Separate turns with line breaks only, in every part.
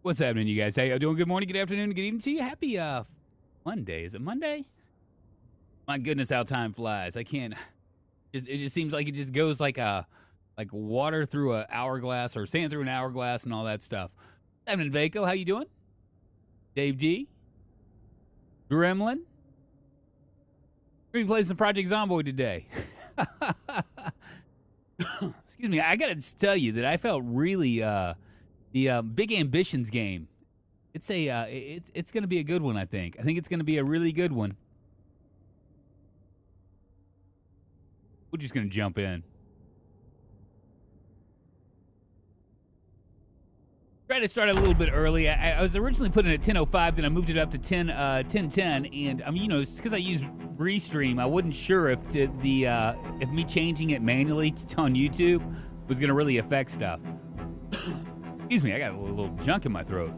What's happening, you guys? How you doing? Good morning, good afternoon, good evening to you. Happy Monday. Is it Monday? My goodness, how time flies. I can't. It just seems like it just goes like water through an hourglass or sand through an hourglass and all that stuff. Evan Vaco, how you doing? Dave D. Gremlin. We're gonna play some Project Zomboid today. Excuse me. I gotta tell you that I felt really the Big Ambitions game. It's it's gonna be a good one. I think it's gonna be a really good one. We're just gonna jump in. Tried to start a little bit early. I was originally putting it at 10:05, then I moved it up to 10:10, and it's because I use Restream. I wasn't sure if if me changing it manually on YouTube was gonna really affect stuff. Excuse me, I got a little junk in my throat.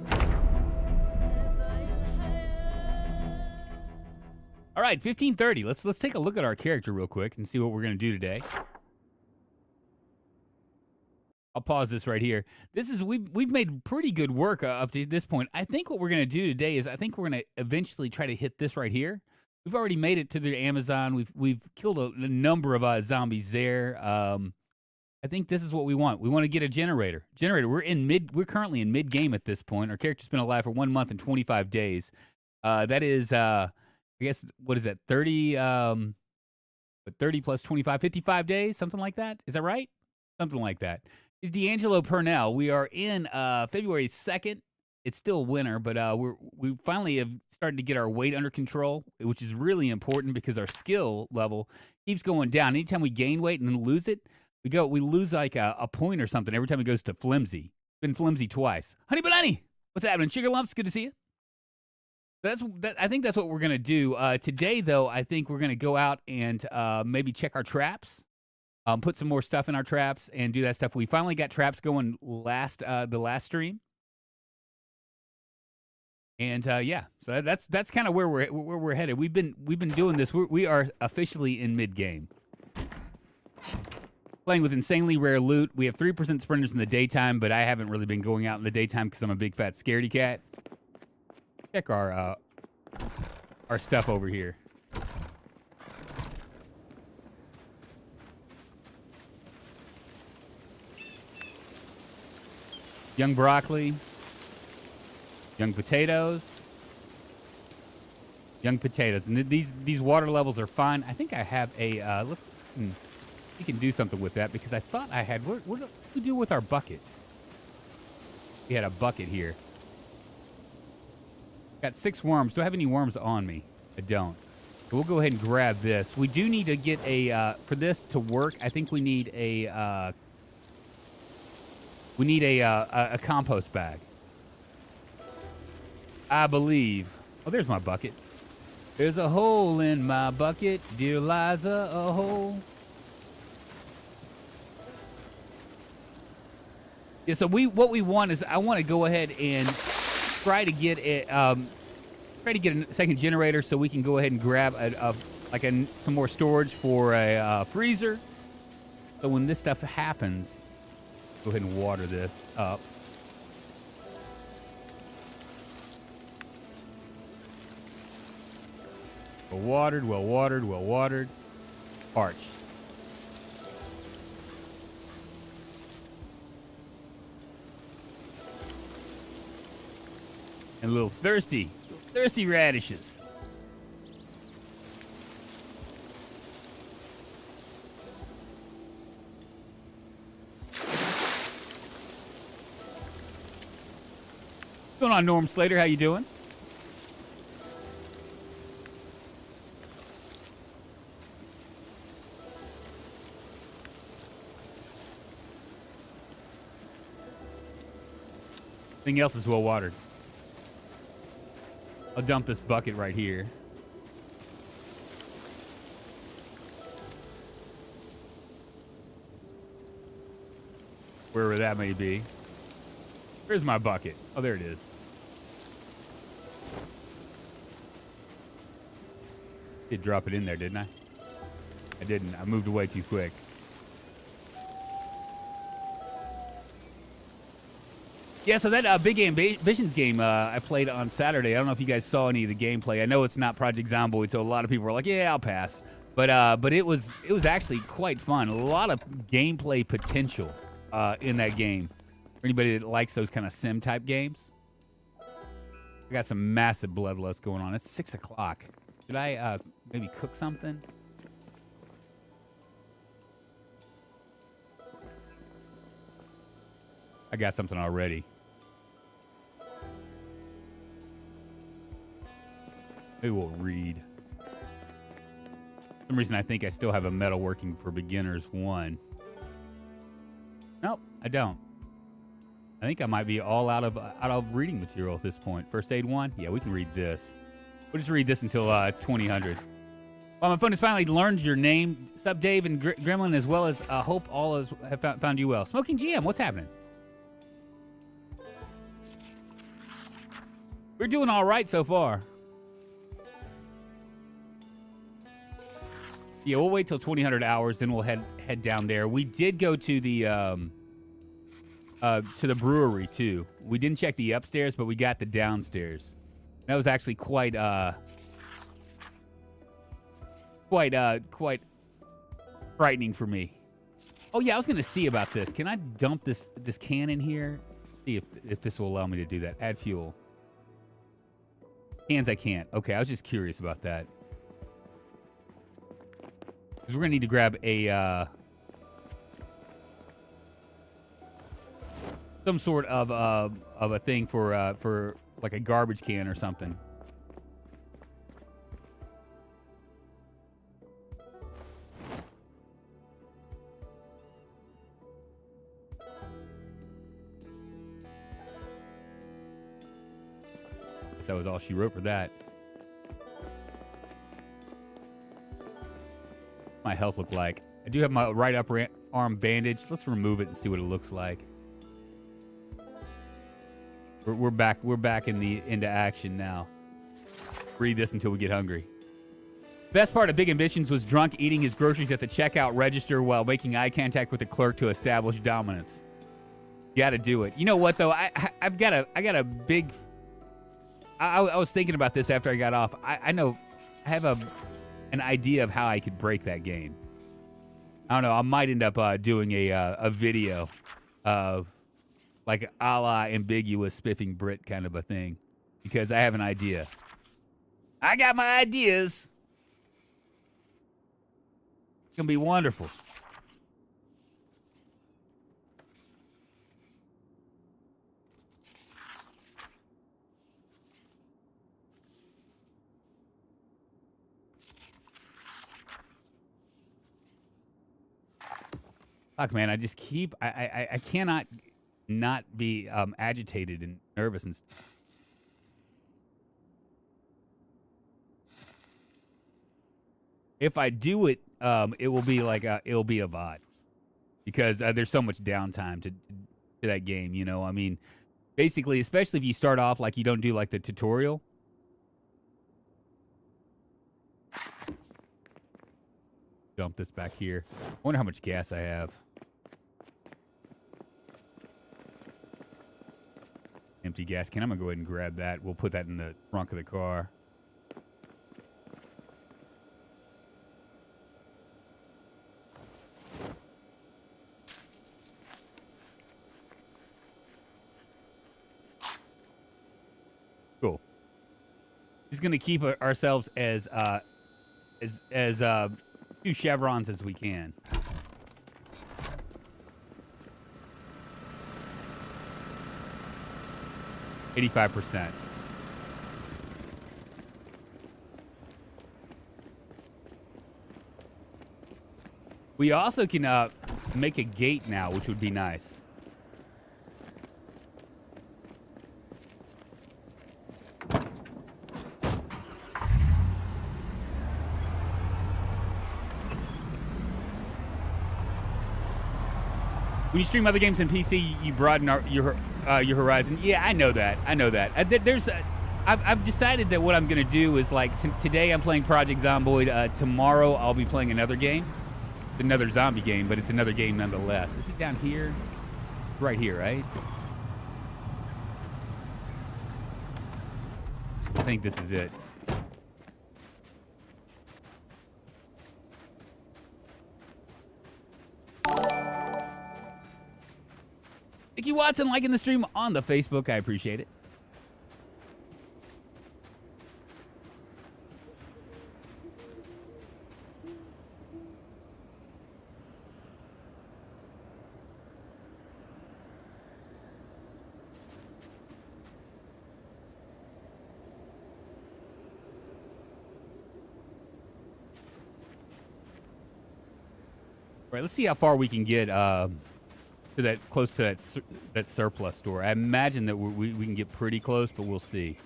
All right, 15:30. Let's take a look at our character real quick and see what we're gonna do today. I'll pause this right here. We've made pretty good work up to this point. I think what we're gonna do today is we're gonna eventually try to hit this right here. We've already made it to the Amazon. We've killed a number of zombies there. I think this is what we want. We want to get a generator. We're currently in mid game at this point. Our character's been alive for 1 month and 25 days. That is I guess what is that? 30 30 plus 25, 55 days, something like that. Is that right? Something like that. Is D'Angelo Purnell. We are in February 2nd. It's still winter, but we finally have started to get our weight under control, which is really important because our skill level keeps going down. Anytime we gain weight and then lose it, we lose like a point or something every time it goes to flimsy. Been flimsy twice. Honey Bunny, what's happening? Sugar Lumps, good to see you. I think that's what we're gonna do today. Though I think we're gonna go out and maybe check our traps. Put some more stuff in our traps and do that stuff. We finally got traps going the last stream, and yeah, so that's kind of where we're headed. We've been doing this. We are officially in mid game, playing with insanely rare loot. We have 3% sprinters in the daytime, but I haven't really been going out in the daytime because I'm a big fat scaredy cat. Check our stuff over here. Young broccoli, young potatoes, and these water levels are fine. I think I have a we can do something with that because I thought I had. What do we do with our bucket? We had a bucket here. Got 6 worms. Do I have any worms on me? I don't. So we'll go ahead and grab this. We do need to get for this to work. I think we need a compost bag. I believe. Oh, there's my bucket. There's a hole in my bucket, dear Liza, a hole. Yeah, so what we want is I want to go ahead and try to get a second generator so we can go ahead and grab some more storage for a freezer. So when this stuff happens, go ahead and water this up. Well watered. Parched. And a little thirsty radishes. What's going on, Norm Slater? How you doing? Everything else is well watered. I'll dump this bucket right here. Wherever that may be. Where's my bucket? Oh, there it is. Did drop it in there, didn't I? I didn't. I moved away too quick. Yeah, so that Big Ambitions game I played on Saturday. I don't know if you guys saw any of the gameplay. I know it's not Project Zomboid, so a lot of people were like, "Yeah, I'll pass." But it was actually quite fun. A lot of gameplay potential in that game. For anybody that likes those kind of sim type games, I got some massive bloodlust going on. It's 6 o'clock. Should I maybe cook something? I got something already. Maybe we'll read. For some reason, I think I still have a Metalworking for Beginners 1. Nope, I don't. I think I might be all out of reading material at this point. First Aid 1? Yeah, we can read this. We'll just read this until 2000. Well, my phone has finally learned your name. Sup, Dave and Gremlin, as well as hope all have found you well. Smoking GM, what's happening? We're doing all right so far. Yeah, we'll wait till 2000 hours, then we'll head down there. We did go to the brewery too. We didn't check the upstairs, but we got the downstairs. That was actually quite frightening for me. Oh yeah, I was gonna see about this. Can I dump this can in here? See if this will allow me to do that. Add fuel. Cans I can't. Okay, I was just curious about that. Because we're gonna need to grab a some sort of a thing for like a garbage can or something. That was all she wrote for that. My health look like. I do have my right upper arm bandaged. Let's remove it and see what it looks like. We're back into action now. Read this until we get hungry. Best part of Big Ambitions was Drunk eating his groceries at the checkout register while making eye contact with the clerk to establish dominance. You got to do it. You know what though? I got a big. I was thinking about this after I got off. I know I have an idea of how I could break that game. I don't know. I might end up doing a video of like a la ambiguous spiffing Brit kind of a thing because I have an idea. I got my ideas. It's going to be wonderful. Fuck, man, I just keep... I cannot not be agitated and nervous and stuff. If I do it, it will be like it'll be a VOD. Because there's so much downtime to that game, you know? I mean, basically, especially if you start off like you don't do like the tutorial. Dump this back here. I wonder how much gas I have. Empty gas can. I'm gonna go ahead and grab that. We'll put that in the trunk of the car. Cool. Just gonna keep ourselves as few chevrons as we can. %. We also can make a gate now, which would be nice. When you stream other games on PC, you broaden your horizon. Yeah, I know that. I've decided that what I'm gonna do is like today I'm playing Project Zomboid. Tomorrow I'll be playing another game, another zombie game, but it's another game nonetheless. Is it down here? Right here, right? I think this is it. Thank you, Watson, liking the stream on the Facebook. I appreciate it. All right, let's see how far we can get to that, close to that surplus store. I imagine that we can get pretty close, but we'll see.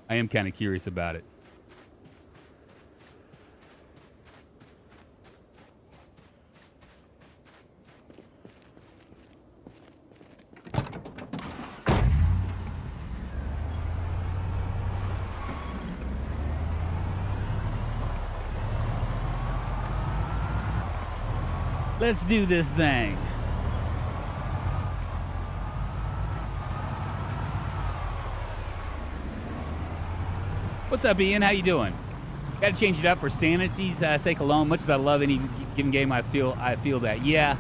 I am kind of curious about it. Let's do this thing. What's up, Ian? How you doing? Got to change it up for sanity's sake alone. Much as I love any given game, I feel that. Yeah,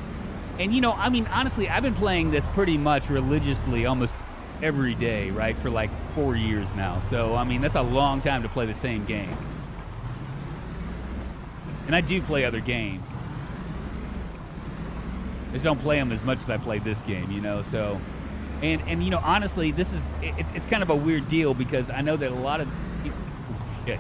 and you know, I mean, honestly, I've been playing this pretty much religiously almost every day, right, for like 4 years now. So I mean, that's a long time to play the same game. And I do play other games. I just don't play them as much as I played this game, you know. So, and you know, honestly, this is it's kind of a weird deal because I know that a lot of people, shit.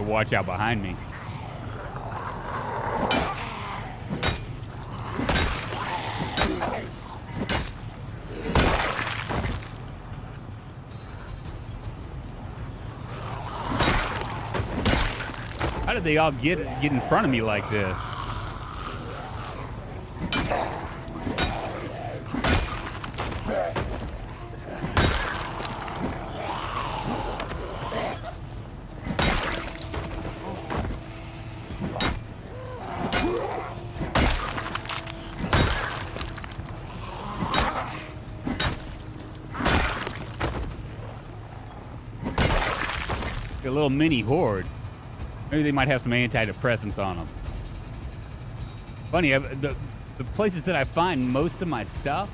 Watch out behind me. How did they all get in front of me like this? A little mini horde. Maybe they might have some antidepressants on them. Funny, the places that I find most of my stuff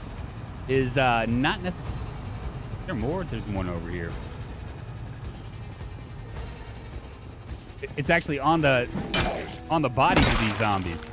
is not necessarily. Is there more? There's one over here. It's actually on the bodies of these zombies.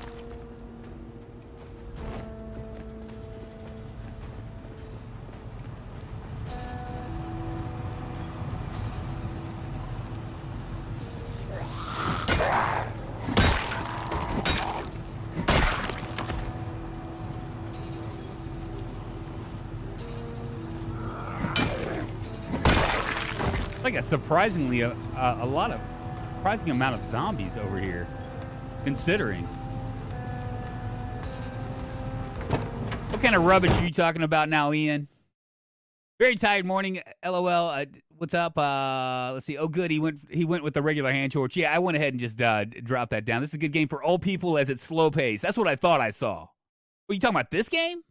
Like a surprising amount of zombies over here, considering. What kind of rubbish are you talking about now, Ian? Very tired morning, LOL. What's up? Let's see. Oh, good. He went with the regular hand torch. Yeah, I went ahead and just dropped that down. This is a good game for old people as it's slow paced. That's what I thought I saw. Were you talking about this game?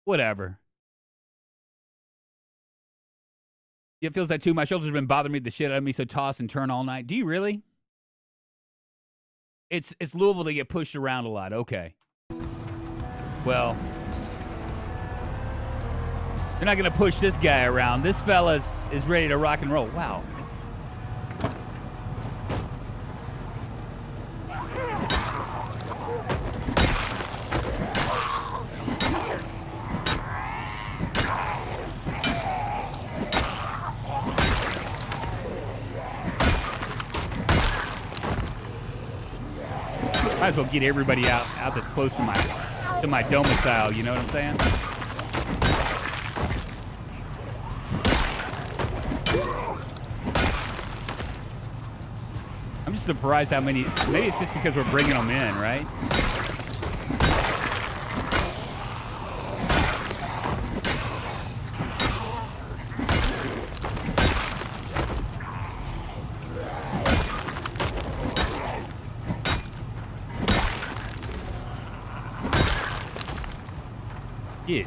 Whatever. Yeah, it feels that too. My shoulders have been bothering me the shit out of me, so toss and turn all night. Do you really? It's Louisville. They get pushed around a lot. Okay. Well, they're not going to push this guy around. This fella is ready to rock and roll. Wow. Might as well get everybody out that's close to my domicile, you know what I'm saying? I'm just surprised how many. Maybe it's just because we're bringing them in, right? Shit.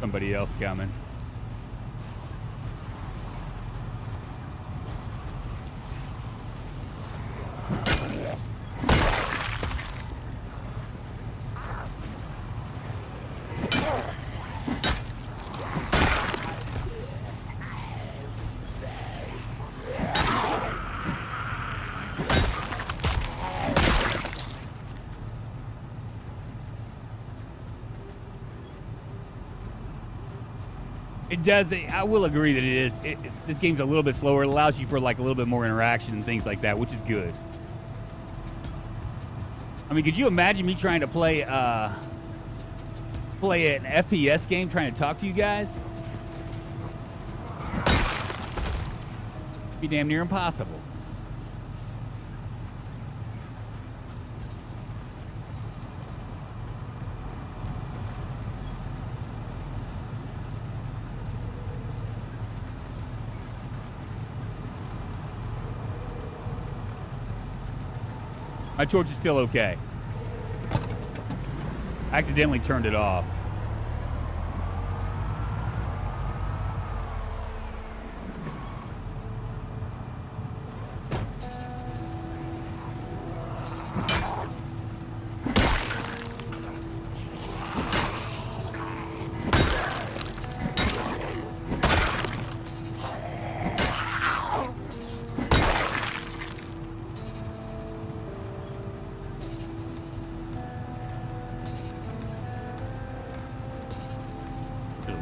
Somebody else coming. It does. I will agree that it is. This game's a little bit slower. It allows you for like a little bit more interaction and things like that, which is good. I mean, could you imagine me trying to play an FPS game, trying to talk to you guys? It'd be damn near impossible. My torch is still okay. I accidentally turned it off.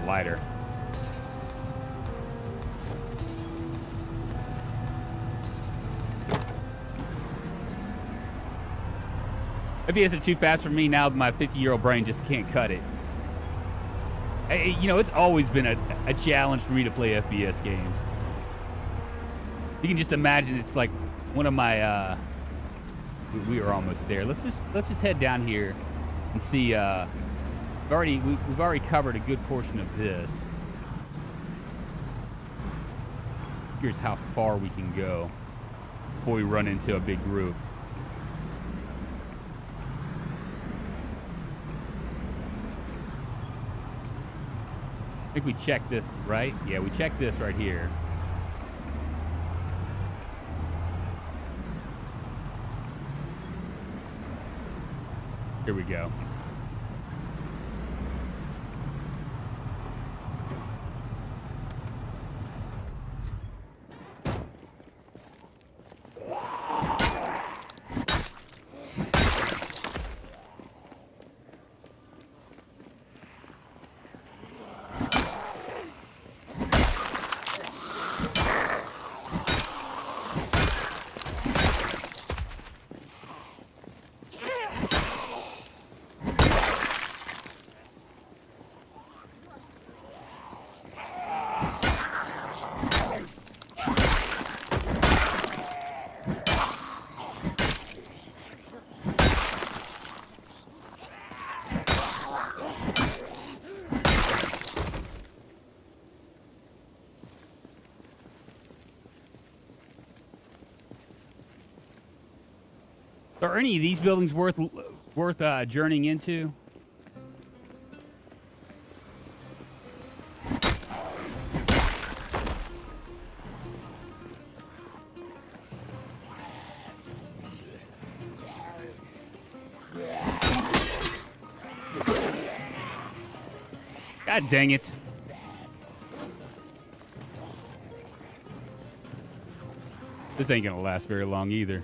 Lighter. FPS is too fast for me now. My 50-year-old brain just can't cut it. You know, it's always been a challenge for me to play FPS games. You can just imagine it's like one of my. We are almost there. Let's just head down here and see. We've already covered a good portion of this. Here's how far we can go before we run into a big group. I think we checked this, right? Yeah, we checked this right here. Here we go. Are any of these buildings worth journeying into? God dang it. This ain't gonna last very long either.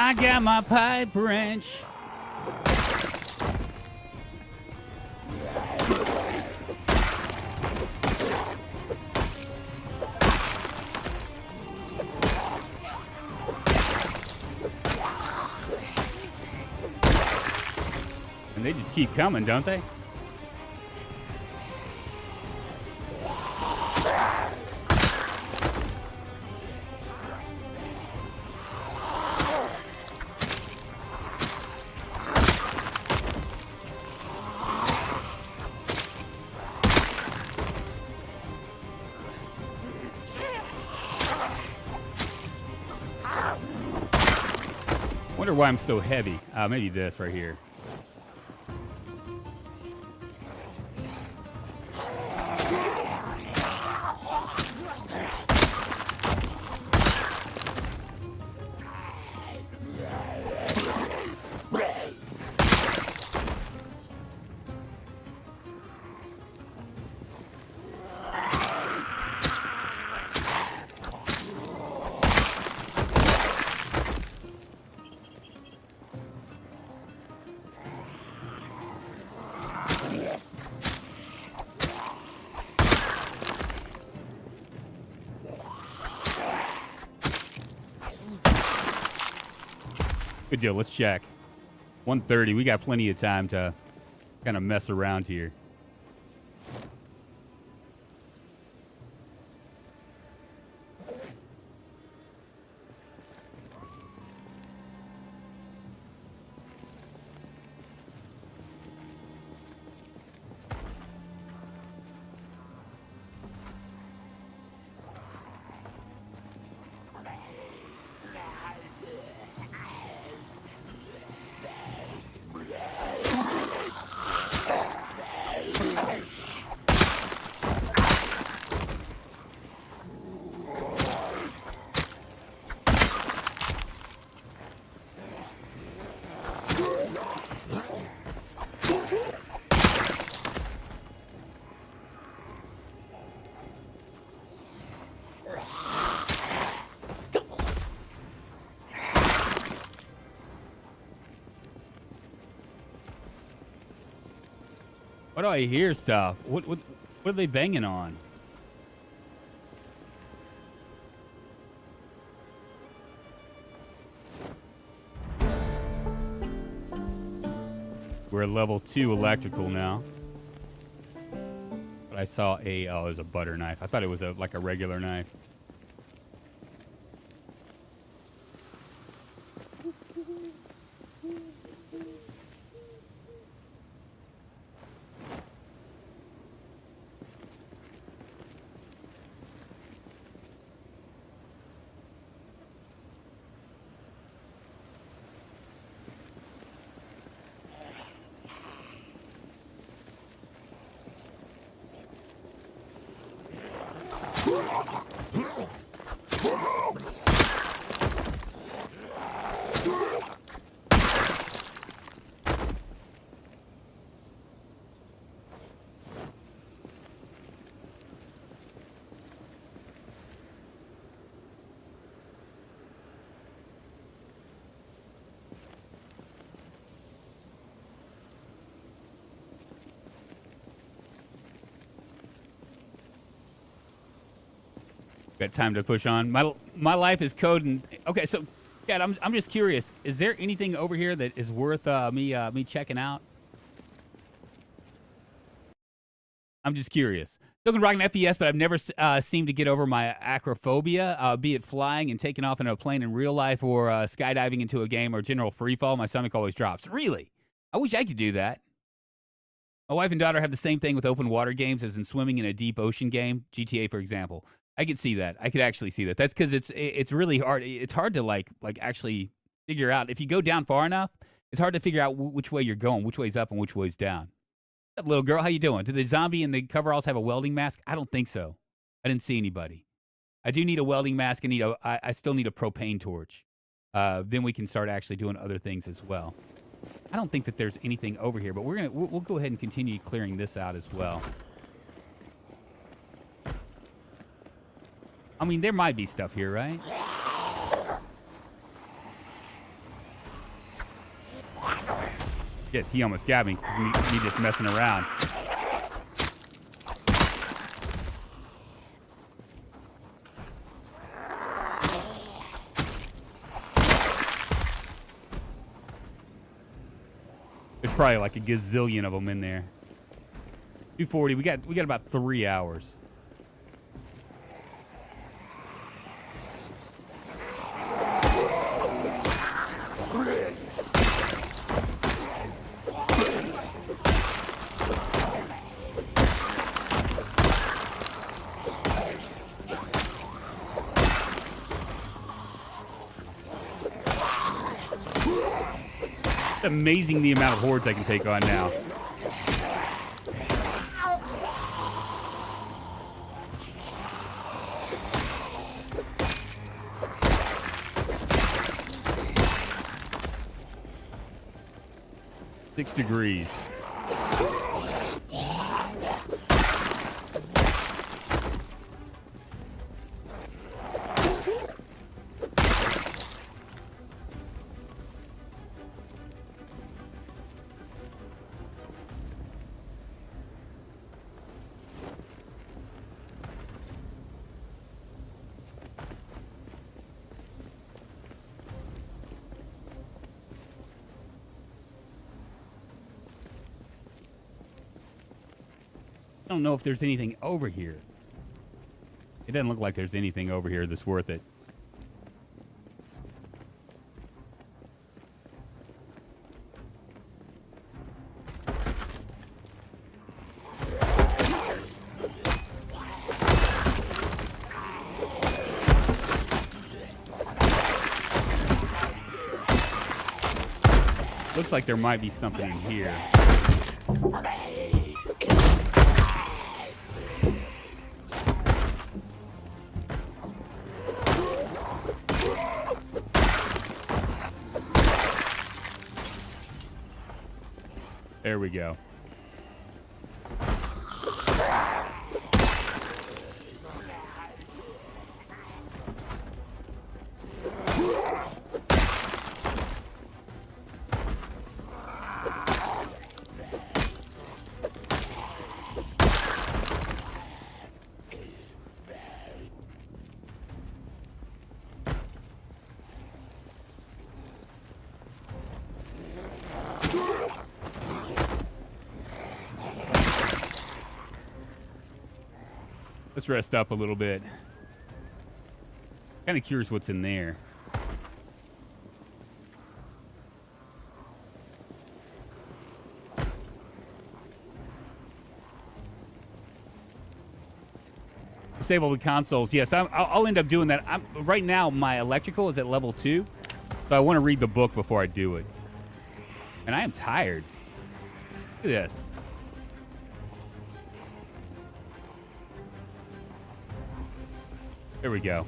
I got my pipe wrench. And they just keep coming, don't they? Wonder why I'm so heavy. Maybe this right here. Good deal. Let's check. 1:30. We got plenty of time to kind of mess around here. Why do I hear stuff? What are they banging on? We're at level 2 electrical now. But I saw it was a butter knife. I thought it was like a regular knife. Got time to push on. My life is code and okay. So, Chad, I'm just curious. Is there anything over here that is worth me checking out? I'm just curious. Still can rock an FPS, but I've never seemed to get over my acrophobia, be it flying and taking off in a plane in real life or skydiving into a game or general free fall. My stomach always drops. Really? I wish I could do that. My wife and daughter have the same thing with open water games as in swimming in a deep ocean game, GTA, for example. I could see that. I could actually see that. That's because it's really hard. It's hard to like actually figure out. If you go down far enough, it's hard to figure out which way you're going, which way's up and which way's down. What's up, little girl? How you doing? Did the zombie and the coveralls have a welding mask? I don't think so. I didn't see anybody. I do need a welding mask. I still need a propane torch. Then we can start actually doing other things as well. I don't think that there's anything over here, but we'll go ahead and continue clearing this out as well. I mean, there might be stuff here, right? Yes, he almost got me. Me just messing around. There's probably like a gazillion of them in there. 240. We got about 3 hours. It's amazing the amount of hordes I can take on now. Degrees. I don't know if there's anything over here. It doesn't look like there's anything over here that's worth it. Looks like there might be something in here. There we go. Let's rest up a little bit. Kind of curious what's in there. Disable the consoles. Yes, I'll end up doing that. Right now, my electrical is at level 2, so I want to read the book before I do it. And I am tired. Look at this. There we go.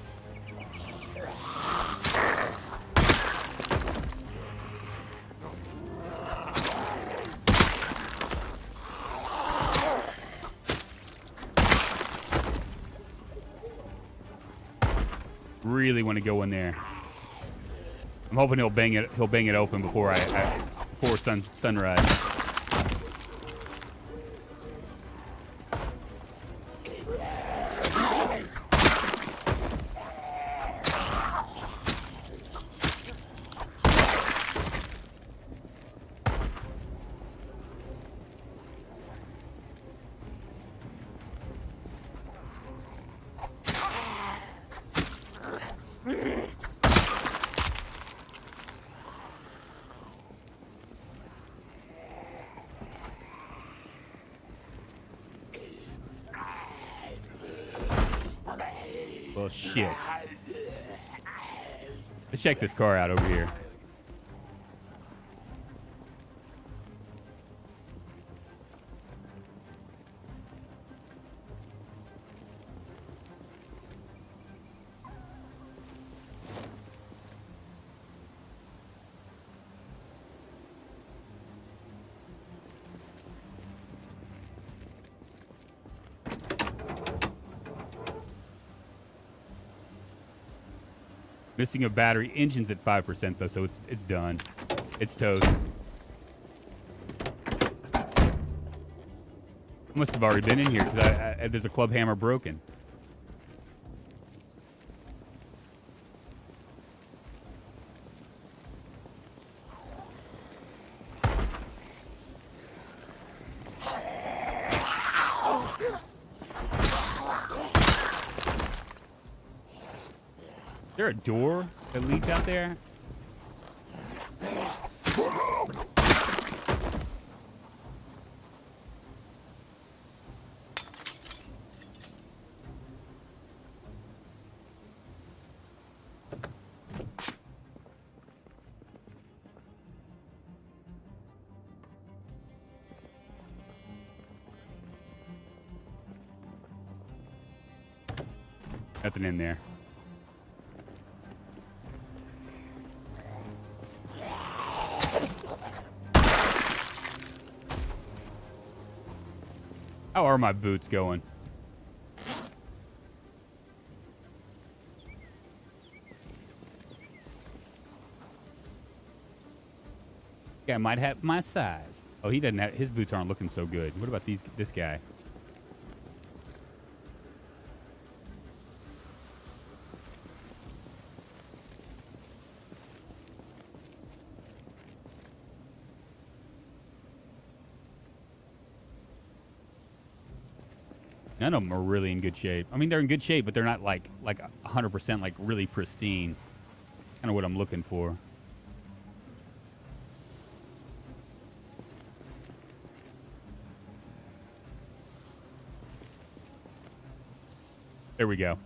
Really want to go in there. I'm hoping he'll bang it open before before sunrise. Well, shit. Let's check this car out over here. Missing a battery. Engine's at 5% though, so it's done. It's toast. Must have already been in here because there's a club hammer broken. Is there a door that leads out there? Nothing in there. How are my boots going? Yeah, might have my size. Oh, he doesn't have, his boots aren't looking so good. What about this guy? None of them are really in good shape. I mean, they're in good shape, but they're not like 100% like really pristine. Kind of what I'm looking for. There we go.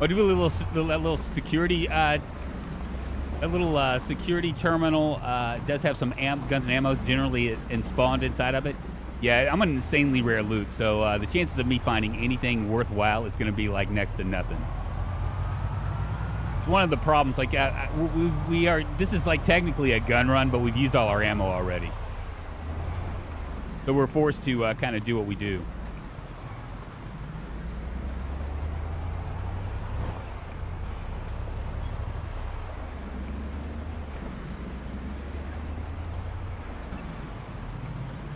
Oh, do a little security. That little security terminal does have some guns and ammos generally spawned inside of it. Yeah, I'm an insanely rare loot, so the chances of me finding anything worthwhile is going to be like next to nothing. It's one of the problems. Like we are. This is like technically a gun run, but we've used all our ammo already, so we're forced to kind of do what we do.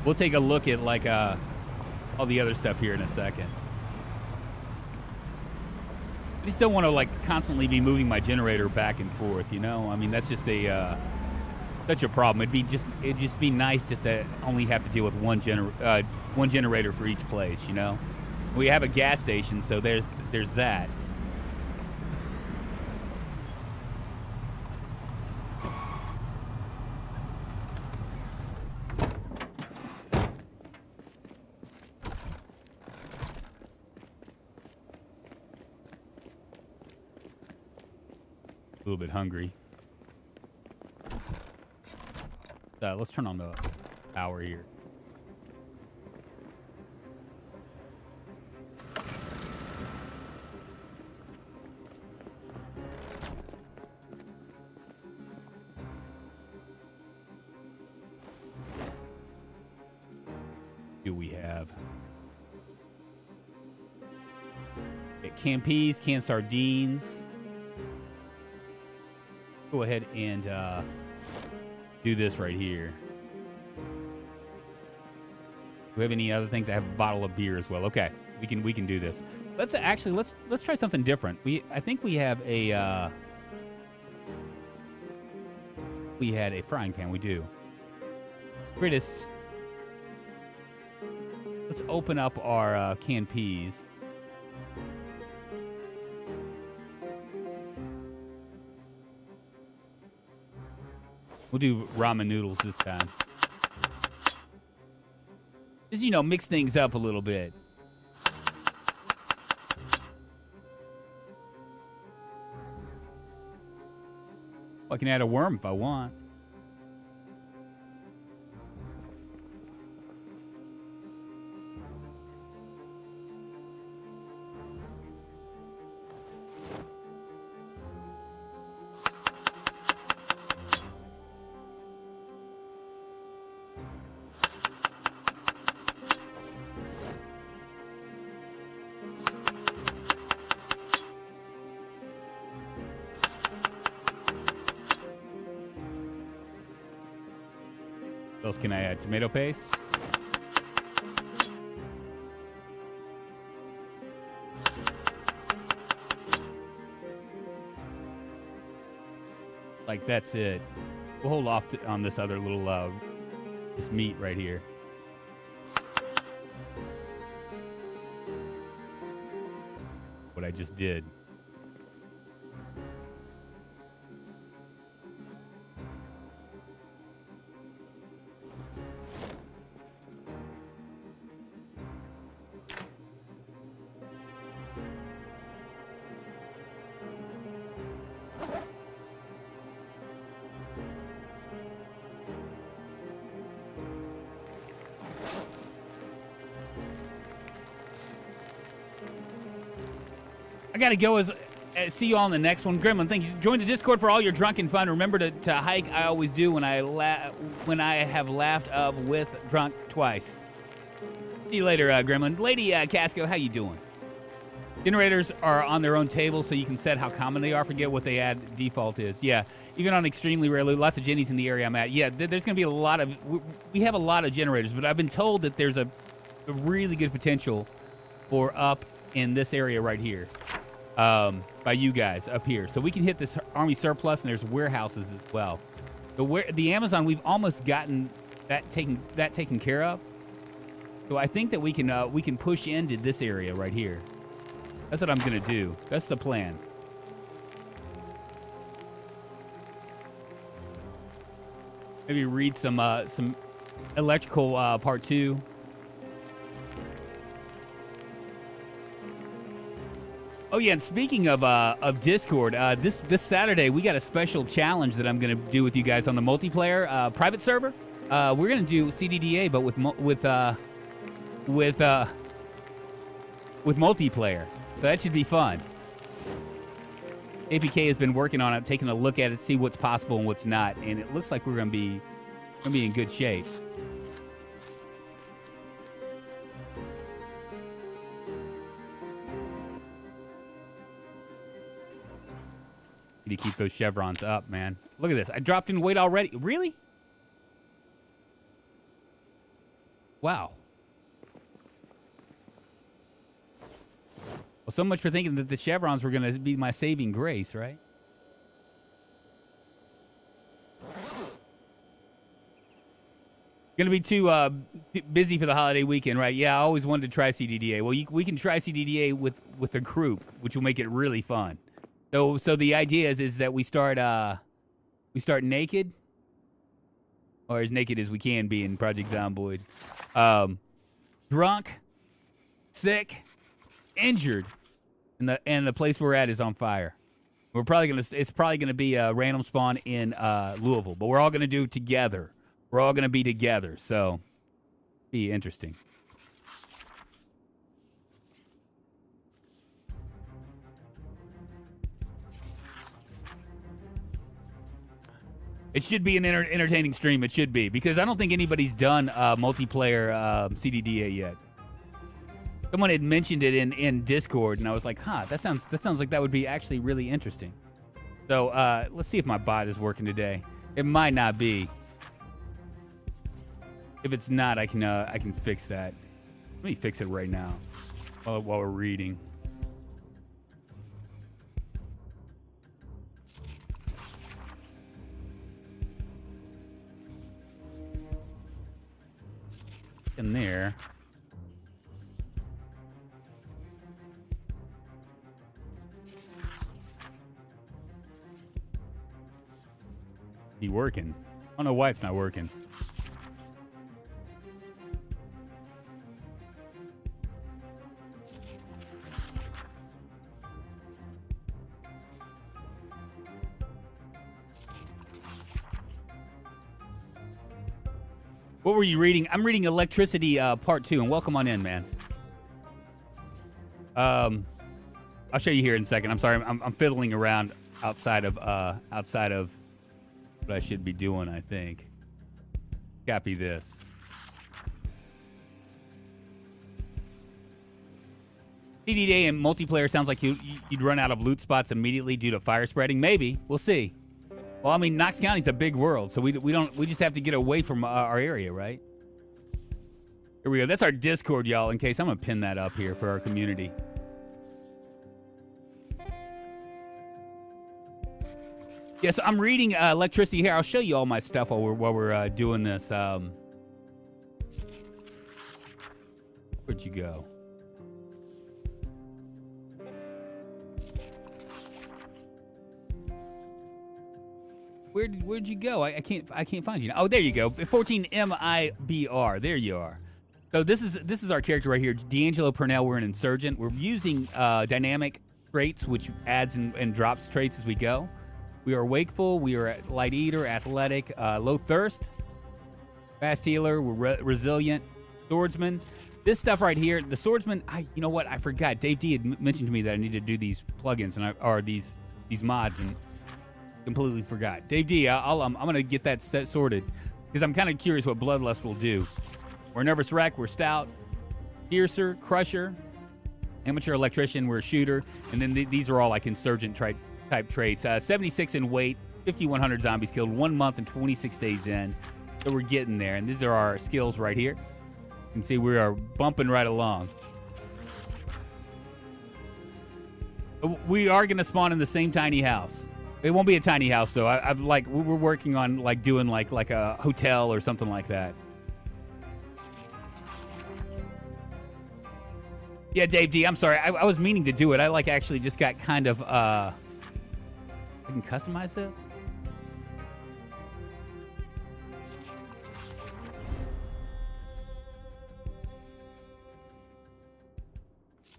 We'll take a look at like all the other stuff here in a second. I just don't want to like constantly be moving my generator back and forth, you know? I mean, that's just such a problem. It'd just be nice just to only have to deal with one generator for each place, you know? We have a gas station, so there's that. A little bit hungry. Let's turn on the power here. Do we have canned peas, canned sardines? Go ahead and do this right here. Do we have any other things? I have a bottle of beer as well. Okay, we can do this. Let's try something different. I think we have a we had a frying pan. We do. Let's open up our canned peas. We'll do ramen noodles this time. Just, you know, mix things up a little bit. I can add a worm if I want. What else can I add? Tomato paste. Like, that's it. We'll hold off on this other little, this meat right here. What I just did. I gotta go. See you all in the next one. Gremlin, thank you. Join the Discord for all your drunken fun. Remember to hike. I always do when I have laughed with drunk twice. See you later, Gremlin. Lady Casco, how you doing? Generators are on their own table, so you can set how common they are. Forget what they add default is. Yeah, even on extremely rarely, lots of Jennies in the area I'm at. Yeah, there's going to be a lot of... We have a lot of generators, but I've been told that there's a really good potential for up in this area right here. By you guys up here. So we can hit this army surplus, and there's warehouses as well. The Amazon, we've almost gotten that taken care of. So I think that we can push into this area right here. That's what I'm gonna do. That's the plan. Maybe read some electrical part 2. Oh yeah, and speaking of Discord, this Saturday we got a special challenge that I'm gonna do with you guys on the multiplayer private server. We're gonna do CDDA, but with multiplayer. So that should be fun. APK has been working on it, taking a look at it, see what's possible and what's not, and it looks like we're gonna be in good shape. Need to keep those chevrons up, man. Look at this. I dropped in weight already. Really? Wow. Well, so much for thinking that the chevrons were going to be my saving grace, right? Going to be too busy for the holiday weekend, right? Yeah, I always wanted to try CDDA. Well, we can try CDDA with a group, which will make it really fun. So the idea is that we start naked, or as naked as we can be in Project Zomboid, drunk, sick, injured, and the place we're at is on fire. It's probably gonna be a random spawn in Louisville, but we're all gonna do it together. We're all gonna be together, so be interesting. It should be an entertaining stream. It should be, because I don't think anybody's done multiplayer CDDA yet. Someone had mentioned it in Discord, and I was like, "Huh, that sounds like that would be actually really interesting." So let's see if my bot is working today. It might not be. If it's not, I can fix that. Let me fix it right now while we're reading. In there. Be working. I don't know why it's not working. What were you reading? I'm reading Electricity Part 2, and welcome on in, man. I'll show you here in a second. I'm sorry, I'm fiddling around outside of what I should be doing, I think. Copy this. CDDA and multiplayer sounds like you'd run out of loot spots immediately due to fire spreading. Maybe. We'll see. Well, I mean, Knox County's a big world, so we just have to get away from our area, right? Here we go. That's our Discord, y'all. In case I'm gonna pin that up here for our community. Yeah, so I'm reading electricity here. I'll show you all my stuff while we're doing this. Where'd you go? Where'd you go? I can't find you now. Oh, there you go. 14 MIBR. There you are. So this is our character right here, D'Angelo Purnell. We're an insurgent. We're using dynamic traits, which adds and drops traits as we go. We are wakeful. We are light eater, athletic, low thirst, fast healer. We're resilient, swordsman. This stuff right here, the swordsman. You know what? I forgot. Dave D had mentioned to me that I needed to do these plugins or these mods, and completely forgot. Dave D, I'm gonna get that sorted because I'm kind of curious what Bloodlust will do. We're nervous wreck. We're stout, piercer, crusher, amateur electrician. We're a shooter, and then these are all like insurgent type traits. 76 in weight, 5,100 zombies killed, 1 month and 26 days in. So we're getting there, and these are our skills right here. You can see we are bumping right along. We are gonna spawn in the same tiny house. It won't be a tiny house though. We're working on like doing like a hotel or something like that. Yeah, Dave D, I'm sorry. I was meaning to do it. I actually just got kind of I can customize it.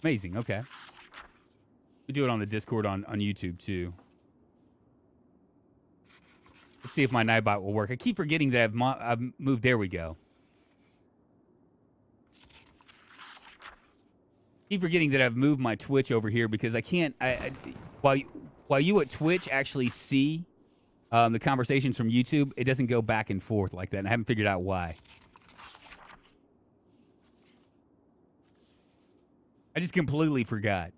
Amazing. Okay. We do it on the Discord on YouTube too. Let's see if my Nightbot will work. I keep forgetting that I've moved. There we go. Keep forgetting that I've moved my Twitch over here because I can't. While you at Twitch actually see the conversations from YouTube, it doesn't go back and forth like that. And I haven't figured out why. I just completely forgot.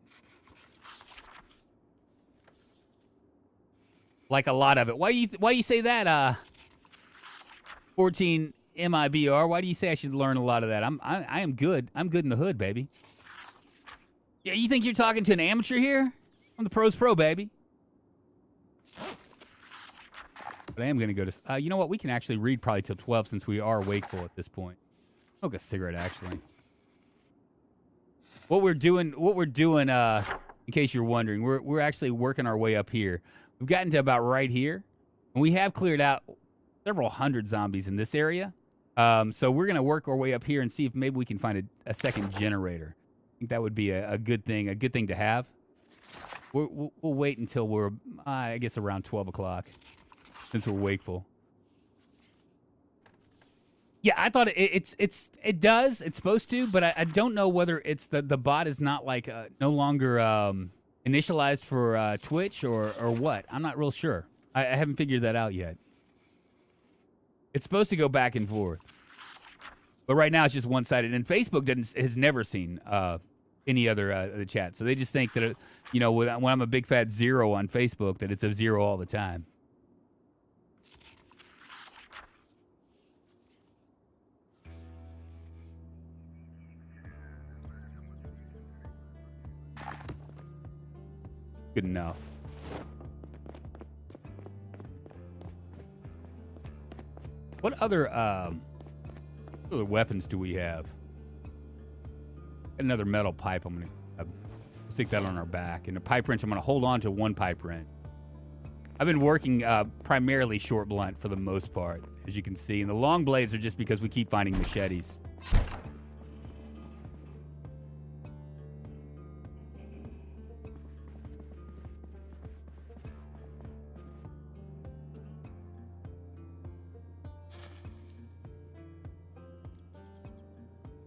Like a lot of it. Why you say that? 14 MIBR. Why do you say I should learn a lot of that? I am good. I'm good in the hood, baby. Yeah, you think you're talking to an amateur here? I'm the pros pro, baby. But I am gonna go to. You know what? We can actually read probably till 12 since we are wakeful at this point. Smoke a cigarette, actually. What we're doing. In case you're wondering, we're actually working our way up here. We've gotten to about right here, and we have cleared out several hundred zombies in this area. So we're going to work our way up here and see if maybe we can find a second generator. I think that would be a good thing to have. We'll wait until we're, I guess, around 12 o'clock, since we're wakeful. Yeah, I thought it's supposed to, but I don't know whether it's the bot is not like no longer initialized for Twitch or what. I'm not real sure. I haven't figured that out yet. It's supposed to go back and forth, but right now it's just one-sided. And Facebook has never seen any other the chat, so they just think that when I'm a big fat zero on Facebook, that it's a zero all the time. Good enough. What other weapons do we have? Another metal pipe. I'm gonna stick that on our back, and a pipe wrench. I'm gonna hold on to one pipe wrench. I've been working primarily short blunt for the most part, as you can see, and the long blades are just because we keep finding machetes.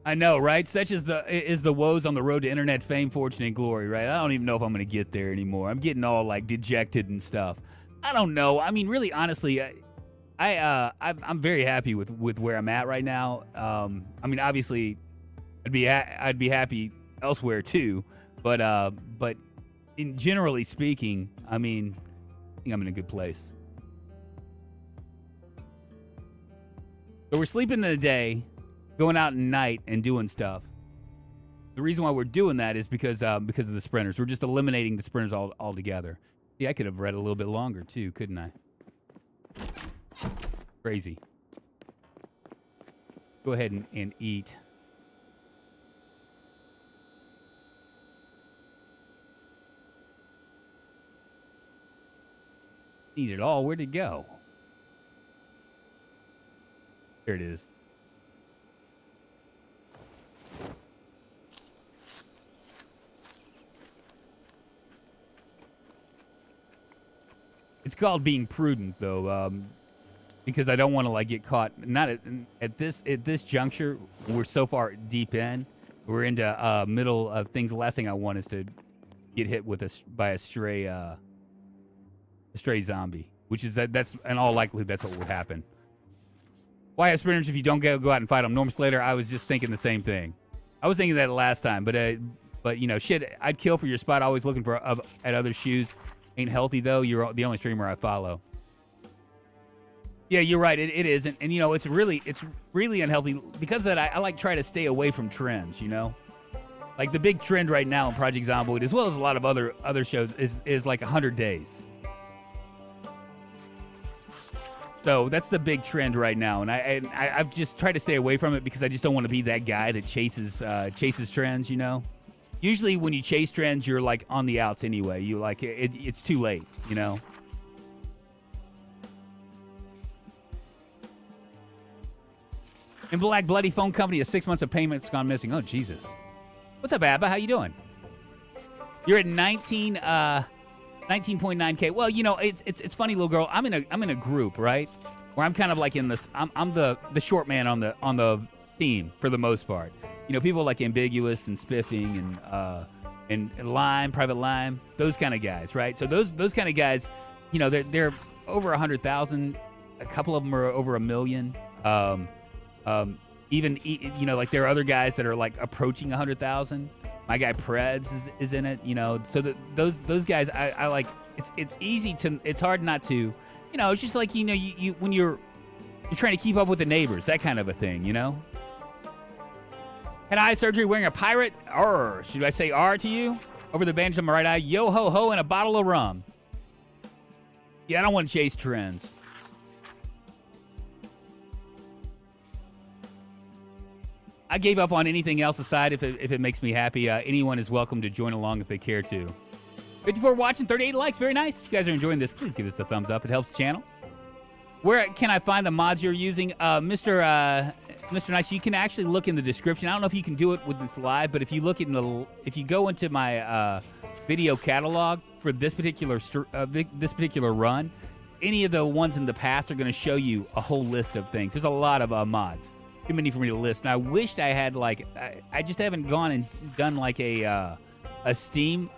I know, right? Such is the woes on the road to internet fame, fortune, and glory, right? I don't even know if I'm going to get there anymore. I'm getting all, like, dejected and stuff. I don't know. I mean, really, honestly, I'm very happy with where I'm at right now. I mean, obviously, I'd be happy elsewhere, too. But in generally speaking, I mean, I think I'm in a good place. So we're sleeping in the day, going out at night and doing stuff. The reason why we're doing that is because of the sprinters. We're just eliminating the sprinters altogether. See, I could have read a little bit longer too, couldn't I? Crazy. Go ahead and eat. Eat it all. Where'd it go? Here it is. It's called being prudent, though, because I don't want to like get caught. Not at this juncture. We're so far deep in. We're into middle of things. The last thing I want is to get hit with by a stray zombie, which is that's in all likelihood that's what would happen. Why have sprinters if you don't go out and fight them? Norm Slater, I was just thinking the same thing. I was thinking that last time, but you know, shit, I'd kill for your spot. Always looking for at other shoes. Ain't healthy though. You're the only streamer I follow. Yeah, you're right. It isn't, and you know, it's really unhealthy because of that. I like try to stay away from trends. You know, like the big trend right now in Project Zomboid, as well as a lot of other shows, is like 100 days. So that's the big trend right now, and I've just tried to stay away from it because I just don't want to be that guy that chases trends. You know. Usually when you chase trends, you're like on the outs anyway. You like it's too late, you know. In Black Bloody Phone Company, a 6 months of payments gone missing. Oh Jesus, what's up, Abba? How you doing? You're at 19.9K. Well, you know, it's funny, little girl. I'm in a group, right, where I'm kind of like in this. I'm the short man on the team for the most part. You know, people like Ambiguous and Spiffing and Lime, Private Lime, those kind of guys, right? So those kind of guys, you know, they're over 100,000. A couple of them are over 1 million. Even you know, like there are other guys that are like approaching 100,000. My guy Preds is in it. You know, so those guys I like. It's easy to. It's hard not to. You know, it's just like, you know, you when you're trying to keep up with the neighbors, that kind of a thing. You know. Had eye surgery wearing a pirate? Or should I say R to you? Over the bandage on my right eye. Yo ho ho and a bottle of rum. Yeah, I don't want to chase trends. I gave up on anything else aside if it makes me happy. Anyone is welcome to join along if they care to. 54 watching, 38 likes. Very nice. If you guys are enjoying this, please give us a thumbs up. It helps the channel. Where can I find the mods you're using? Mr. Nice, you can actually look in the description. I don't know if you can do it with this live, but if you go into my video catalog for this particular run, any of the ones in the past are going to show you a whole list of things. There's a lot of mods. Too many for me to list. And I wished I had like I just haven't gone and done like a Steam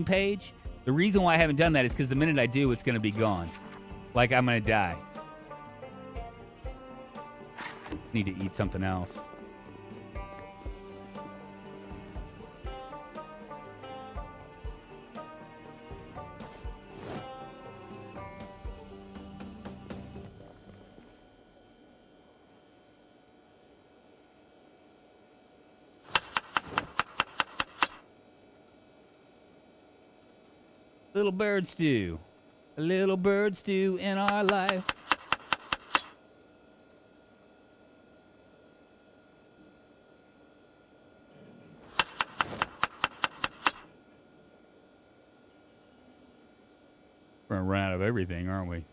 page. The reason why I haven't done that is because the minute I do, it's going to be gone. Like I'm gonna die. Need to eat something else. Little bird stew. A little bird stew in our life. We're gonna run out of everything, aren't we?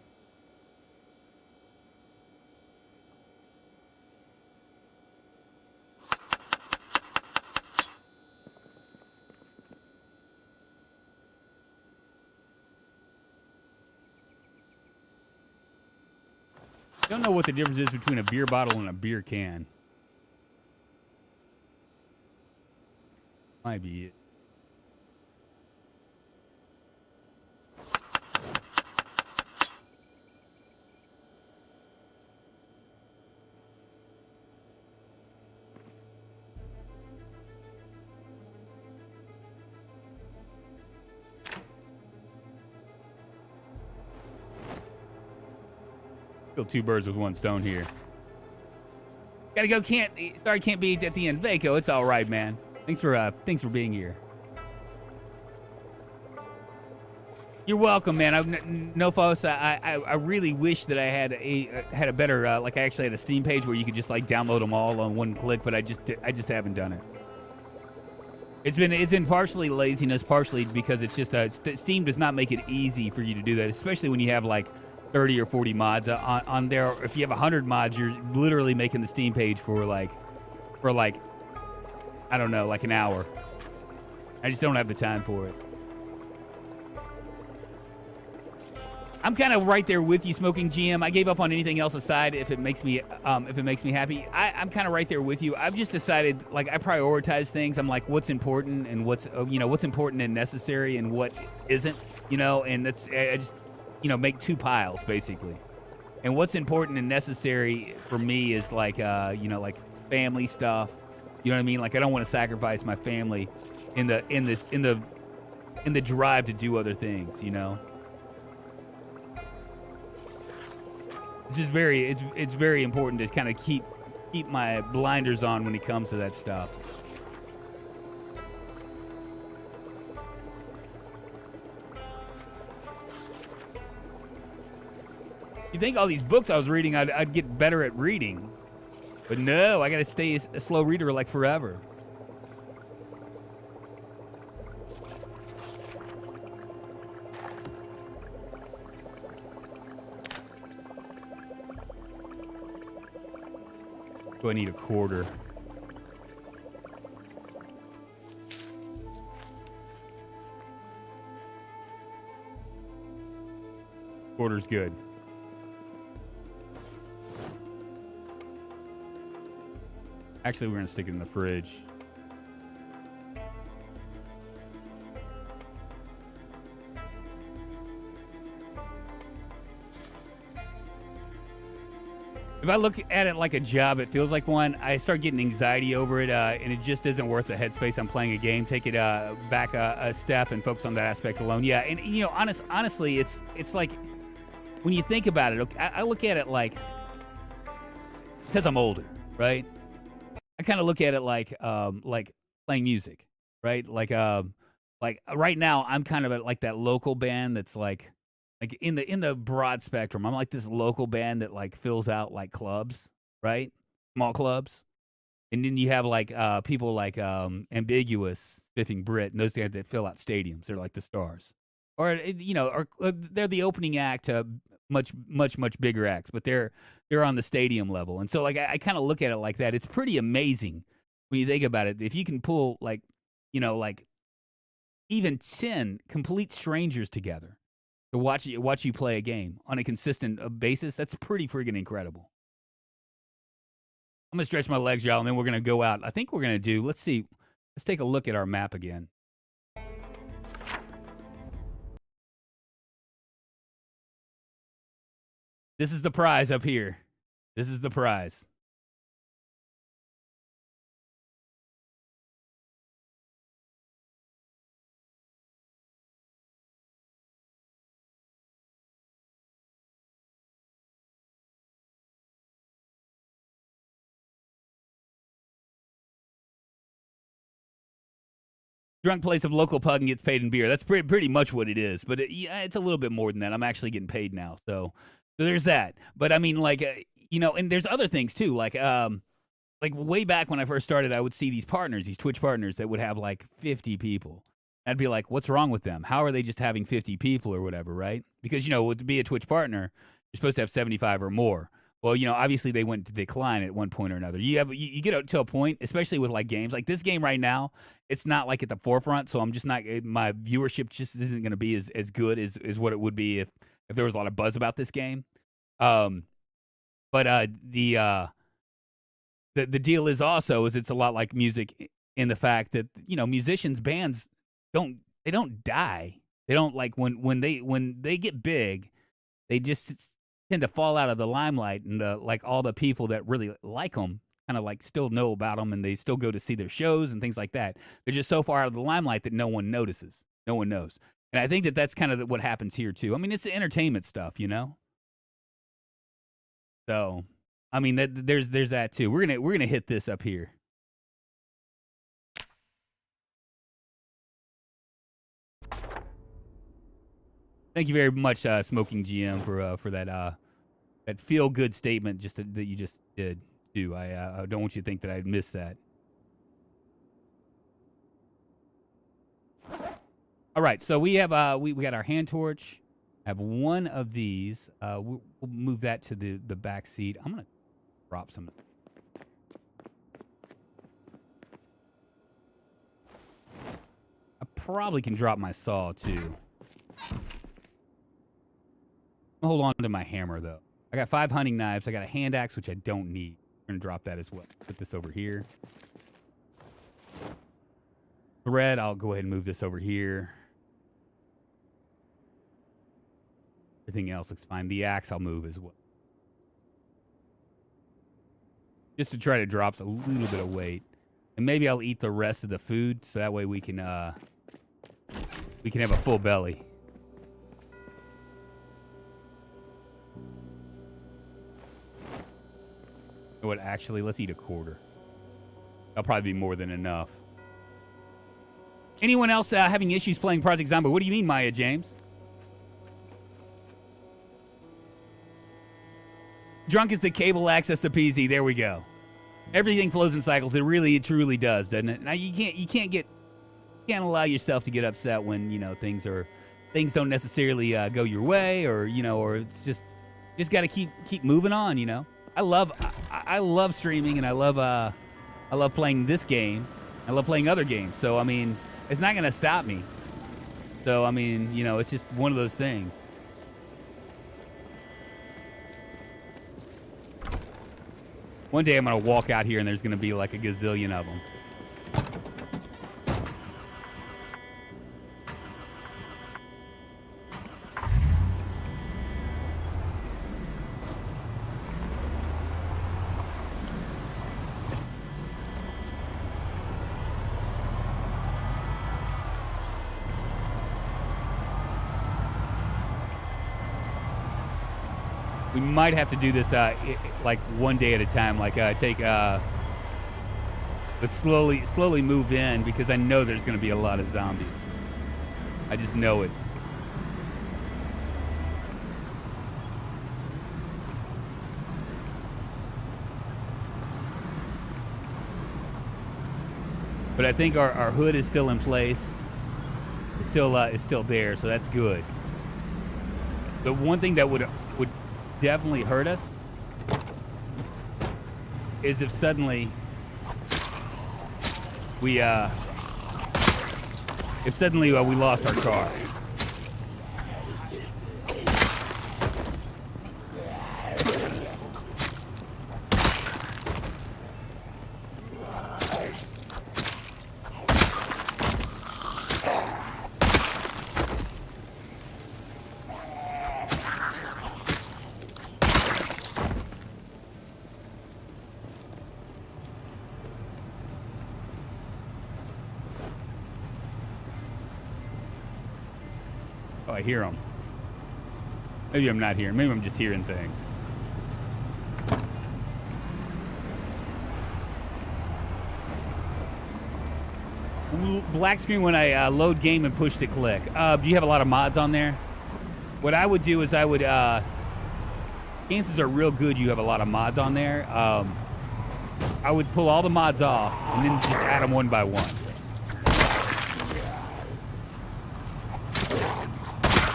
Don't know what the difference is between a beer bottle and a beer can. Might be it. Kill two birds with one stone here. Gotta go. Sorry, can't be at the end. Vaco, it's all right, man. Thanks for being here. You're welcome, man. No fuss. I really wish that I had a better like I actually had a Steam page where you could just like download them all on one click, but I just haven't done it. It's been partially laziness, partially because it's just Steam does not make it easy for you to do that, especially when you have like 30 or 40 mods on there. If you have 100 mods, you're literally making the Steam page for like I don't know, like an hour. I just don't have the time for it. I'm kind of right there with you, Smoking GM. I gave up on anything else aside if it makes me happy. I'm kind of right there with you. I've just decided, like, I prioritize things. I'm like, what's important and what's important and necessary and what isn't, and that's, I just, make two piles basically. And what's important and necessary for me is like, like family stuff. You know what I mean? Like, I don't want to sacrifice my family in the drive to do other things, It's just it's very important to kind of keep my blinders on when it comes to that stuff. You think all these books I was reading, I'd get better at reading, but no, I got to stay a slow reader like forever. Do I need a quarter? Quarter's good. Actually, we're going to stick it in the fridge. If I look at it like a job, it feels like one. I start getting anxiety over it, and it just isn't worth the headspace. I'm playing a game. Take it back a step and focus on that aspect alone. Yeah, and honestly, it's like when you think about it, I look at it like, because I'm older, right? I kind of look at it like playing music, right? Like right now, I'm kind of at like that local band that's like in the broad spectrum. I'm like this local band that like fills out like clubs, right? Small clubs. And then you have like people like Ambiguous, Spiffing Brit, and those guys that fill out stadiums. They're like the stars. Or they're the opening act to much bigger acts, but they're on the stadium level. And so like I kind of look at it like that. It's pretty amazing when you think about it. If you can pull like even 10 complete strangers together to watch you play a game on a consistent basis, that's pretty friggin' incredible. I'm going to stretch my legs, y'all, and then we're going to go out. I think we're going to do, let's take a look at our map again. This is the prize up here. This is the prize. Drunk plays some local pug and gets paid in beer. That's pretty much what it is. But it's a little bit more than that. I'm actually getting paid now. So there's that. But I mean, like, and there's other things too. Like way back when I first started, I would see these Twitch partners that would have like 50 people. I'd be like, what's wrong with them? How are they just having 50 people or whatever, right? Because, to be a Twitch partner, you're supposed to have 75 or more. Well, obviously they went to decline at one point or another. You get to a point, especially with like games like this game right now. It's not like at the forefront, so I'm just not. My viewership just isn't going to be as good as what it would be if there was a lot of buzz about this game. But the deal is also it's a lot like music in the fact that musicians, bands they don't die. They don't like when they get big, they just tend to fall out of the limelight, and like all the people that really like them kind of like still know about them, and they still go to see their shows and things like that. They're just so far out of the limelight that no one notices, no one knows. And I think that's kind of what happens here too. I mean, it's the entertainment stuff, So I mean, there's that too. We're gonna hit this up here. Thank you very much, Smoking GM, for that feel good statement that you just did too. I don't want you to think that I missed that. All right, so we have we got our hand torch. I have one of these. We'll move that to the back seat. I'm gonna drop some. I probably can drop my saw too. I'll hold on to my hammer though. I got 5 hunting knives. I got a hand axe, which I don't need. I'm gonna drop that as well. Put this over here. Thread, I'll go ahead and move this over here. Everything else looks fine. The axe I'll move as well. Just to try to drop a little bit of weight. And maybe I'll eat the rest of the food so that way we can have a full belly. You know what, actually, let's eat a quarter. That'll probably be more than enough. Anyone else having issues playing Project Zomboid? What do you mean, Maya James? Drunk is the cable access to PZ. There we go. Everything flows in cycles. It really, it truly does, doesn't it? Now you can't allow yourself to get upset when things don't necessarily go your way, or or it's just got to keep moving on. I love streaming, and I love playing this game. I love playing other games. So I mean, it's not gonna stop me. So I mean, it's just one of those things. One day I'm gonna walk out here and there's gonna be like a gazillion of them. We might have to do this like one day at a time, like but slowly move in, because I know there's going to be a lot of zombies. I just know it. But I think our hood is still in place. It's still there, so that's good. The one thing that would definitely hurt us is if suddenly we lost our car. I hear them. Maybe I'm not hearing. Maybe I'm just hearing things. Black screen when I load game and push to click. Do you have a lot of mods on there? What I would do is I would... chances are real good you have a lot of mods on there. I would pull all the mods off and then just add them one by one.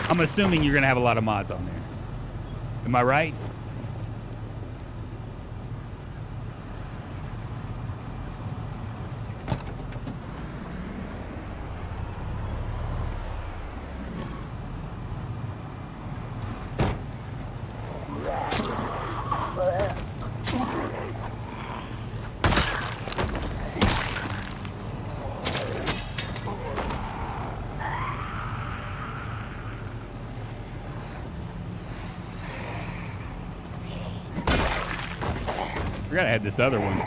I'm assuming you're going to have a lot of mods on there. Am I right? I forgot I had this other one.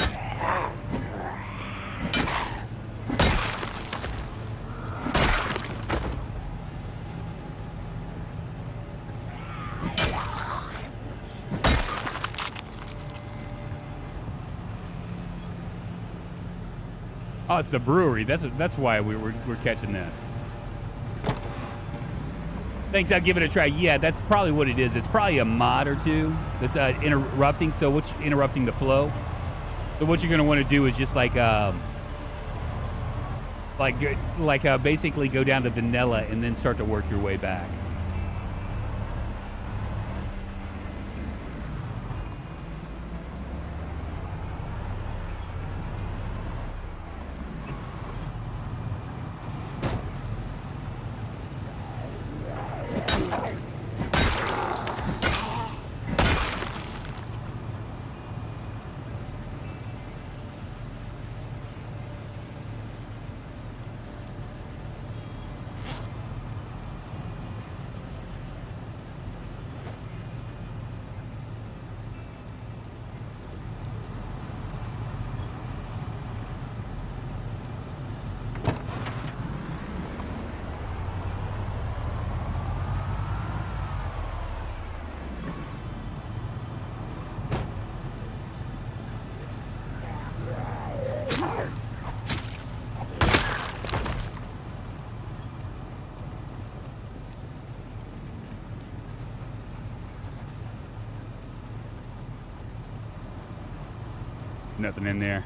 Oh, it's the brewery. That's why we're catching this. Thanks, I'll give it a try. Yeah, that's probably what it is. It's probably a mod or two that's interrupting. So what's interrupting the flow? So what you're gonna want to do is just basically go down to vanilla and then start to work your way back. Nothing in there.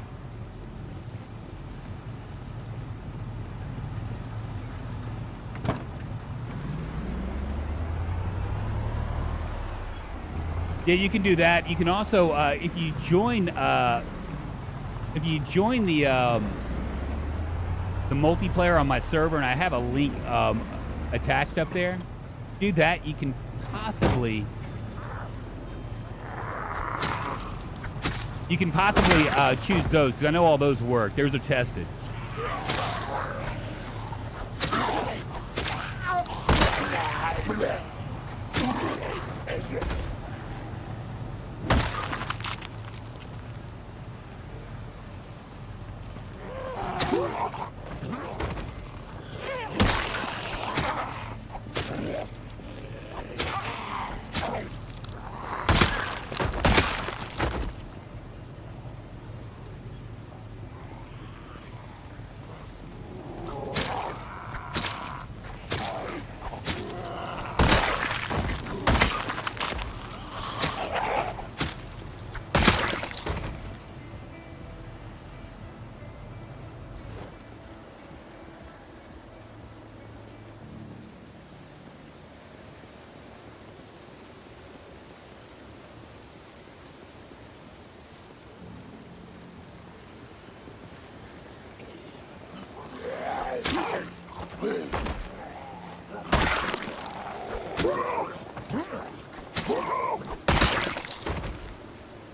Yeah, you can do that. You can also, if you join the multiplayer on my server, and I have a link attached up there. Do that. You can possibly. You can possibly choose those, because I know all those work. Those are tested.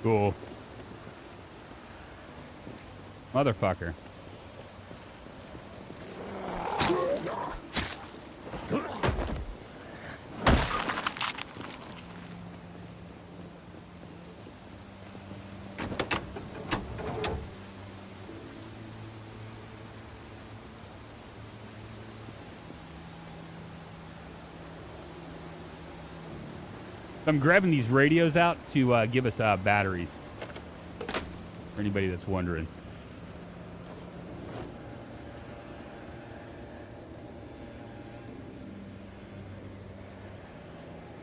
Cool. Motherfucker. I'm grabbing these radios out to give us batteries. For anybody that's wondering.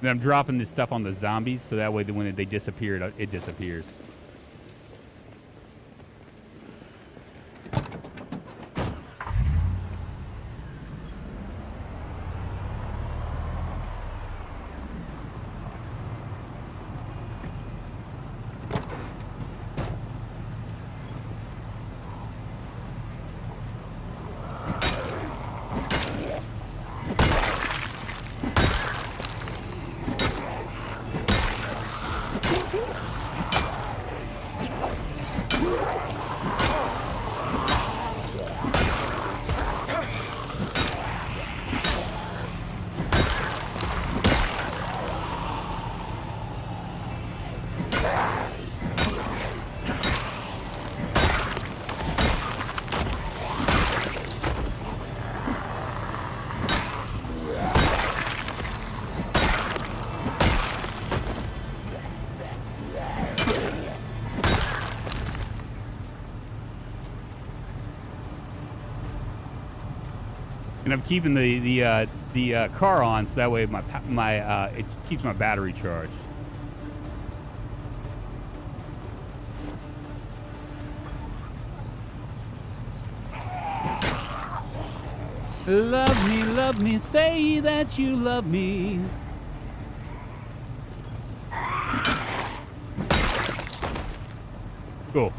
And I'm dropping this stuff on the zombies, so that way when they disappear, it disappears. And I'm keeping the car on, so that way it keeps my battery charged. Love me, say that you love me. Cool.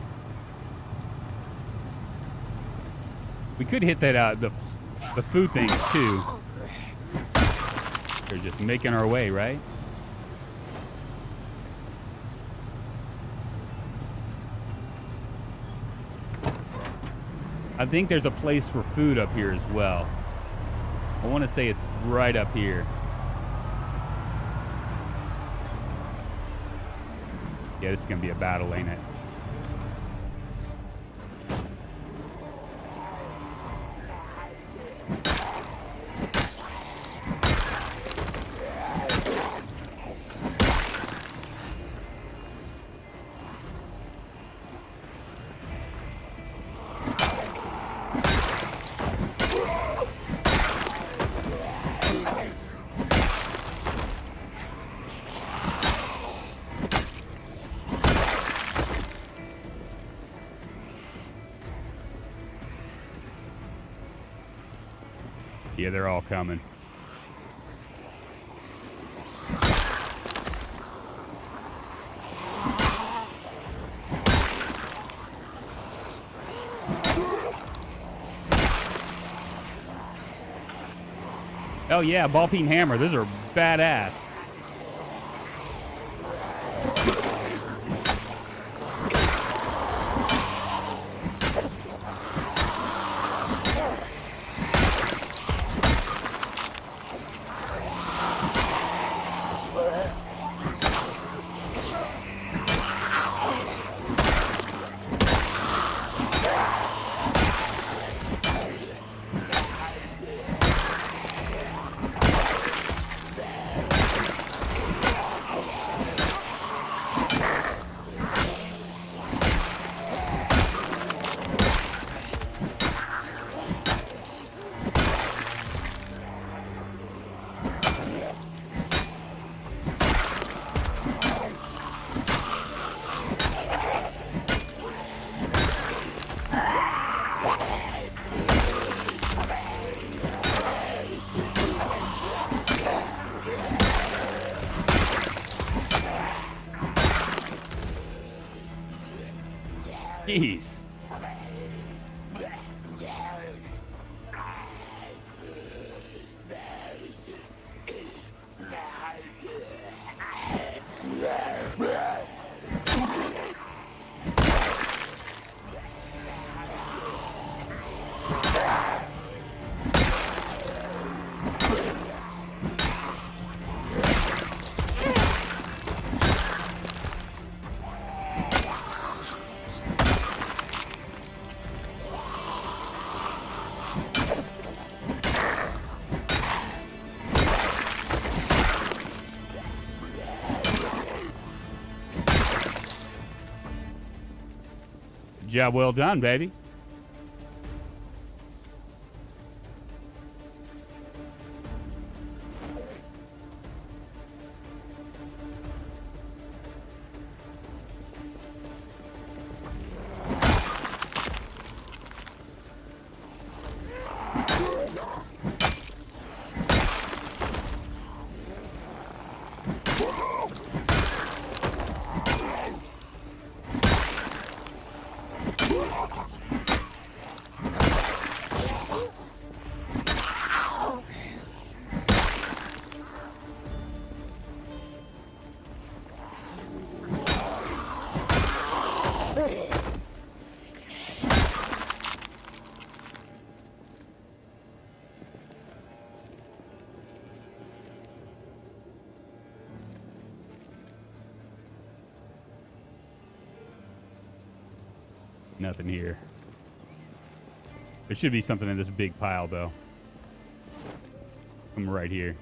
We could hit that the food thing too. We're just making our way, right? I think there's a place for food up here as well. I want to say it's right up here. Yeah, this is going to be a battle, ain't it? Yeah, they're all coming. Oh yeah, ball peen hammer. Those are badass. Jeez. Job well done, baby. Nothing here. There should be something in this big pile, though. I'm right here.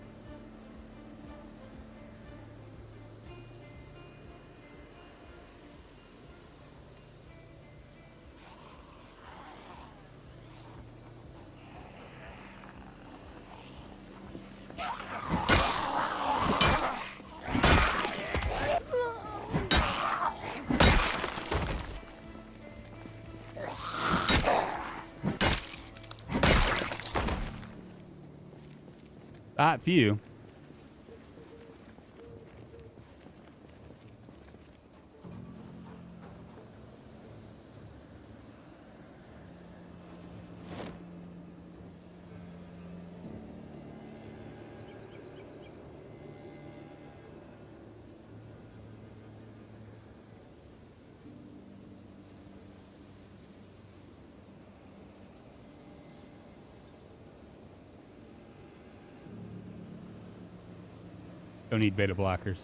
hot few. Don't need beta blockers.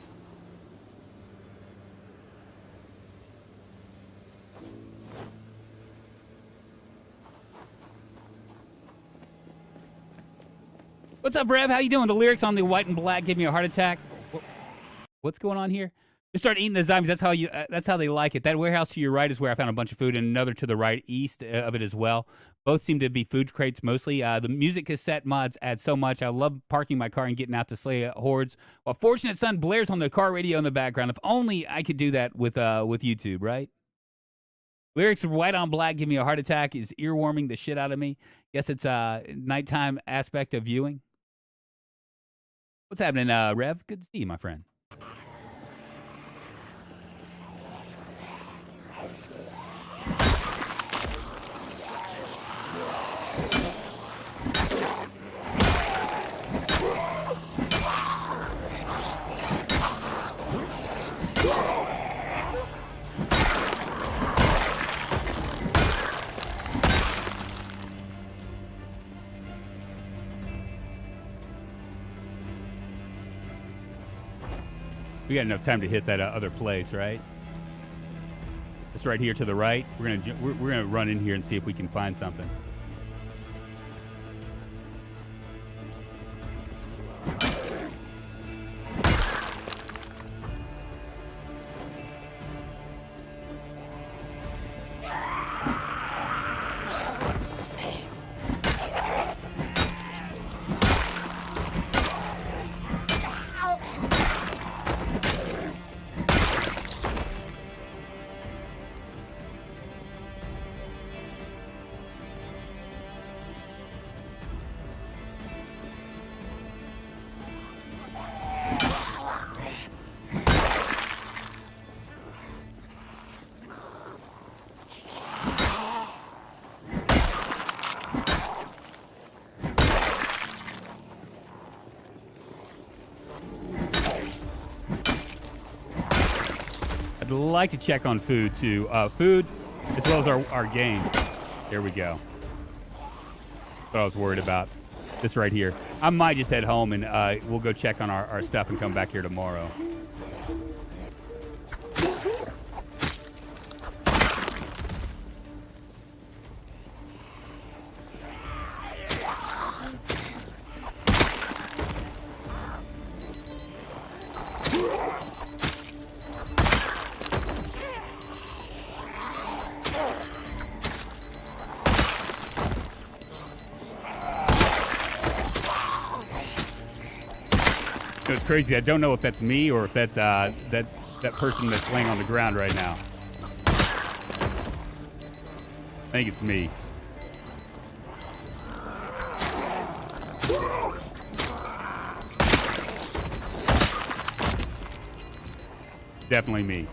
What's up, Rev? How you doing? The lyrics on the white and black give me a heart attack. What's going on here? Just start eating the zombies. That's how you. That's how they like it. That warehouse to your right is where I found a bunch of food, and another to the right, east of it as well. Both seem to be food crates mostly. The music cassette mods add so much. I love parking my car and getting out to slay hordes. While Fortunate Son blares on the car radio in the background. If only I could do that with YouTube, right? Lyrics of white on black give me a heart attack. Is earwarming the shit out of me. Guess it's a nighttime aspect of viewing. What's happening, Rev? Good to see you, my friend. We got enough time to hit that other place, right? It's right here to the right. We're gonna run in here and see if we can find something. I'd like to check on food too. Food as well as our game. There we go. That's what I was worried about. This right here. I might just head home and we'll go check on our stuff and come back here tomorrow. It's crazy. I don't know if that's me or if that's that person that's laying on the ground right now. I think it's me. Definitely me.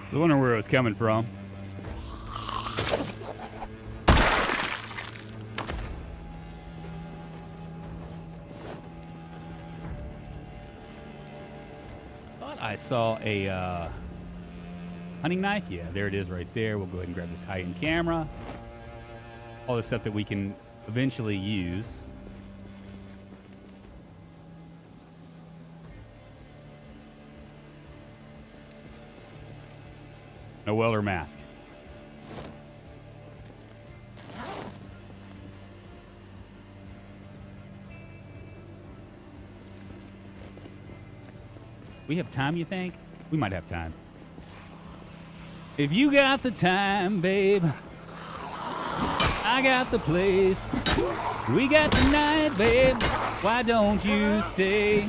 I was wondering where it was coming from. I saw a hunting knife. Yeah, there it is right there. We'll go ahead and grab this high-end camera. All the stuff that we can eventually use. No welder mask. We have time, you think? We might have time. If you got the time, babe, I got the place. We got the night, babe. Why don't you stay,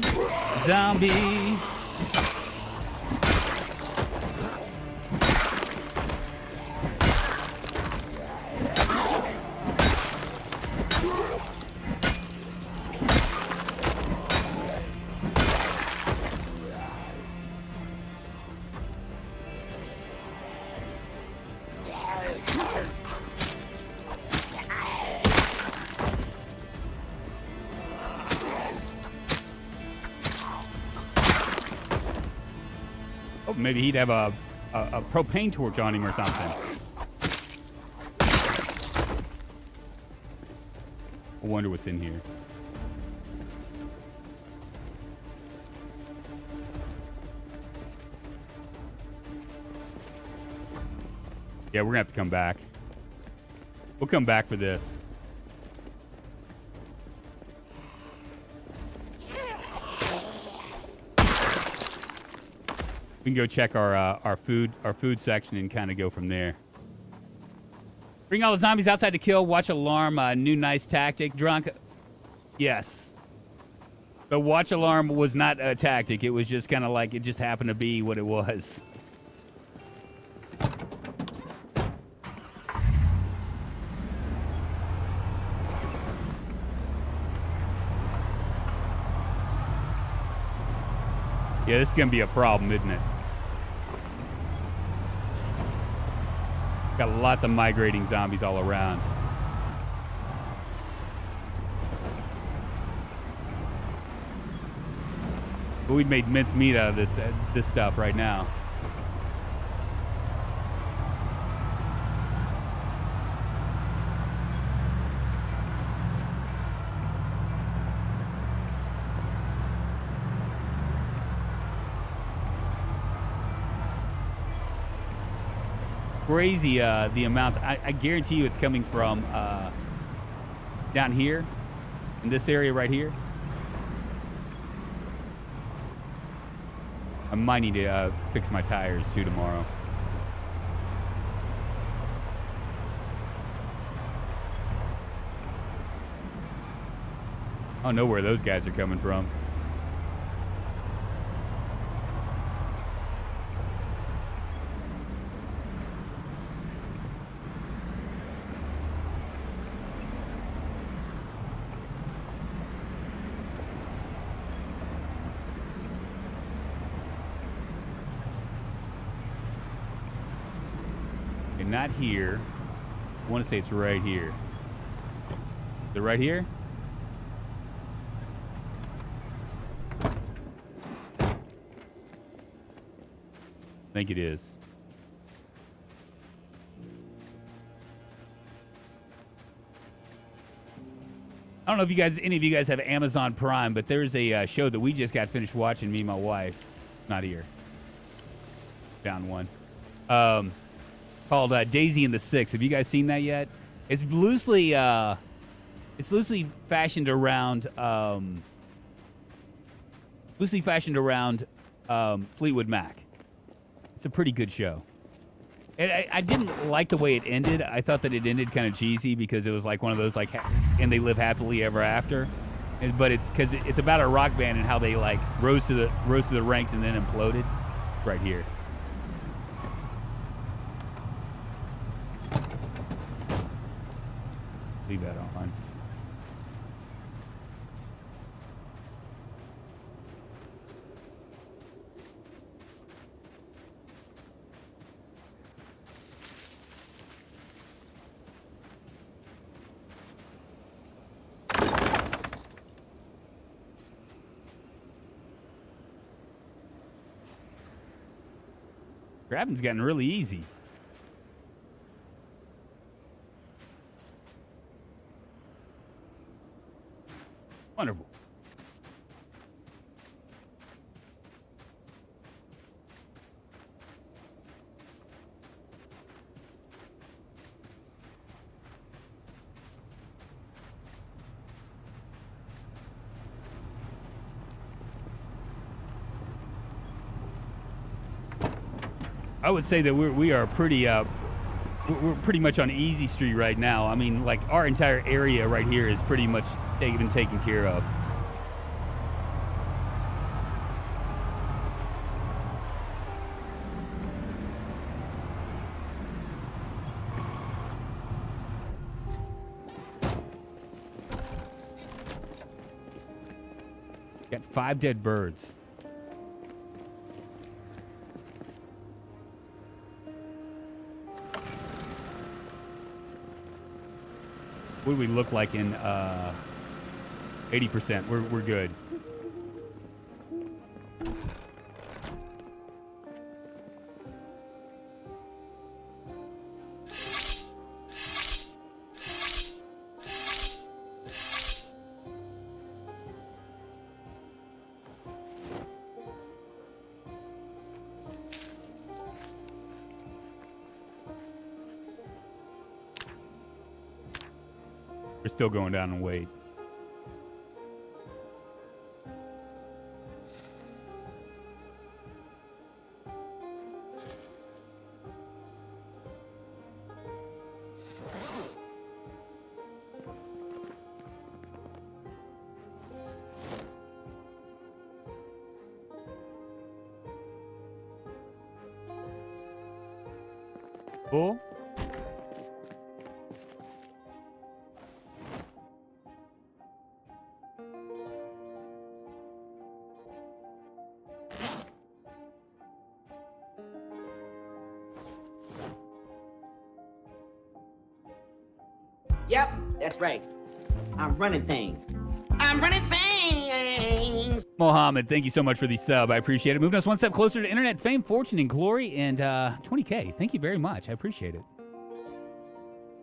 zombie? Maybe he'd have a propane torch on him or something. I wonder what's in here. Yeah, we're gonna have to come back. We'll come back for this. We can go check our food section and kind of go from there. Bring all the zombies outside to kill. Watch alarm. New nice tactic. Drunk. Yes. The watch alarm was not a tactic. It was just kind of like it just happened to be what it was. Yeah, this is going to be a problem, isn't it? Got lots of migrating zombies all around. But we've made mincemeat out of this stuff right now. Crazy the amounts. I guarantee you it's coming from down here in this area right here. I might need to fix my tires too tomorrow. I don't know where those guys are coming from. Not here. I want to say it's right here. Is it right here? I think it is. I don't know if any of you guys have Amazon Prime, but there's a show that we just got finished watching, me and my wife. Not here. Down one. Called Daisy and the Six. Have you guys seen that yet? It's loosely fashioned around Fleetwood Mac. It's a pretty good show. And I didn't like the way it ended. I thought that it ended kind of cheesy because it was like one of those like and they live happily ever after. But it's because it's about a rock band and how they like rose to the ranks and then imploded. Right here. Leave that on. Grabbing's gotten really easy. Wonderful. I would say that we are pretty we're pretty much on easy street right now. I mean, like our entire area right here is pretty much been taken care of. Got 5 dead birds. What do we look like in 80%? We're good. We're still going down in weight. Cool.
Yep, that's right. I'm running things. I'm running things.
Mohammed, thank you so much for the sub. I appreciate it. Moving us one step closer to internet fame, fortune, and glory, and 20K. Thank you very much. I appreciate it.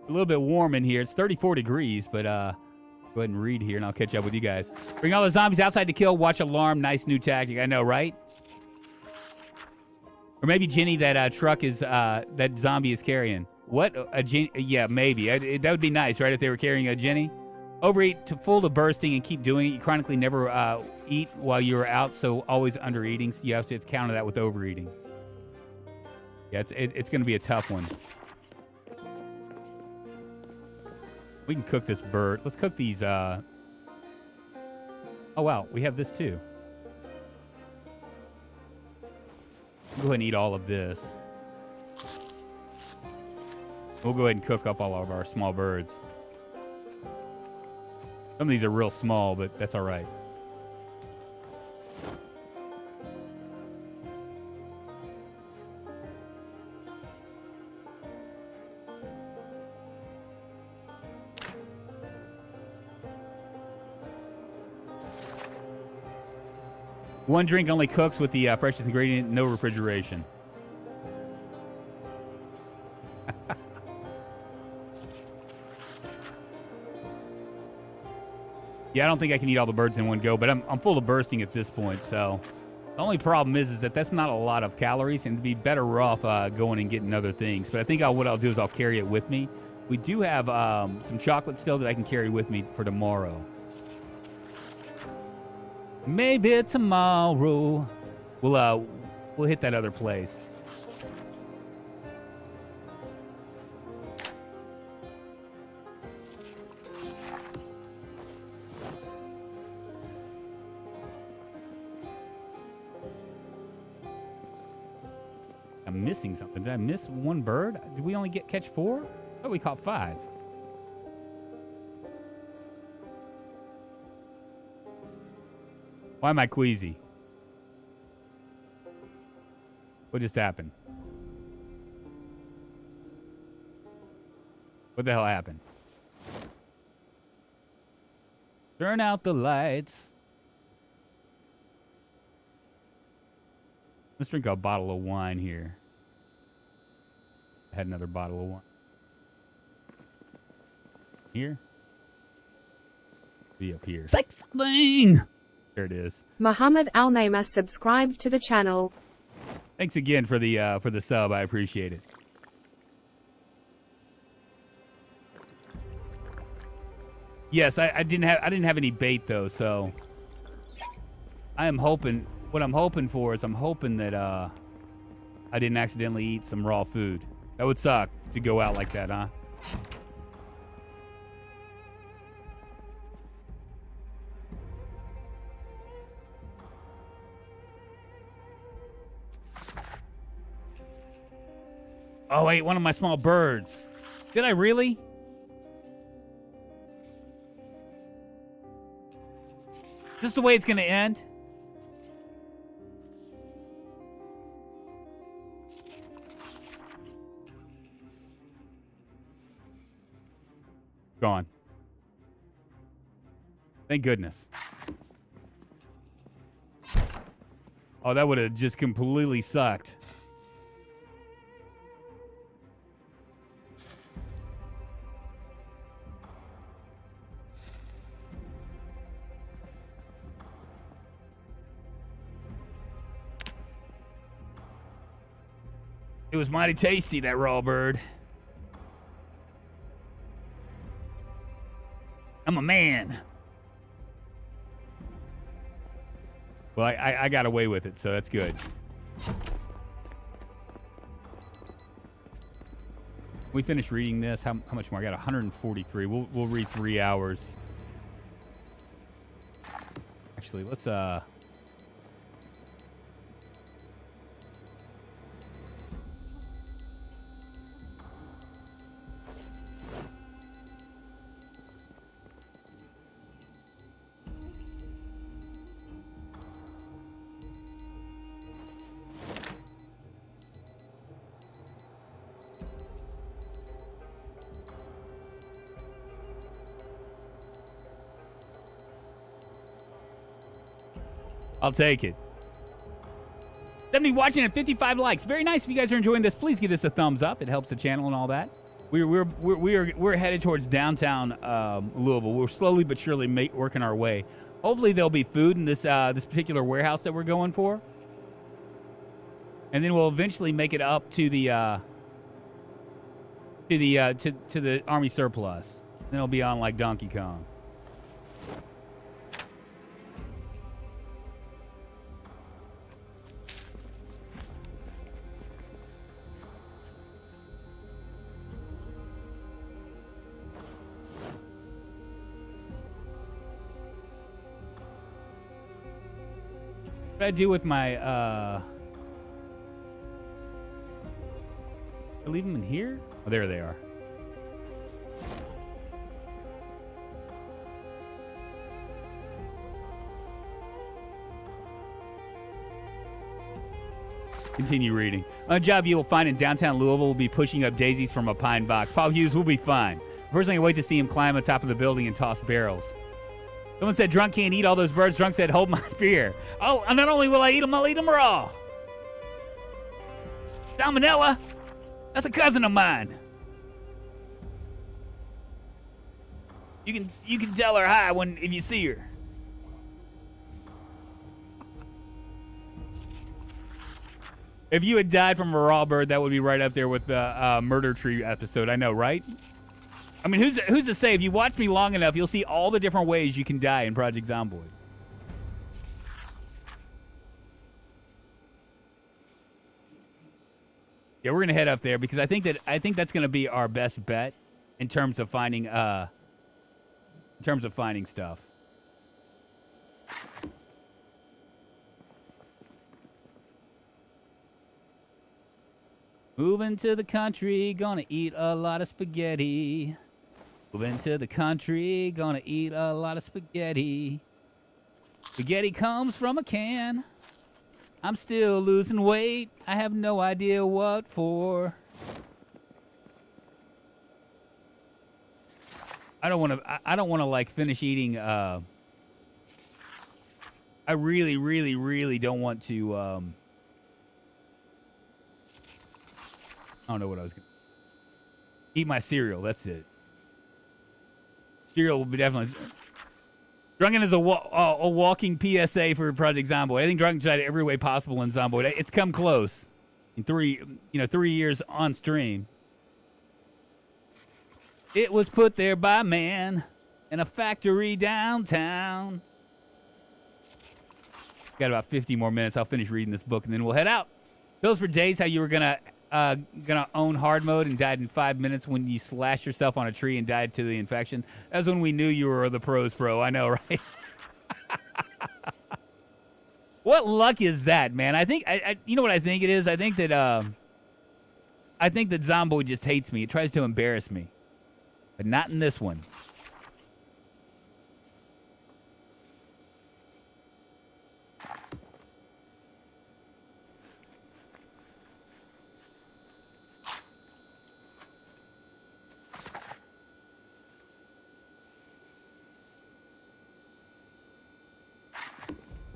A little bit warm in here. It's 34 degrees, but go ahead and read here, and I'll catch up with you guys. Bring all the zombies outside to kill. Watch alarm. Nice new tactic. I know, right? Or maybe Jenny, that truck is that zombie is carrying. What? A Jenny? Yeah, maybe. That would be nice, right, if they were carrying a Jenny? Overeat to full to bursting and keep doing it. You chronically never eat while you're out, so always undereating. So you have to counter that with overeating. Yeah, it's going to be a tough one. We can cook this bird. Let's cook these. Oh, wow. We have this, too. Go ahead and eat all of this. We'll go ahead and cook up all of our small birds. Some of these are real small, but that's all right. One drink only cooks with the freshest ingredient, no refrigeration. Yeah, I don't think I can eat all the birds in one go, but I'm full of bursting at this point, so the only problem is that that's not a lot of calories, and it'd be better off going and getting other things. But I think what I'll do is I'll carry it with me. We do have some chocolate still that I can carry with me for tomorrow. Maybe tomorrow we'll hit that other place. I'm missing something. Did I miss one bird? Did we only catch 4? Oh, we caught 5. Why am I queasy? What just happened? What the hell happened? Turn out the lights. Let's drink a bottle of wine here. I had another bottle of wine. Here. Be up here. Sex thing. There it is.
Muhammad Al Naima subscribed to the channel.
Thanks again for the sub. I appreciate it. Yes, I didn't have any bait though, so I am hoping. What I'm hoping for is I'm hoping that I didn't accidentally eat some raw food. That would suck to go out like that, huh? Oh, wait, one of my small birds. Did I really? Is this the way it's going to end? Gone. Thank goodness. Oh, that would have just completely sucked. It was mighty tasty, that raw bird. I'm a man. Well, I got away with it, so that's good. We finished reading this. How much more? I got 143. We'll read 3 hours. Actually, let's I'll take it. 70 watching and 55 likes. Very nice. If you guys are enjoying this, please give this a thumbs up. It helps the channel and all that. We're headed towards downtown Louisville. We're slowly but surely working our way. Hopefully there'll be food in this this particular warehouse that we're going for, and then we'll eventually make it up to the to the army surplus. Then it'll be on like Donkey Kong. What did I do with my, I leave them in here? Oh, there they are. Continue reading. A job you will find in downtown Louisville will be pushing up daisies from a pine box. Paul Hughes will be fine. First thing I wait to see him climb on top of the building and toss barrels. Someone said Drunk can't eat all those birds. Drunk said, hold my beer. Oh, and not only will I eat them, I'll eat them raw. Salmonella? That's a cousin of mine. You can tell her hi if you see her. If you had died from a raw bird, that would be right up there with the Murder Tree episode. I know, right? I mean, who's to say? If you watch me long enough, you'll see all the different ways you can die in Project Zomboid. Yeah, we're gonna head up there because I think that's gonna be our best bet in terms of finding stuff. Moving to the country, gonna eat a lot of spaghetti. Moving to the country, gonna eat a lot of spaghetti. Spaghetti comes from a can. I'm still losing weight. I have no idea what for. I don't want to like finish eating. I really don't want to. I don't know what I was gonna. Eat my cereal. That's it. Cereal will be definitely. Drunken is a walking PSA for Project Zomboid. I think Drunken tried it every way possible in Zomboid. It's come close. In 3 years on stream. It was put there by man in a factory downtown. Got about 50 more minutes. I'll finish reading this book and then we'll head out. Those for days how you were gonna own hard mode and died in 5 minutes when you slashed yourself on a tree and died to the infection. That's when we knew you were the pros pro. I know, right? What luck is that, man? I think you know what I think it is. I think that Zomboid just hates me. It tries to embarrass me, but not in this one.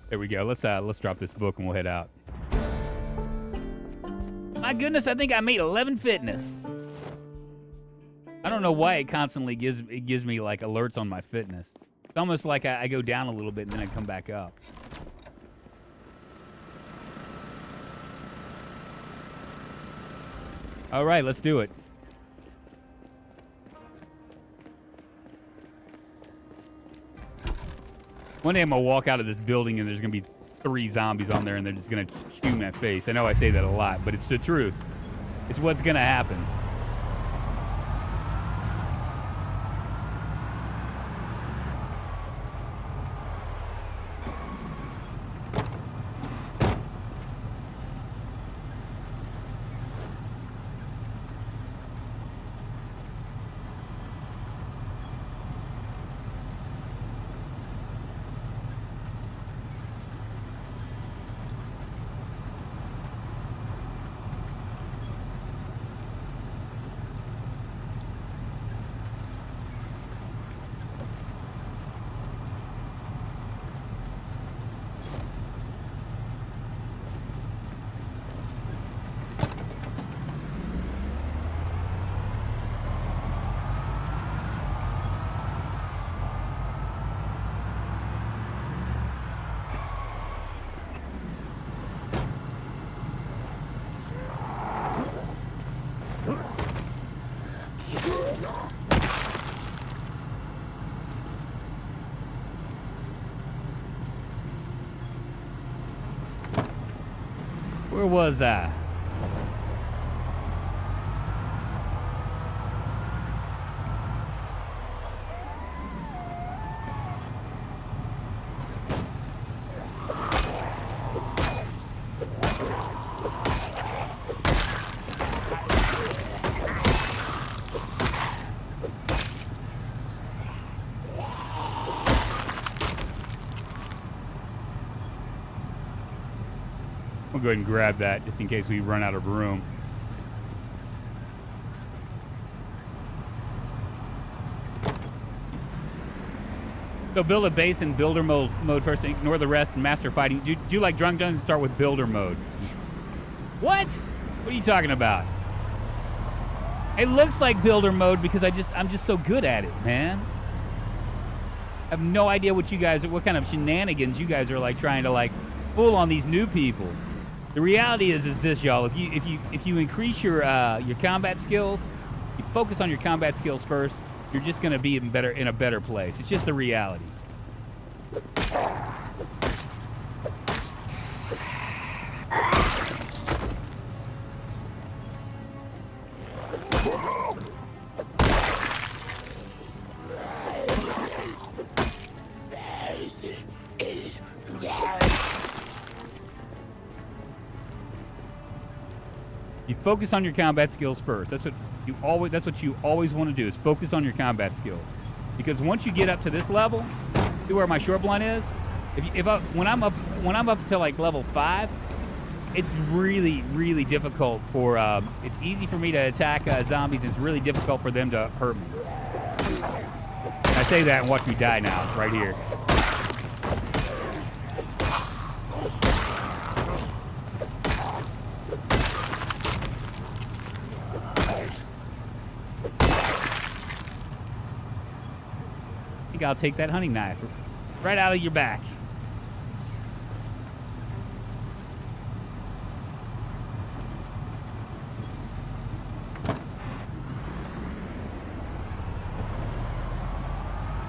There we go. Let's drop this book and we'll head out. My goodness, I think I made 11 fitness. I don't know why it constantly gives me like alerts on my fitness. It's almost like I go down a little bit and then I come back up. All right, let's do it. One day I'm going to walk out of this building and there's going to be 3 zombies on there and they're just going to chew my face. I know I say that a lot, but it's the truth. It's what's going to happen. Where was I? We'll go ahead and grab that just in case we run out of room. So build a base in builder mode first, ignore the rest and master fighting. Do like Drunk Dungeons, start with builder mode. What? What are you talking about? It looks like builder mode because I'm just so good at it, man. I have no idea what kind of shenanigans you guys are like trying to like pull on these new people. The reality is this, y'all. If you increase your combat skills, you focus on your combat skills first, you're just gonna be in a better place. It's just the reality. You focus on your combat skills first. That's what you always want to do, is focus on your combat skills. Because once you get up to this level, see where my short blunt is? When I'm up to like level 5, it's really, really difficult for it's easy for me to attack zombies, and it's really difficult for them to hurt me. I say that and watch me die now, right here. think I'll take that hunting knife right out of your back.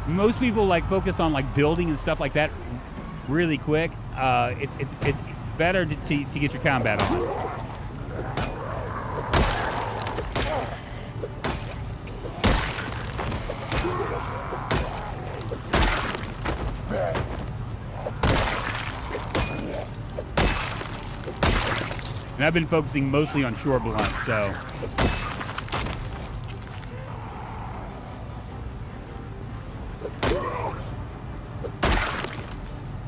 Most people like focus on like building and stuff like that really quick. It's better to get your combat on. And I've been focusing mostly on short blunts, so.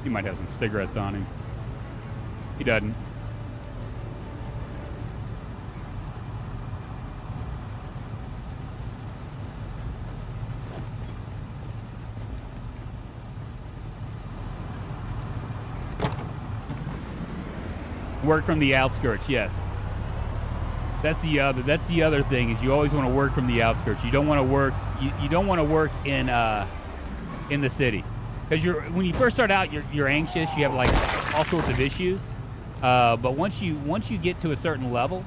He might have some cigarettes on him. He doesn't. Work from the outskirts, yes. That's the other thing is you always want to work from the outskirts. You don't want to work you don't want to work in the city. Because when you first start out, you're anxious. You have like all sorts of issues. But once you get to a certain level,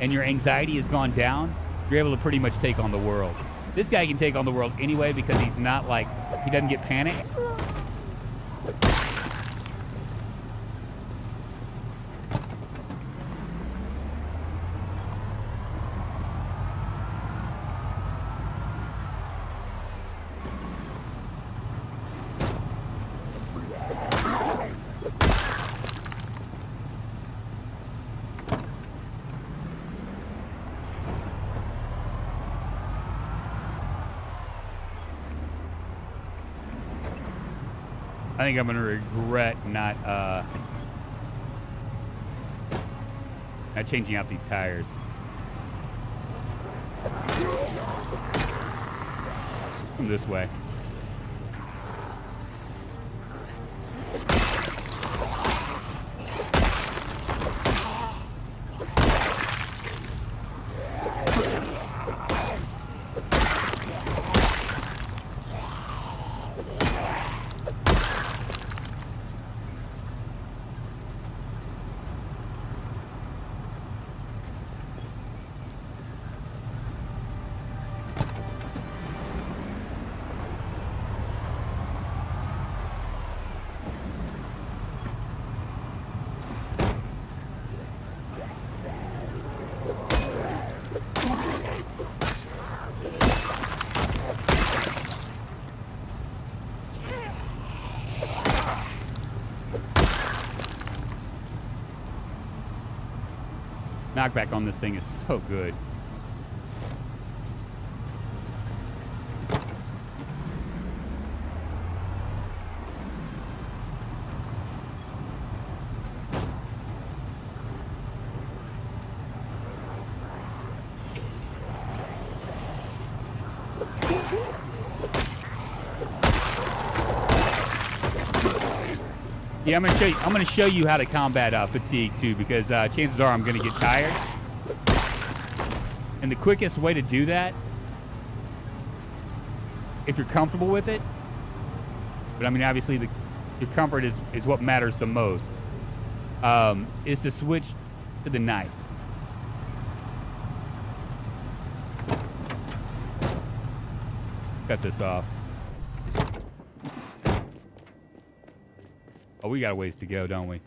and your anxiety has gone down, you're able to pretty much take on the world. This guy can take on the world anyway because he's not like he doesn't get panicked. I think I'm gonna regret not changing out these tires. Come this way. Knockback on this thing is so good. Yeah, I'm gonna show you how to combat fatigue too, because chances are I'm gonna get tired. And the quickest way to do that, if you're comfortable with it, but I mean obviously your comfort is what matters the most, is to switch to the knife. Cut this off. Oh, we got a ways to go, don't we?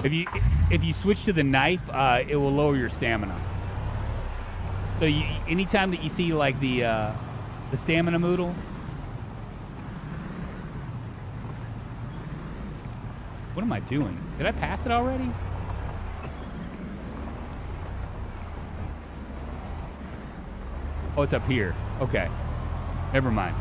If you switch to the knife, it will lower your stamina. So anytime that you see like the stamina Moodle, what am I doing? Did I pass it already? Oh, it's up here. Okay. Never mind.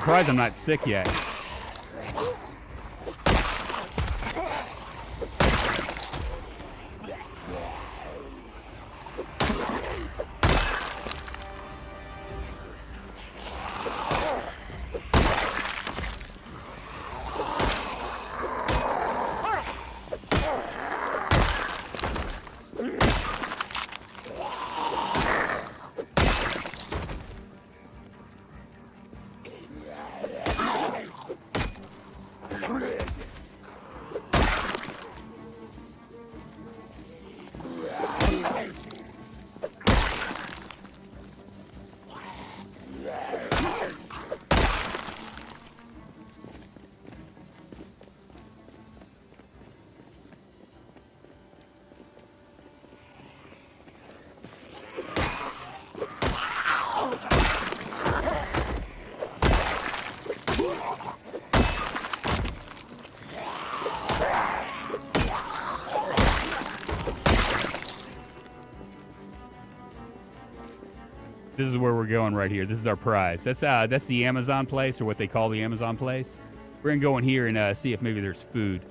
surprised I'm not sick yet. This is where we're going right here. This is our prize. That's the Amazon place, or what they call the Amazon place. We're gonna go in here and see if maybe there's food.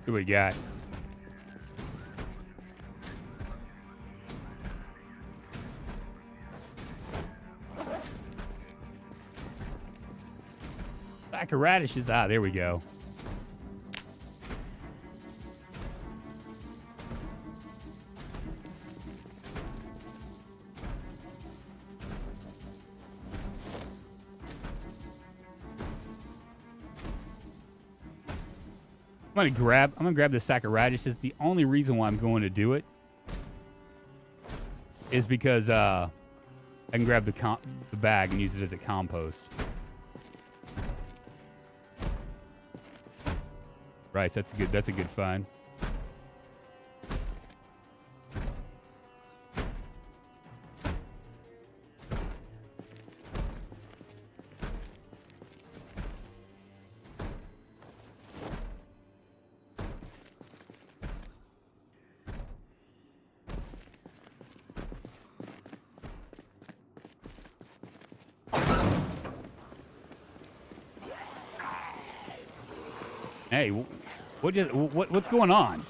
What we got? Sack of radishes. Ah, there we go. I'm gonna grab this sack of radishes. The only reason why I'm going to do it is because I can grab the bag and use it as a compost. Right, that's a good find. Hey, what's going on?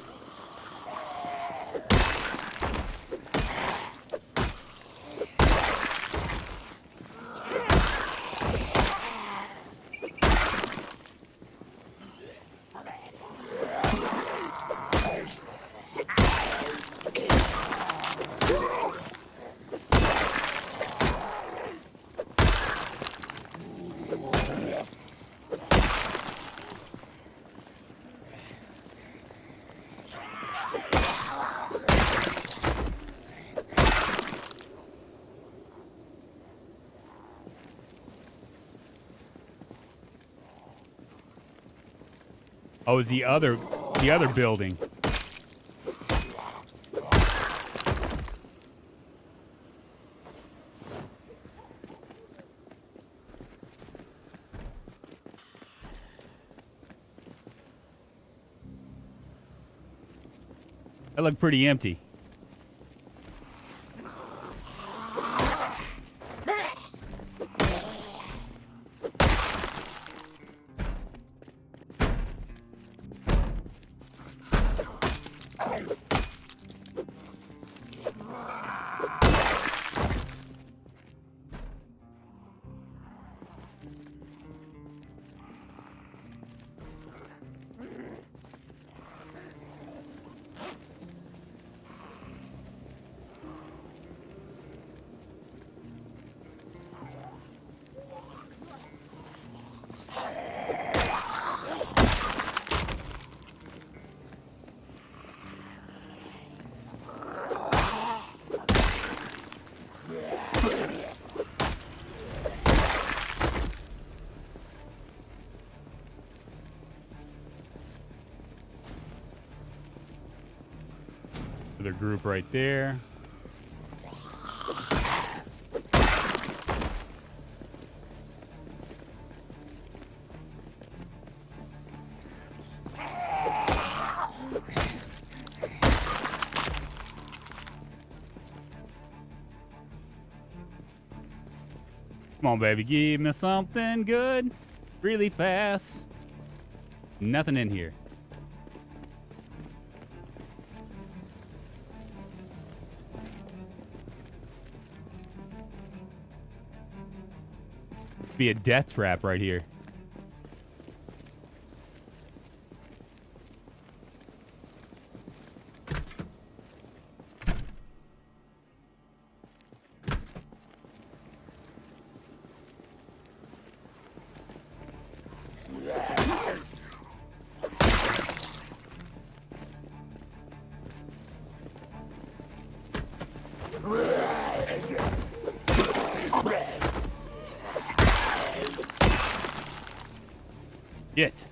Oh, it's the other building. That looked pretty empty. Other group right there. Come on, baby, give me something good, really fast. Nothing in here. Be a death trap right here. Shit.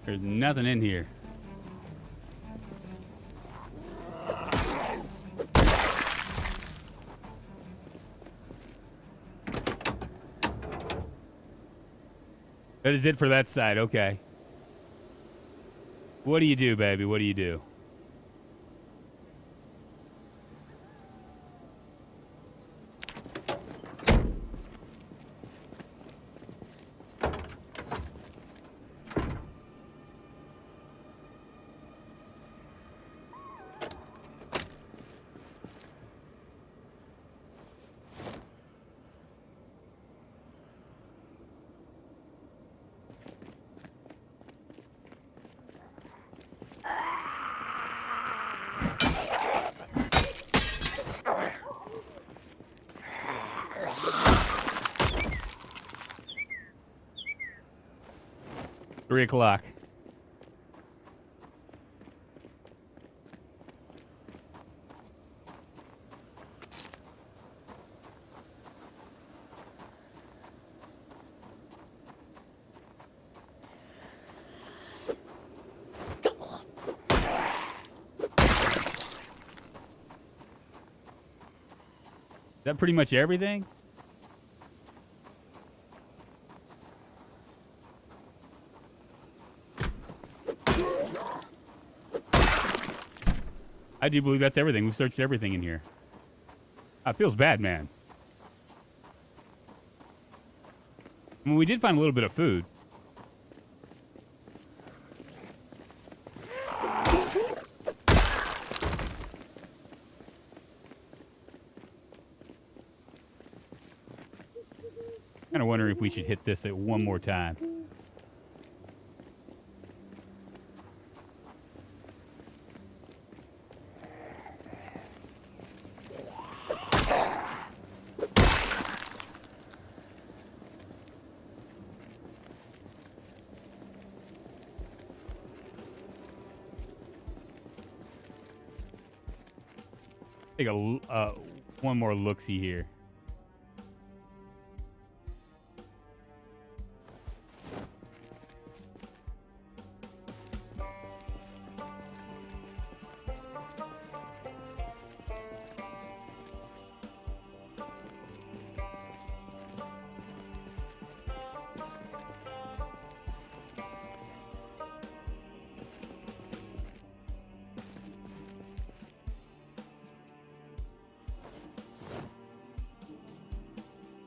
There's nothing in here. That is it for that side. Okay. What do you do, baby? What do you do? Three o'clock. Is that pretty much everything? I do believe that's everything. We've searched everything in here. It feels bad, man. I mean, we did find a little bit of food. Kind of wondering if we should hit this at one more time. Take a one more look-see here.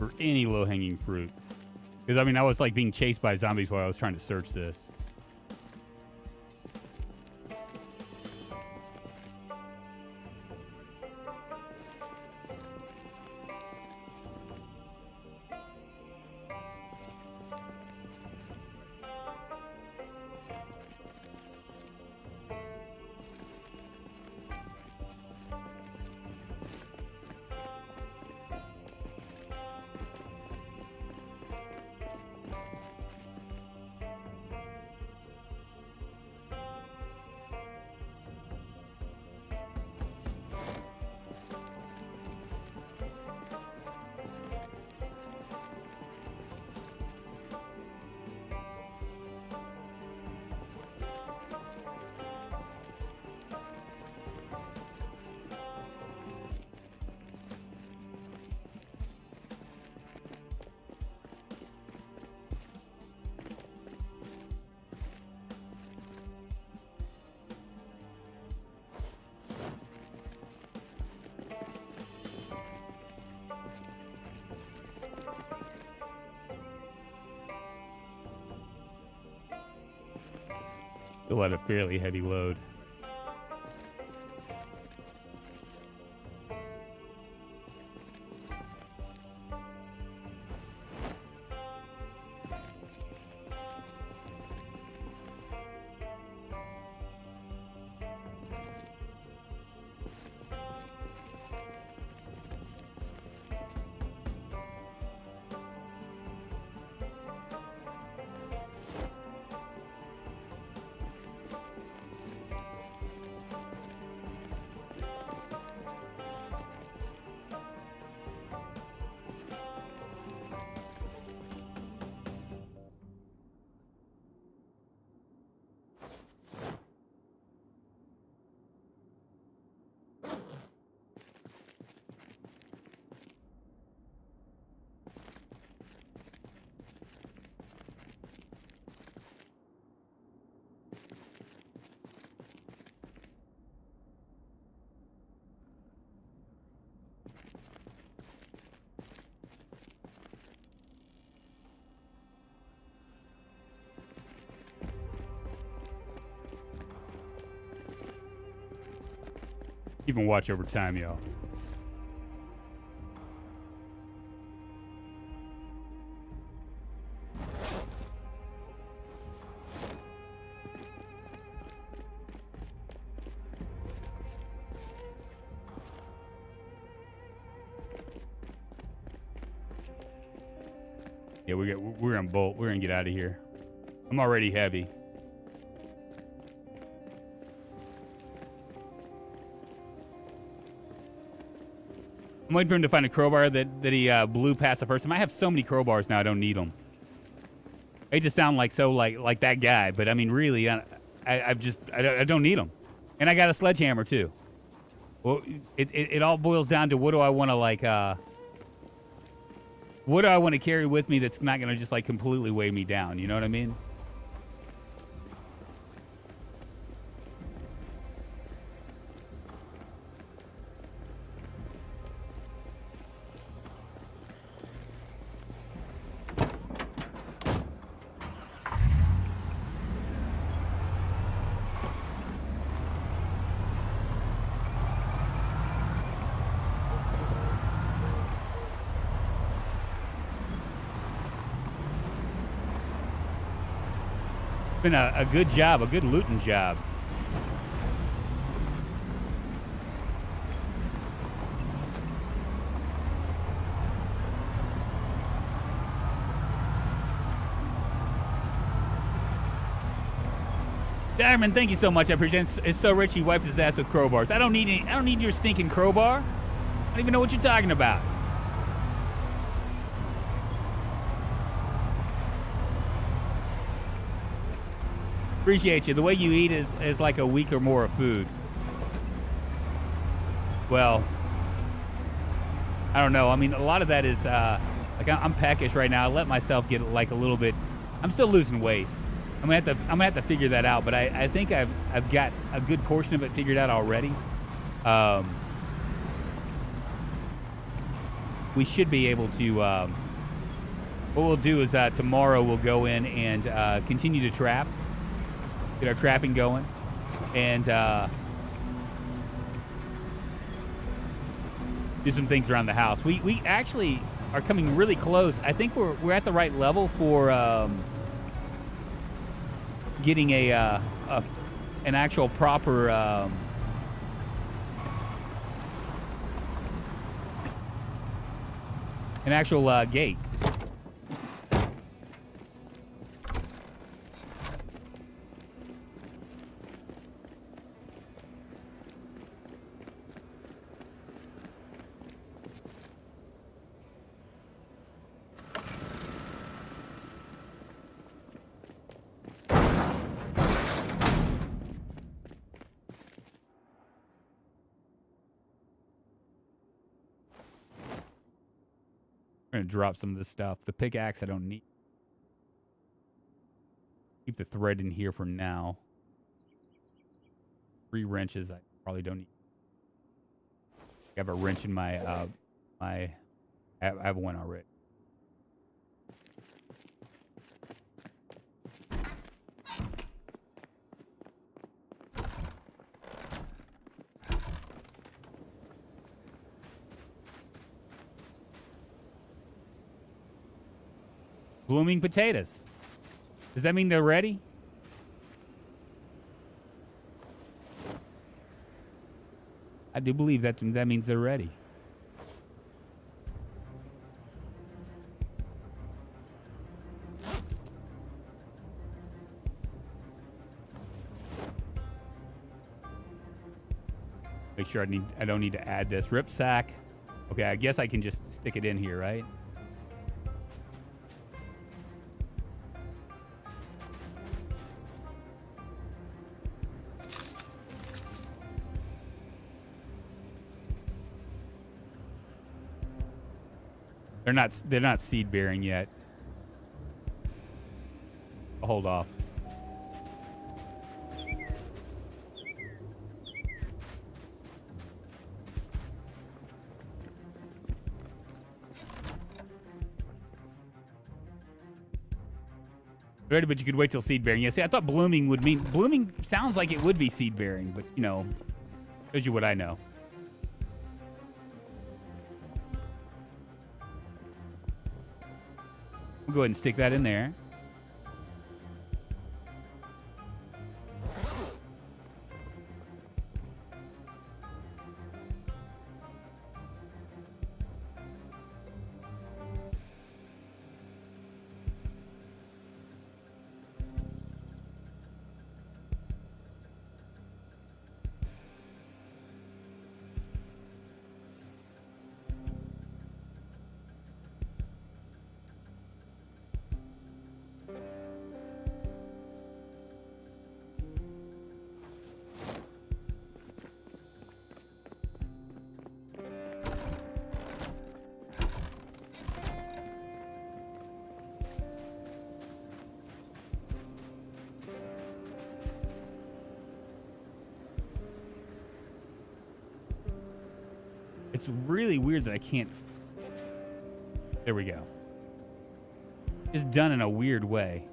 for any low-hanging fruit. Because, I mean, I was like being chased by zombies while I was trying to search this. Still at a fairly heavy load. Keeping watch over time, y'all. Yeah, we're gonna bolt. We're gonna get out of here. I'm already heavy. I'm waiting for him to find a crowbar that he blew past the first time. I have so many crowbars now, I don't need them. I hate to sound like like that guy, but I mean, really, I don't need them. And I got a sledgehammer too. Well, it all boils down to what do I want to what do I want to carry with me that's not going to just like completely weigh me down? You know what I mean? Been a good job, a good looting job. Diamond, thank you so much. I appreciate it. It's so rich he wipes his ass with crowbars. I don't need your stinking crowbar. I don't even know what you're talking about. Appreciate you. The way you eat is like a week or more of food. Well, I don't know. I mean, a lot of that is like I'm peckish right now. I let myself get like a little bit. I'm still losing weight. I'm gonna have to figure that out. But I think I've got a good portion of it figured out already. we should be able to. What we'll do is tomorrow we'll go in and continue to trap, get our trapping going, and do some things around the house. We actually are coming really close. I think we're at the right level for getting an actual proper gate. I'm going to drop some of this stuff. The pickaxe I don't need. Keep the thread in here for now. 3 wrenches I probably don't need. I have a wrench in my I have one already. Blooming potatoes. Does that mean they're ready? I do believe that means they're ready. Make sure I don't need to add this rip sack. Okay, I guess I can just stick it in here, right? They're not seed bearing yet. I'll hold off. Ready, but you could wait till seed bearing. Yeah, see, I thought blooming would mean blooming sounds like it would be seed bearing, but you know, shows you what I know. We'll go ahead and stick that in there. It's really weird that I can't. There we go. It's done in a weird way.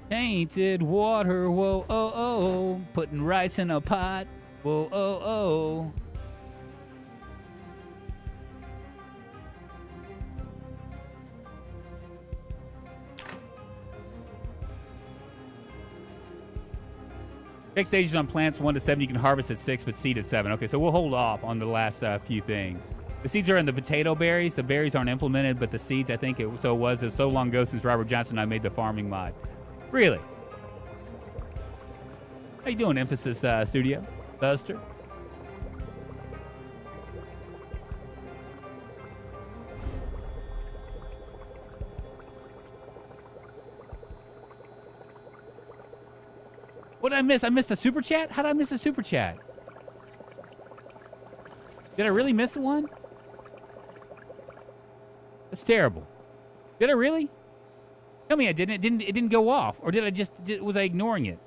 Tainted water, whoa, oh, oh. Putting rice in a pot, whoa, oh, oh. Next stage is on plants 1 to 7. You can harvest at 6, but seed at 7. Okay, so we'll hold off on the last few things. The seeds are in the potato berries. The berries aren't implemented, but the seeds, I think it was so long ago since Robert Johnson and I made the farming mod. Really? How you doing, Emphasis Studio? Buster? What did I miss? I missed a super chat? How did I miss a super chat? Did I really miss one? That's terrible. Did I really? Tell me I didn't. It didn't go off. Or did I just, was I ignoring it?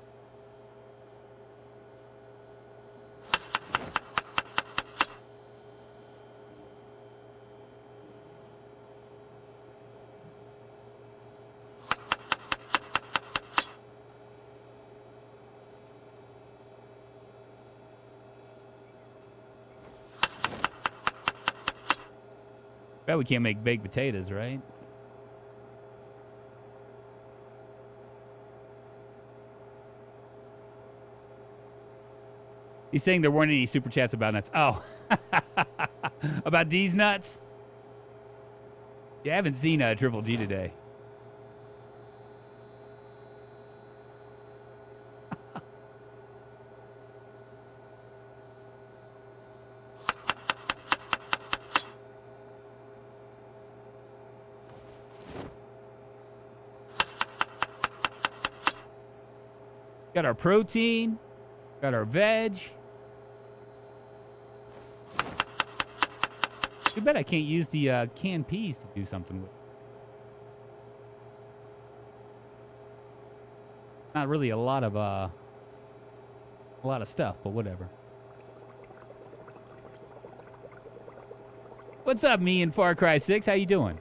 Bet we can't make baked potatoes, right? He's saying there weren't any super chats about nuts. Oh, about these nuts? Yeah, I haven't seen Triple G today. Got our protein, got our veg. Too bad I can't use the canned peas to do something with. Not really a lot of stuff, but whatever. What's up, me and Far Cry 6? How you doing?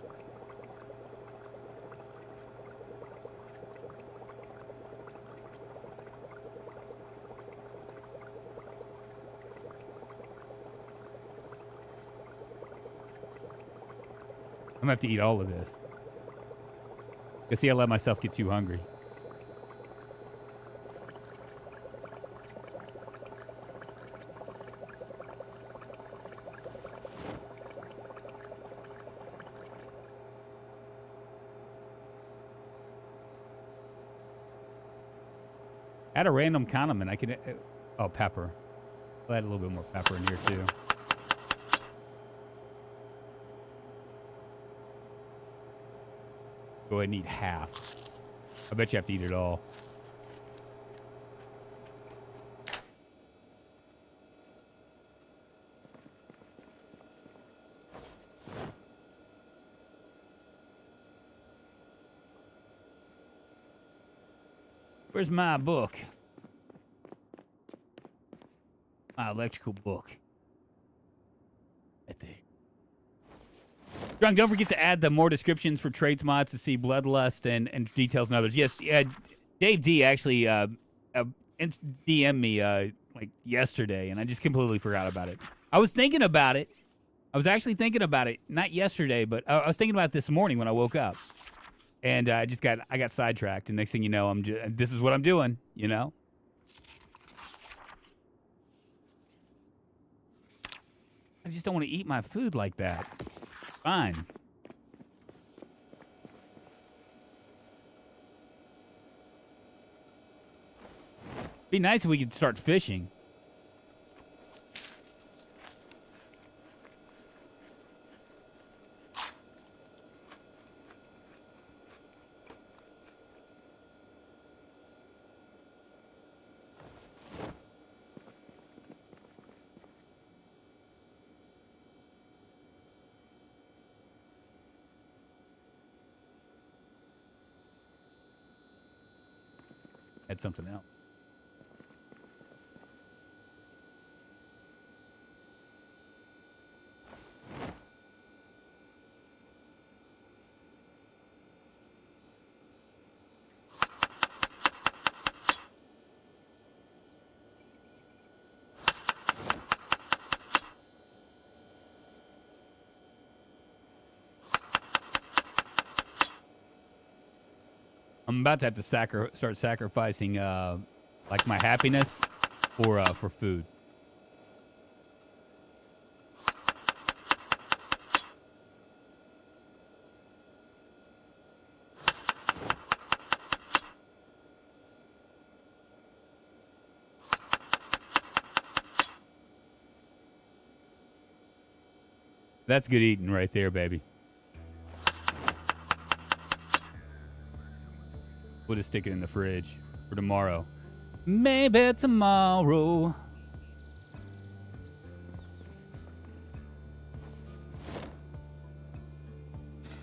I'm gonna have to eat all of this. You see, I let myself get too hungry. Add a random condiment. I can. Oh, pepper. I'll add a little bit more pepper in here too. Go ahead and eat half. I bet you have to eat it all. Where's my book? My electrical book. Right there. Drunk, don't forget to add the more descriptions for traits mods to see Bloodlust and details and others. Yes, Dave D actually DM'd me like yesterday, and I just completely forgot about it. I was thinking about it. I was actually thinking about it, not yesterday, but I was thinking about it this morning when I woke up, and I got sidetracked. And next thing you know, this is what I'm doing. You know. I just don't want to eat my food like that. Fine. Be nice if we could start fishing. Add something else. I'm about to have to start sacrificing like my happiness for food. That's good eating right there, baby. We'll just stick it in the fridge for tomorrow. Maybe tomorrow.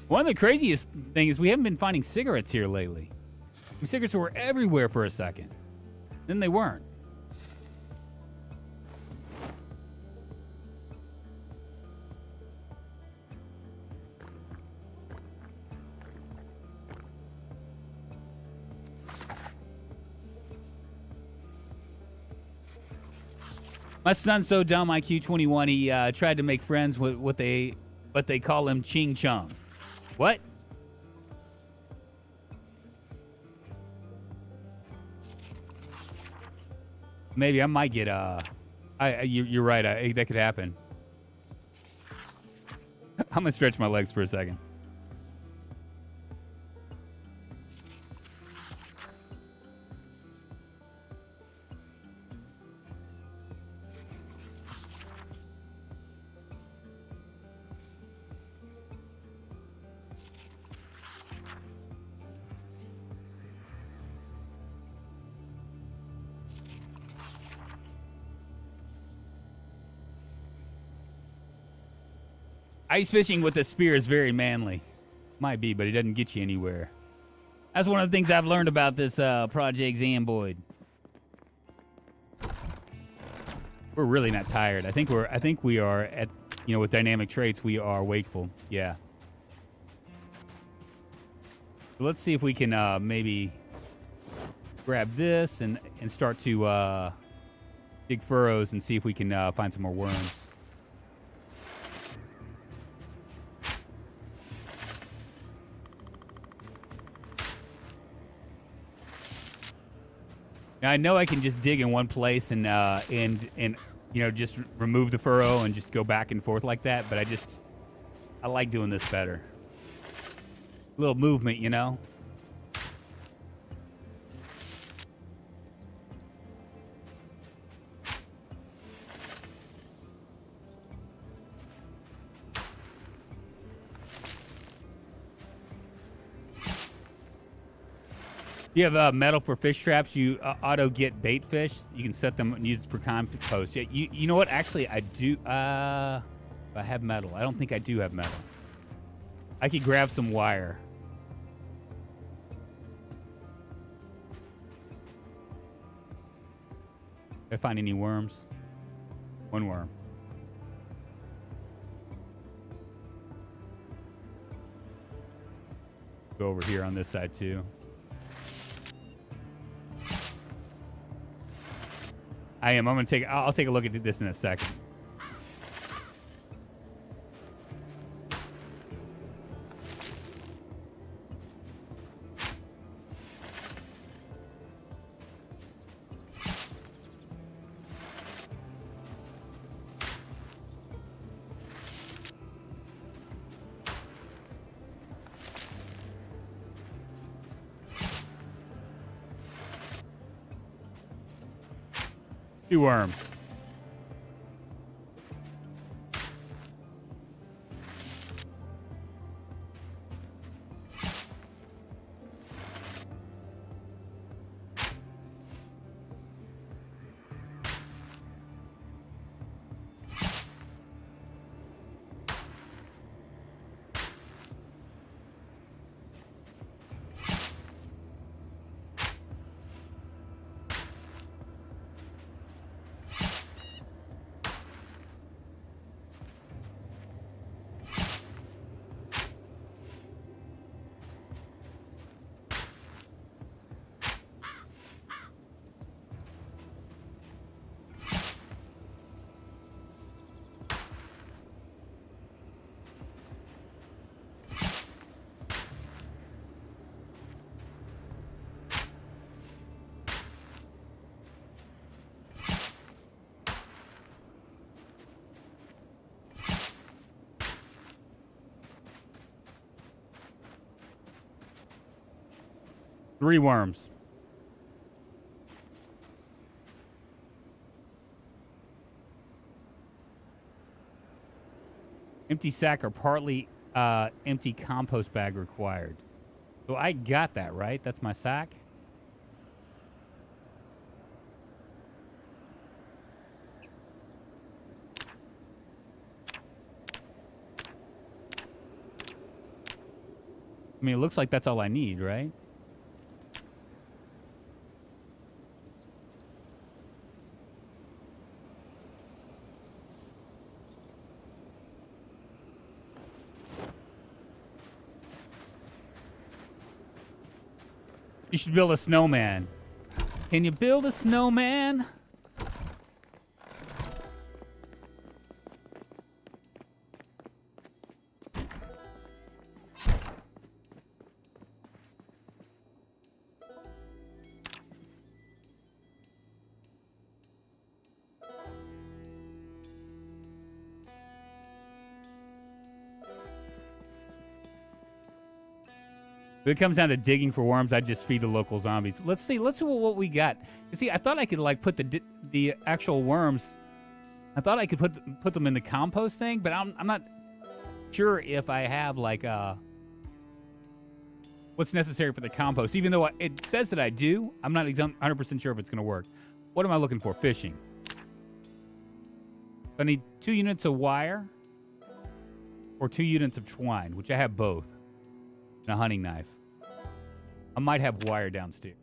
One of the craziest things is we haven't been finding cigarettes here lately. The cigarettes were everywhere for a second. Then they weren't. My son's so dumb, IQ 21, he tried to make friends with what they call him Ching Chong. What? Maybe I might get you're right. That could happen. I'm gonna stretch my legs for a second. Ice fishing with a spear is very manly. Might be, but it doesn't get you anywhere. That's one of the things I've learned about this Project Zomboid. We're really not tired. I think we are at, with dynamic traits, we are wakeful. Yeah. So let's see if we can maybe grab this and start to dig furrows and see if we can find some more worms. Now, I know I can just dig in one place and just remove the furrow and just go back and forth like that, but I like doing this better. A little movement, You have metal for fish traps. You auto get bait fish. You can set them and use it for compost. Yeah, you know what? Actually, I do. I have metal. I don't think I do have metal. I could grab some wire. Did I find any worms? One worm. Go over here on this side too. I'll take a look at this in a second. Two worms. Three worms. Empty sack or partly empty compost bag required. So I got that, right? That's my sack. I mean, it looks like that's all I need, right? You should build a snowman. Can you build a snowman? If it comes down to digging for worms, I just feed the local zombies. Let's see what we got. You see, I thought I could like put the actual worms. I thought I could put them in the compost thing, but I'm not sure if I have like what's necessary for the compost. Even though it says that I do, I'm not 100% sure if it's going to work. What am I looking for? Fishing. I need 2 units of wire or 2 units of twine, which I have both. And a hunting knife. I might have wire downstairs.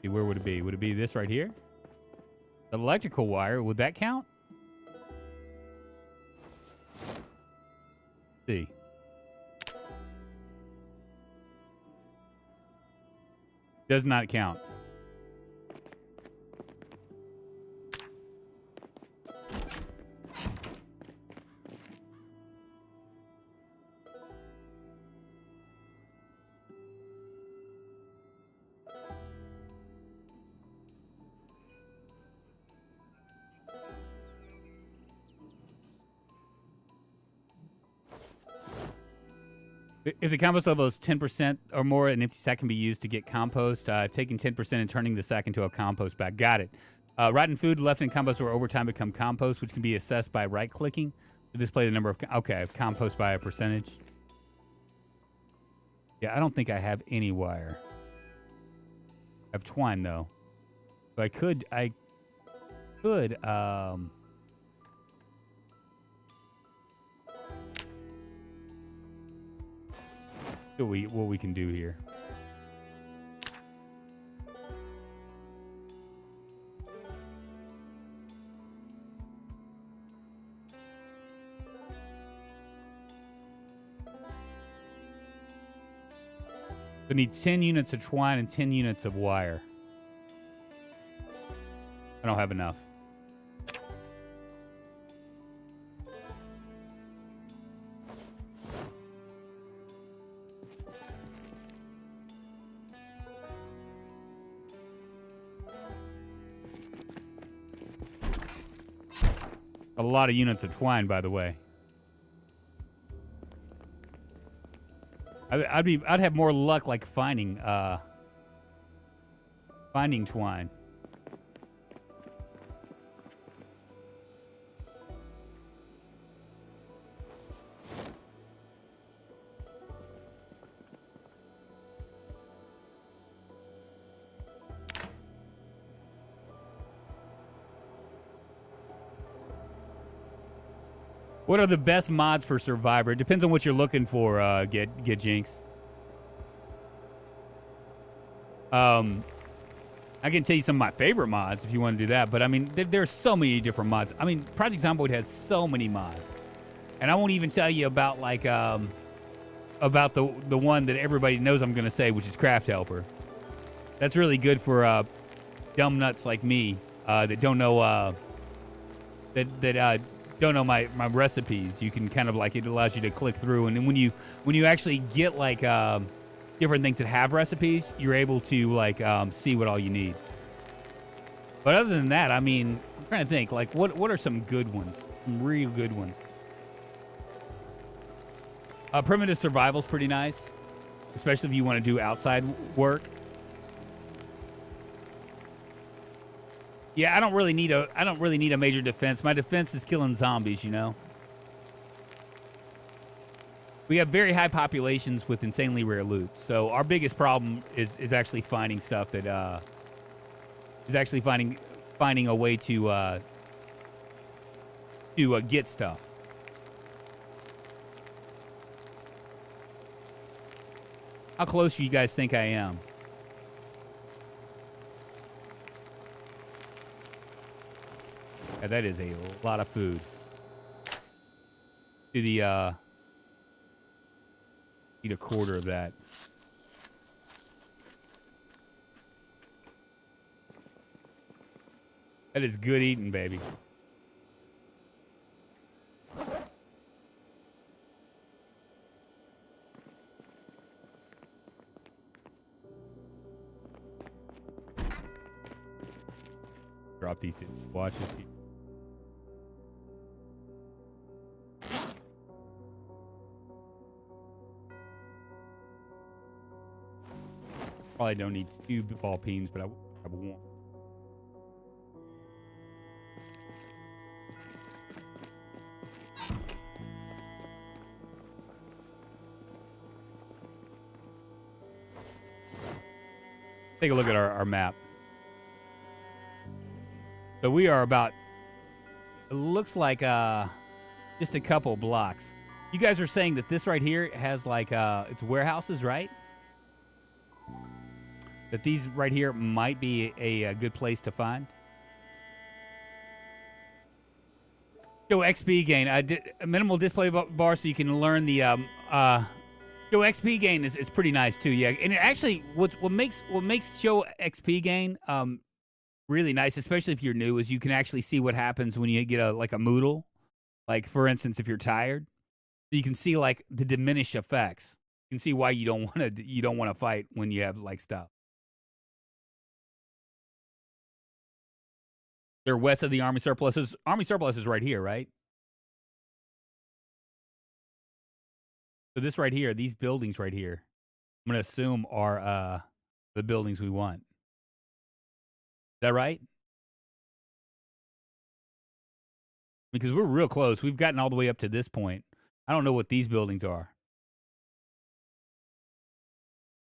See, where would it be? Would it be this right here? The electrical wire, would that count? Let's see. Does not count. If the compost level is 10% or more, an empty sack can be used to get compost. Taking 10% and turning the sack into a compost bag. Got it. Rotten food left in compost or over time become compost, which can be assessed by right-clicking to display the number of... Okay, compost by a percentage. Yeah, I don't think I have any wire. I have twine, though. So I could... what we can do here. I need 10 units of twine and 10 units of wire. I don't have enough. A lot of units of twine, by the way. I'd have more luck like finding twine. What are the best mods for Survivor? It depends on what you're looking for, Get Jinx. I can tell you some of my favorite mods if you want to do that, but I mean, there's so many different mods. I mean, Project Zomboid has so many mods. And I won't even tell you about like about the one that everybody knows I'm going to say, which is Craft Helper. That's really good for dumb nuts like me that don't know don't know my recipes. You can kind of like, it allows you to click through, and then when you actually get like different things that have recipes, you're able to like see what all you need. But other than that, I mean, I'm trying to think like what are some good ones, some real good ones. Primitive survival's pretty nice, especially if you want to do outside work. Yeah, I don't really need a major defense. My defense is killing zombies, you know. We have very high populations with insanely rare loot. So our biggest problem is actually finding stuff that is actually finding a way to get stuff. How close do you guys think I am? Yeah, that is a lot of food. To the eat a quarter of that. That is good eating, baby. Drop these watches. Probably don't need 2 ball peens, but I have 1. Take a look at our map. So we are about, it looks like just a couple blocks. You guys are saying that this right here has like, it's warehouses, right? That these right here might be a good place to find. Show XP gain. I did a minimal display bar so you can learn the show XP gain is pretty nice too. Yeah, and it actually what makes show XP gain really nice, especially if you're new, is you can actually see what happens when you get a Moodle. Like for instance, if you're tired, you can see like the diminished effects. You can see why you don't want to fight when you have like stuff. They're west of the army surpluses. Army surplus is right here, right? So this right here, these buildings right here, I'm gonna assume are the buildings we want. Is that right? Because we're real close. We've gotten all the way up to this point. I don't know what these buildings are.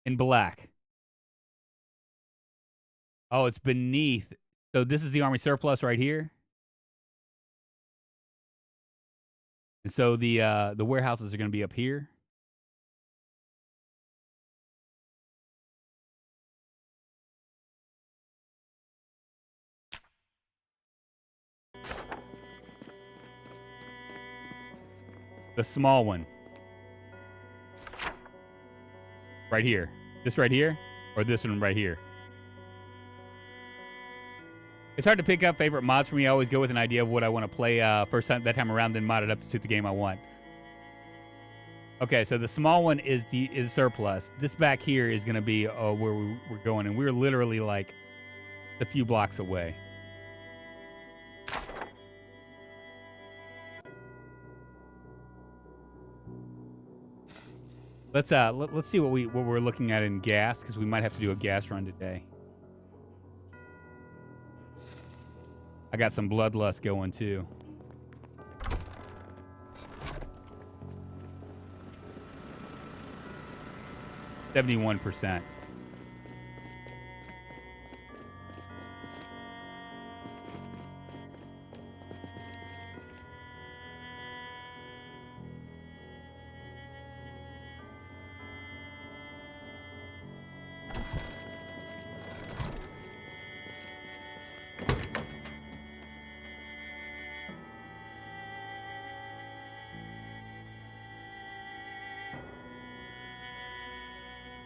In black. Oh, it's beneath. So this is the army surplus right here. And so the warehouses are going to be up here. The small one. Right here. This right here? Or this one right here? It's hard to pick up favorite mods for me. I always go with an idea of what I want to play that time around, then mod it up to suit the game I want. Okay, so the small one is surplus. This back here is going to be where we're going, and we're literally like a few blocks away. Let's see what we're looking at in gas, because we might have to do a gas run today. I got some bloodlust going too. %71%.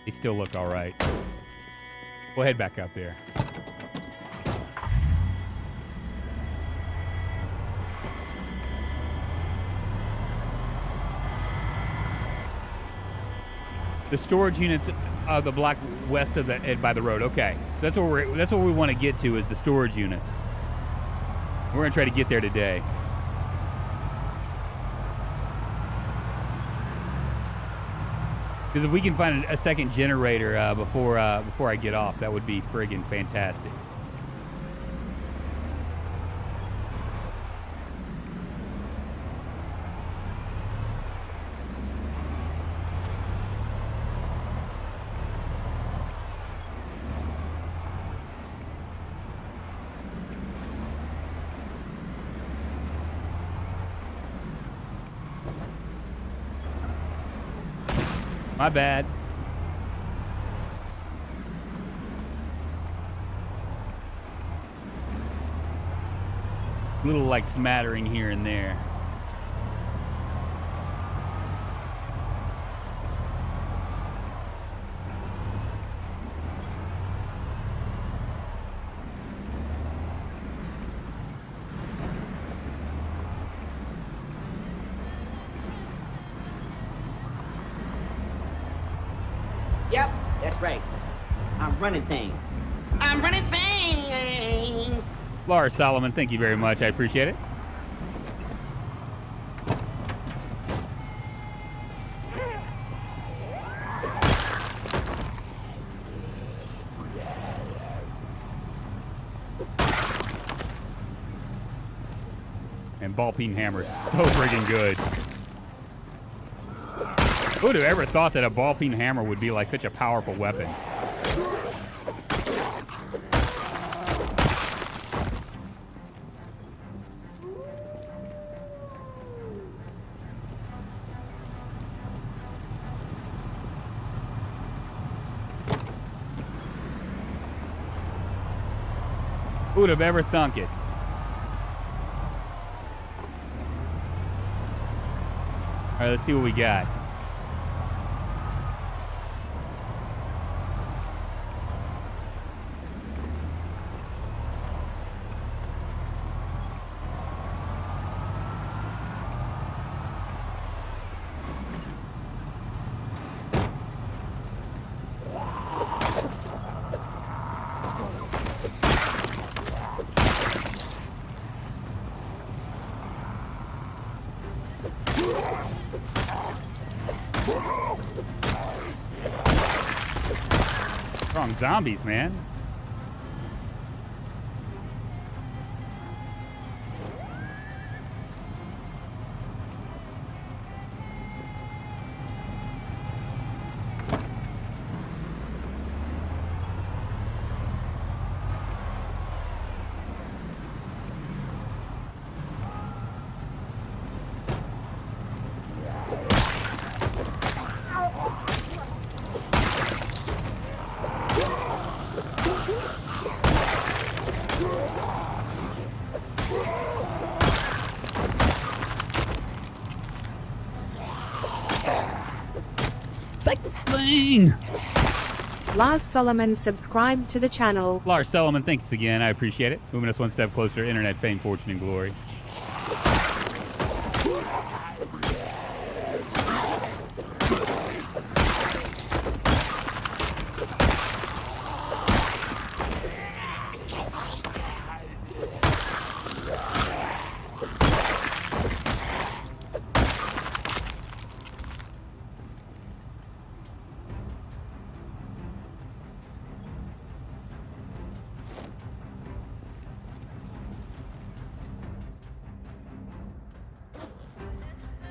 They still look all right. We'll head back up there. The storage units are the block west of by the road. Okay, so that's what we want to get to, is the storage units. We're gonna try to get there today. Because if we can find a second generator before I get off, that would be friggin' fantastic. My bad. Little like smattering here and there.
Yep, that's right. I'm running things. I'm running things.
Laura Solomon, thank you very much. I appreciate it. And ball peen hammer is so friggin' good. Who would have ever thought that a ball peen hammer would be like such a powerful weapon? Who would have ever thunk it? All right, let's see what we got. Strong zombies, man. Sling!
Lars Solomon subscribed to the channel.
Lars Solomon, thanks again. I appreciate it. Moving us one step closer to internet fame, fortune, and glory.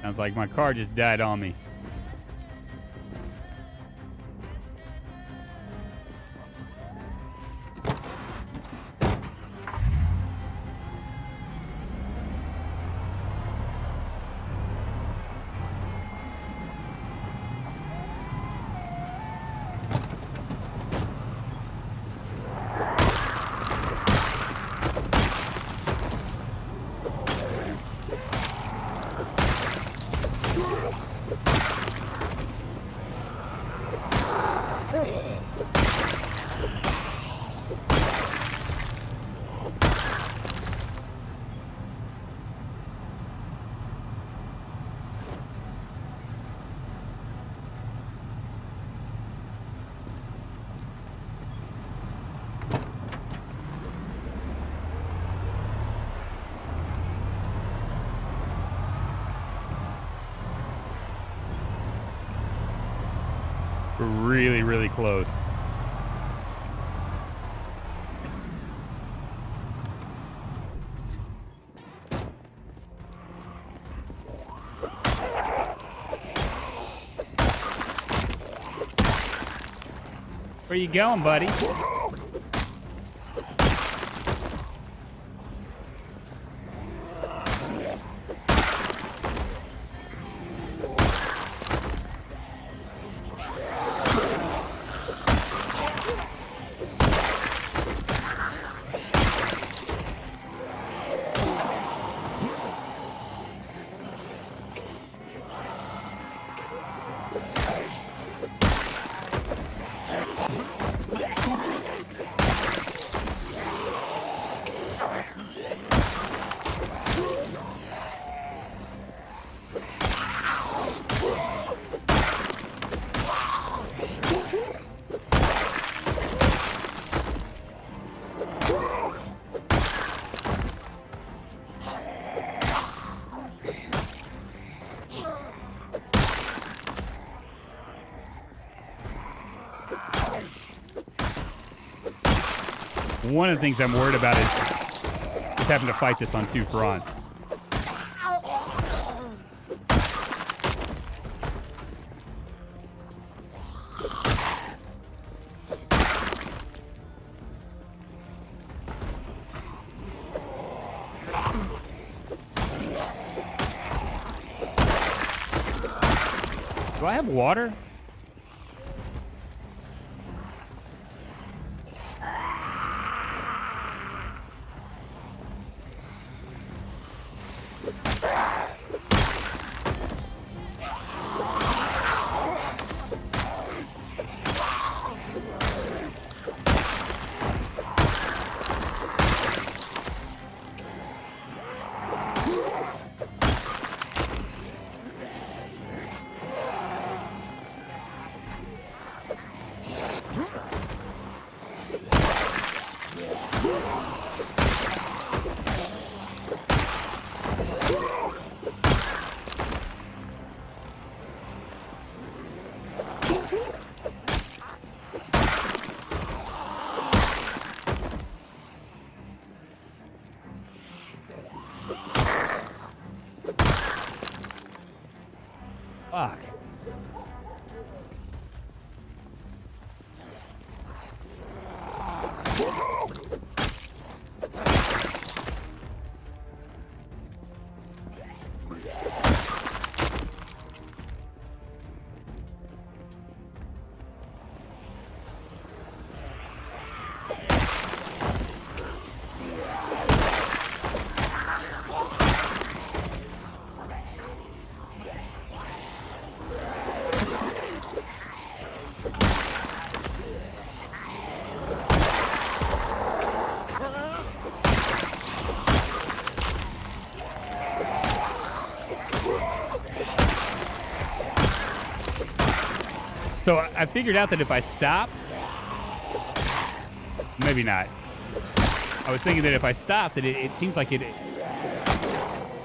Sounds like my car just died on me. Really, really close. Where you going, buddy? One of the things I'm worried about is having to fight this on 2 fronts. Do I have water? Fuck. So I figured out that if I stop, maybe not. I was thinking that if I stop, that it seems like it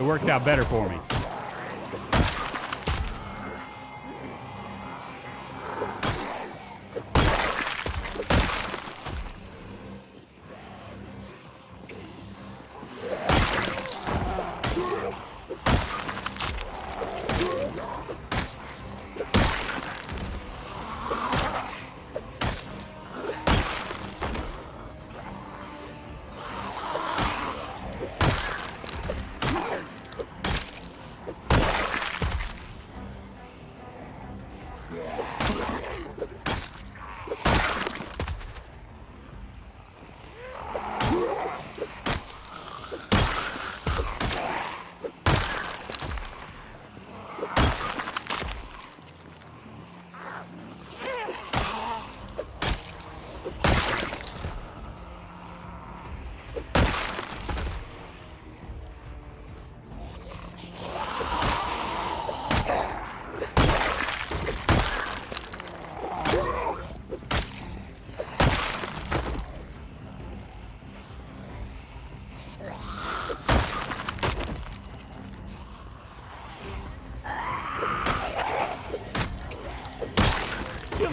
works out better for me.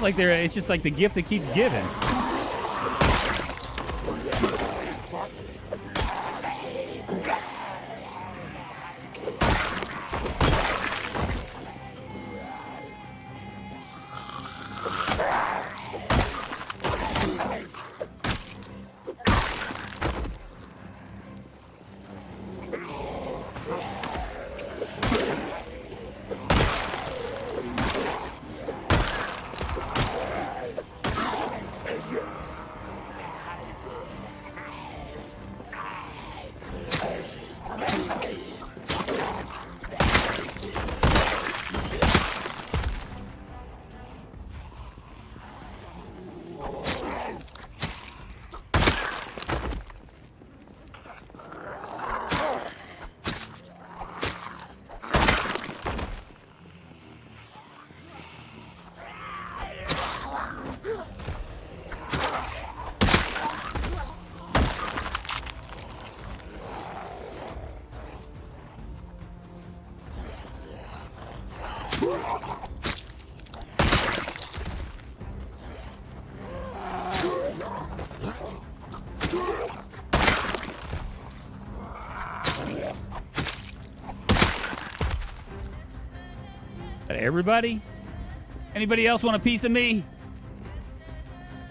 Like it's just like the gift that keeps giving. Everybody? Anybody else want a piece of me?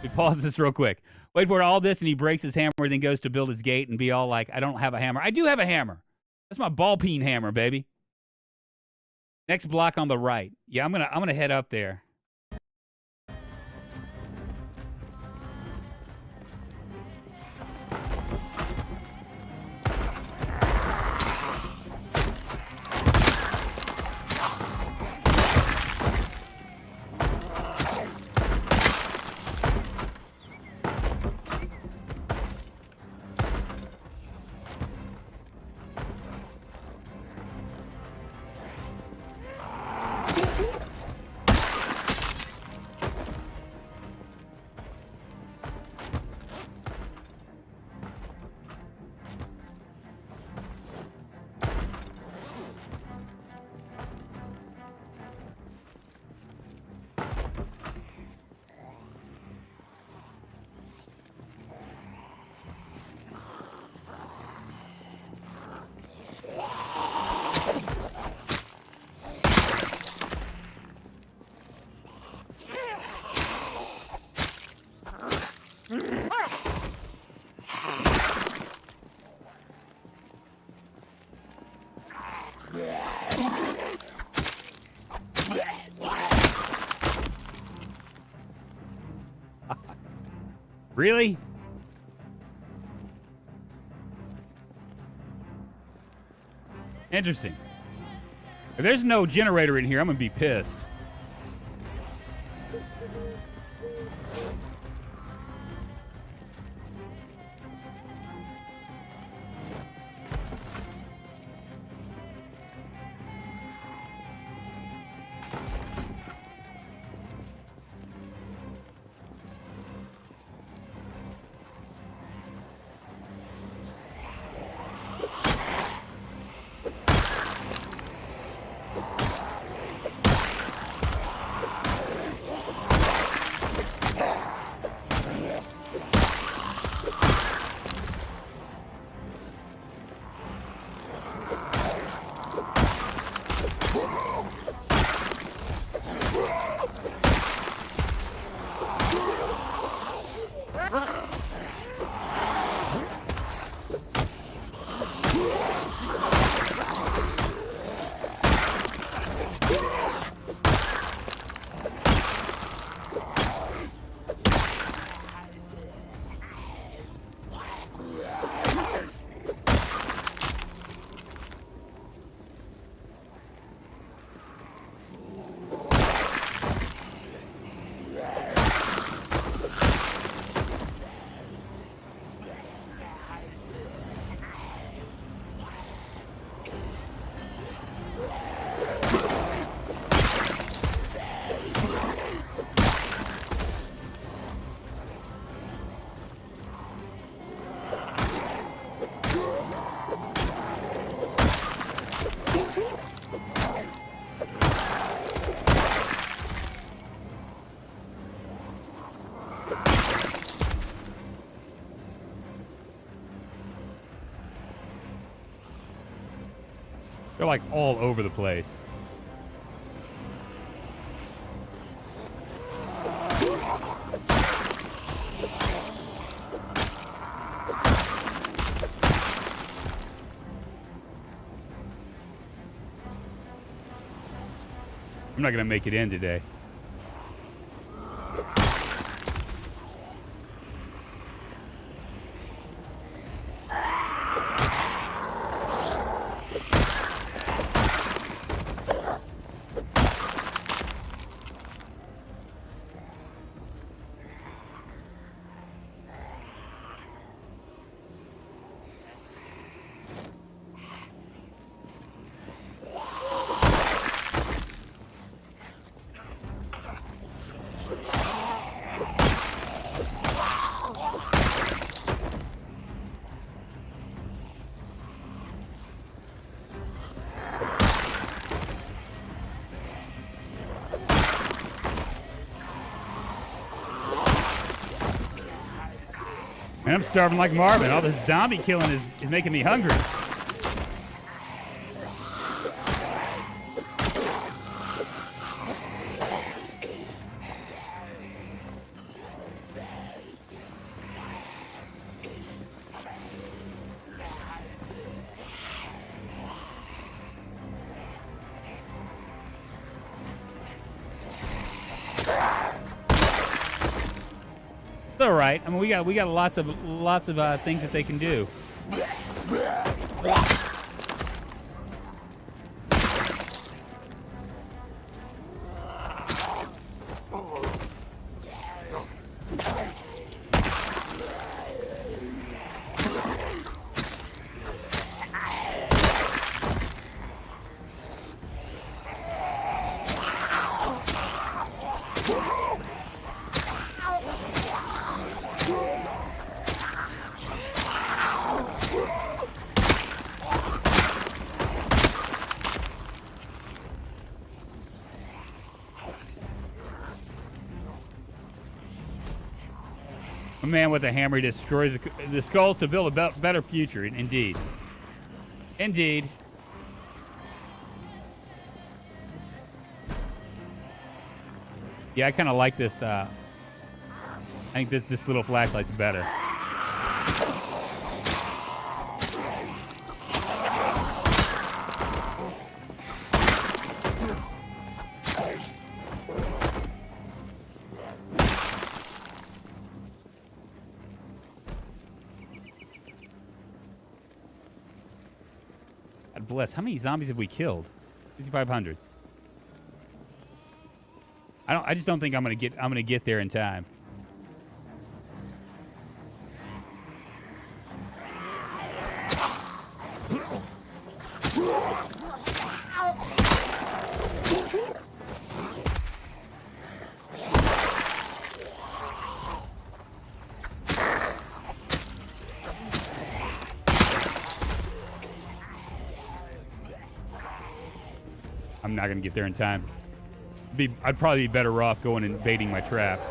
We pause this real quick. Wait for all this, and he breaks his hammer, then goes to build his gate and be all like, I don't have a hammer. I do have a hammer. That's my ball peen hammer, baby. Next block on the right. Yeah, I'm gonna head up there. Really? Interesting. If there's no generator in here, I'm gonna be pissed. They're like all over the place. I'm not gonna make it in today. And I'm starving like Marvin. All this zombie killing is making me hungry. It's all right. I mean, we got lots of things that they can do. A man with a hammer destroys the skulls to build a better future. Indeed. Indeed. Yeah, I kind of like this. I think this little flashlight's better. God bless. How many zombies have we killed? 5,500. I just don't think I'm gonna get there in time. I'm not gonna get there in time. I'd probably be better off going and baiting my traps.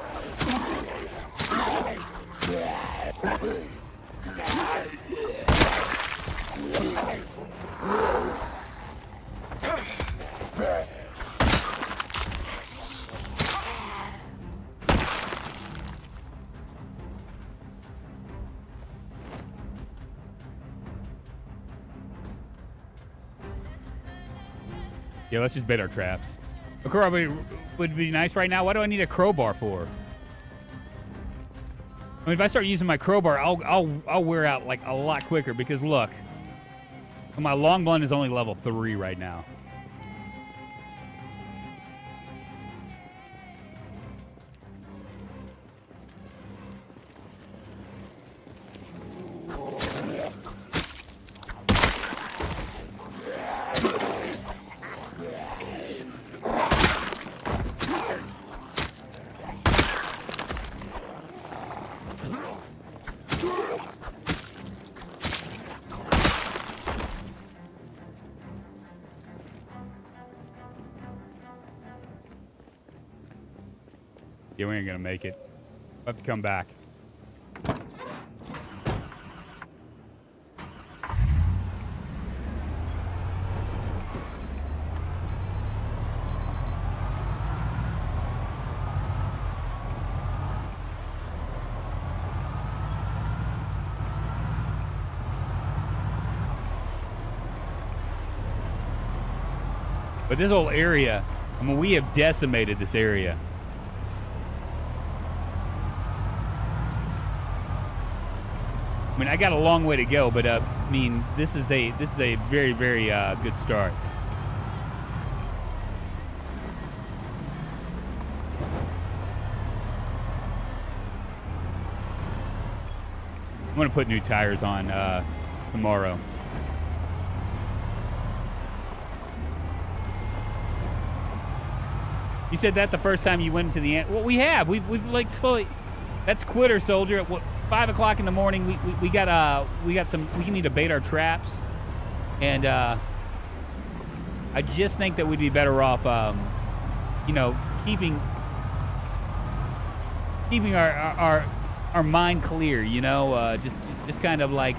Yeah, let's just bait our traps. A crowbar would be nice right now. What do I need a crowbar for? I mean, if I start using my crowbar, I'll wear out like a lot quicker because look, my long blunt is only level 3 right now. Yeah, we ain't gonna make it. We'll have to come back. But this whole area, I mean, we have decimated this area. I mean, I got a long way to go, but I mean, this is a very, very good start. I'm gonna put new tires on tomorrow. You said that the first time you went into the ant. Well, we have. We've like slowly. That's Quitter Soldier. At what, 5 o'clock in the morning, we got some. We need to bait our traps, and I just think that we'd be better off, you know, keeping our mind clear. You know, just kind of like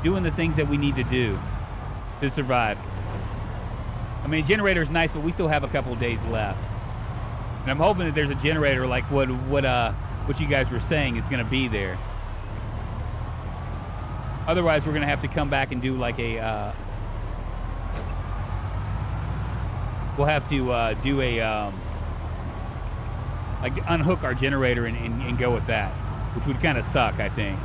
doing the things that we need to do to survive. I mean, a generator's nice, but we still have a couple of days left. And I'm hoping that there's a generator like what you guys were saying is going to be there. Otherwise, we're going to have to come back and do like a... we'll have to do a... like unhook our generator and go with that, which would kind of suck, I think.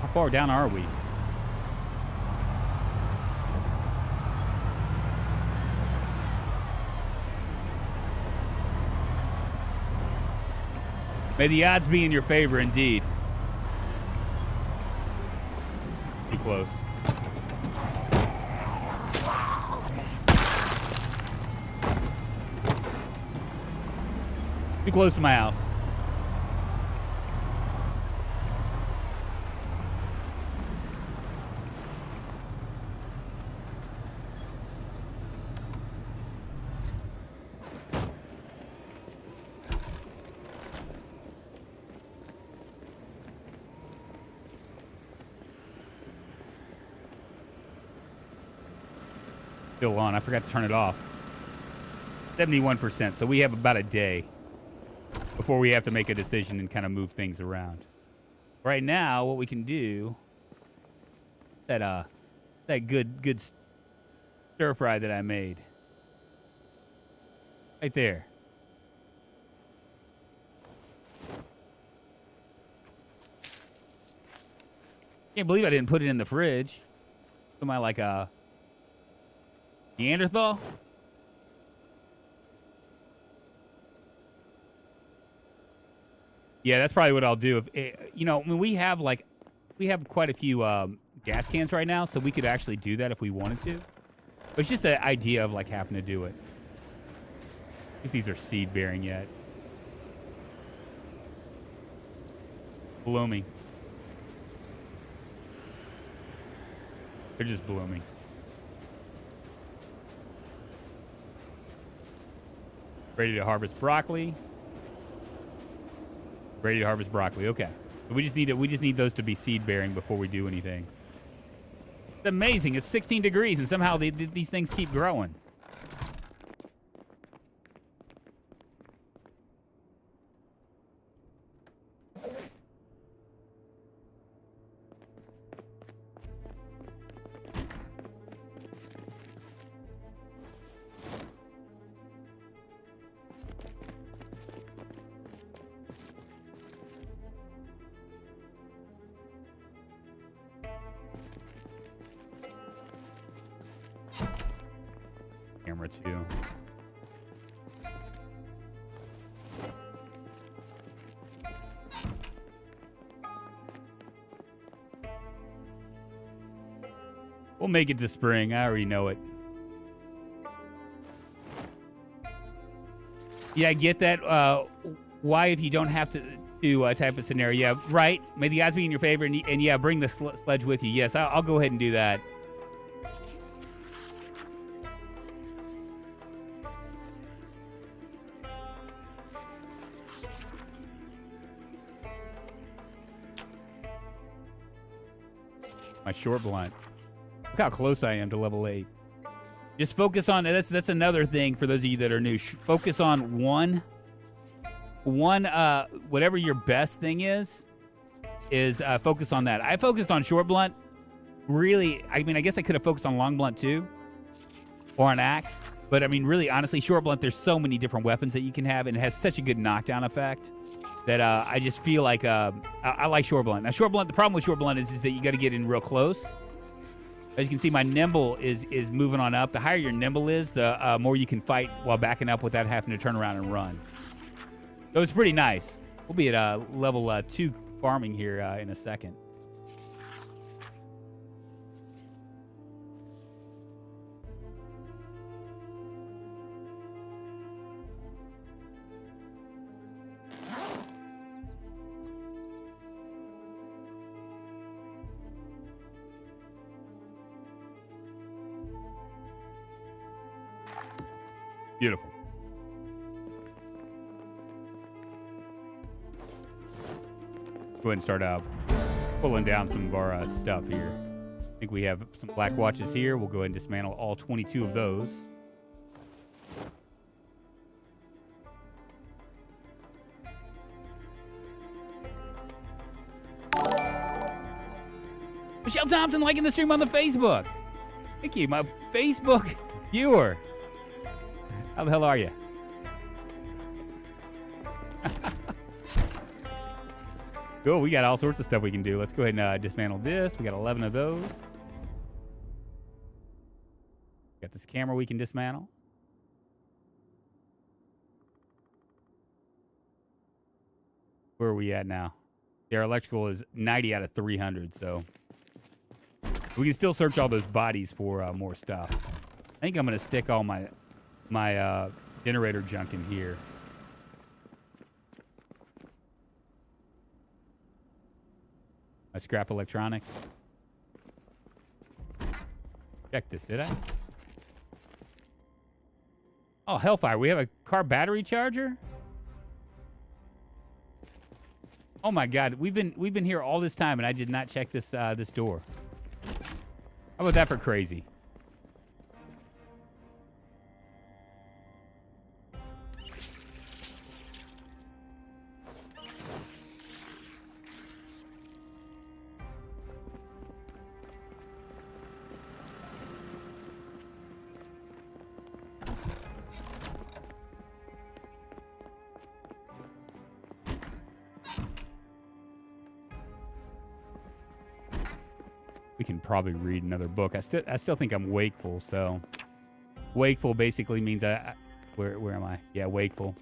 How far down are we? May the odds be in your favor, indeed. Too close. Too close to my house. Still on. I forgot to turn it off. 71%. So we have about a day before we have to make a decision and kind of move things around. Right now, what we can do, that good stir fry that I made, right there. Can't believe I didn't put it in the fridge. Am I like a Neanderthal? Yeah, that's probably what I'll do. You know, I mean, we have quite a few gas cans right now, so we could actually do that if we wanted to. But it's just the idea of like having to do it. If these are seed bearing yet. Blooming. They're just blooming. Ready to harvest broccoli. Ready to harvest broccoli. Okay. We just need those to be seed bearing before we do anything. It's amazing. It's 16 degrees and somehow these things keep growing. Camera too. We'll make it to spring. I already know it. Yeah, I get that. Why, if you don't have to type of scenario? Yeah, right. May the odds be in your favor, and yeah, bring the sledge with you. Yes, I'll go ahead and do that. My short blunt. Look how close I am to level 8. Just focus on that's another thing for those of you that are new. Focus on one whatever your best thing is focus on that. I focused on short blunt. Really, I mean, I guess I could have focused on long blunt too, or an axe. But I mean, really, honestly, short blunt. There's so many different weapons that you can have, and it has such a good knockdown effect that I just feel like I like short blunt. Now, short blunt. The problem with short blunt is that you got to get in real close. As you can see, my nimble is moving on up. The higher your nimble is, the more you can fight while backing up without having to turn around and run. So it's pretty nice. We'll be at level 2 farming here in a second. Beautiful. Go ahead and start pulling down some of our stuff here. I think we have some black watches here. We'll go ahead and dismantle all 22 of those. Michelle Thompson liking the stream on the Facebook. Thank you, my Facebook viewer. How the hell are you? Cool, we got all sorts of stuff we can do. Let's go ahead and dismantle this. We got 11 of those. Got this camera we can dismantle. Where are we at now? Our electrical is 90 out of 300, so we can still search all those bodies for more stuff. I think I'm going to stick all my generator junk in here. My scrap electronics. Check this, did I? Oh, Hellfire, we have a car battery charger? Oh my God, we've been here all this time and I did not check this this door. How about that for crazy? We can probably read another book. I still think I'm wakeful, so wakeful basically means where am I? Yeah, wakeful.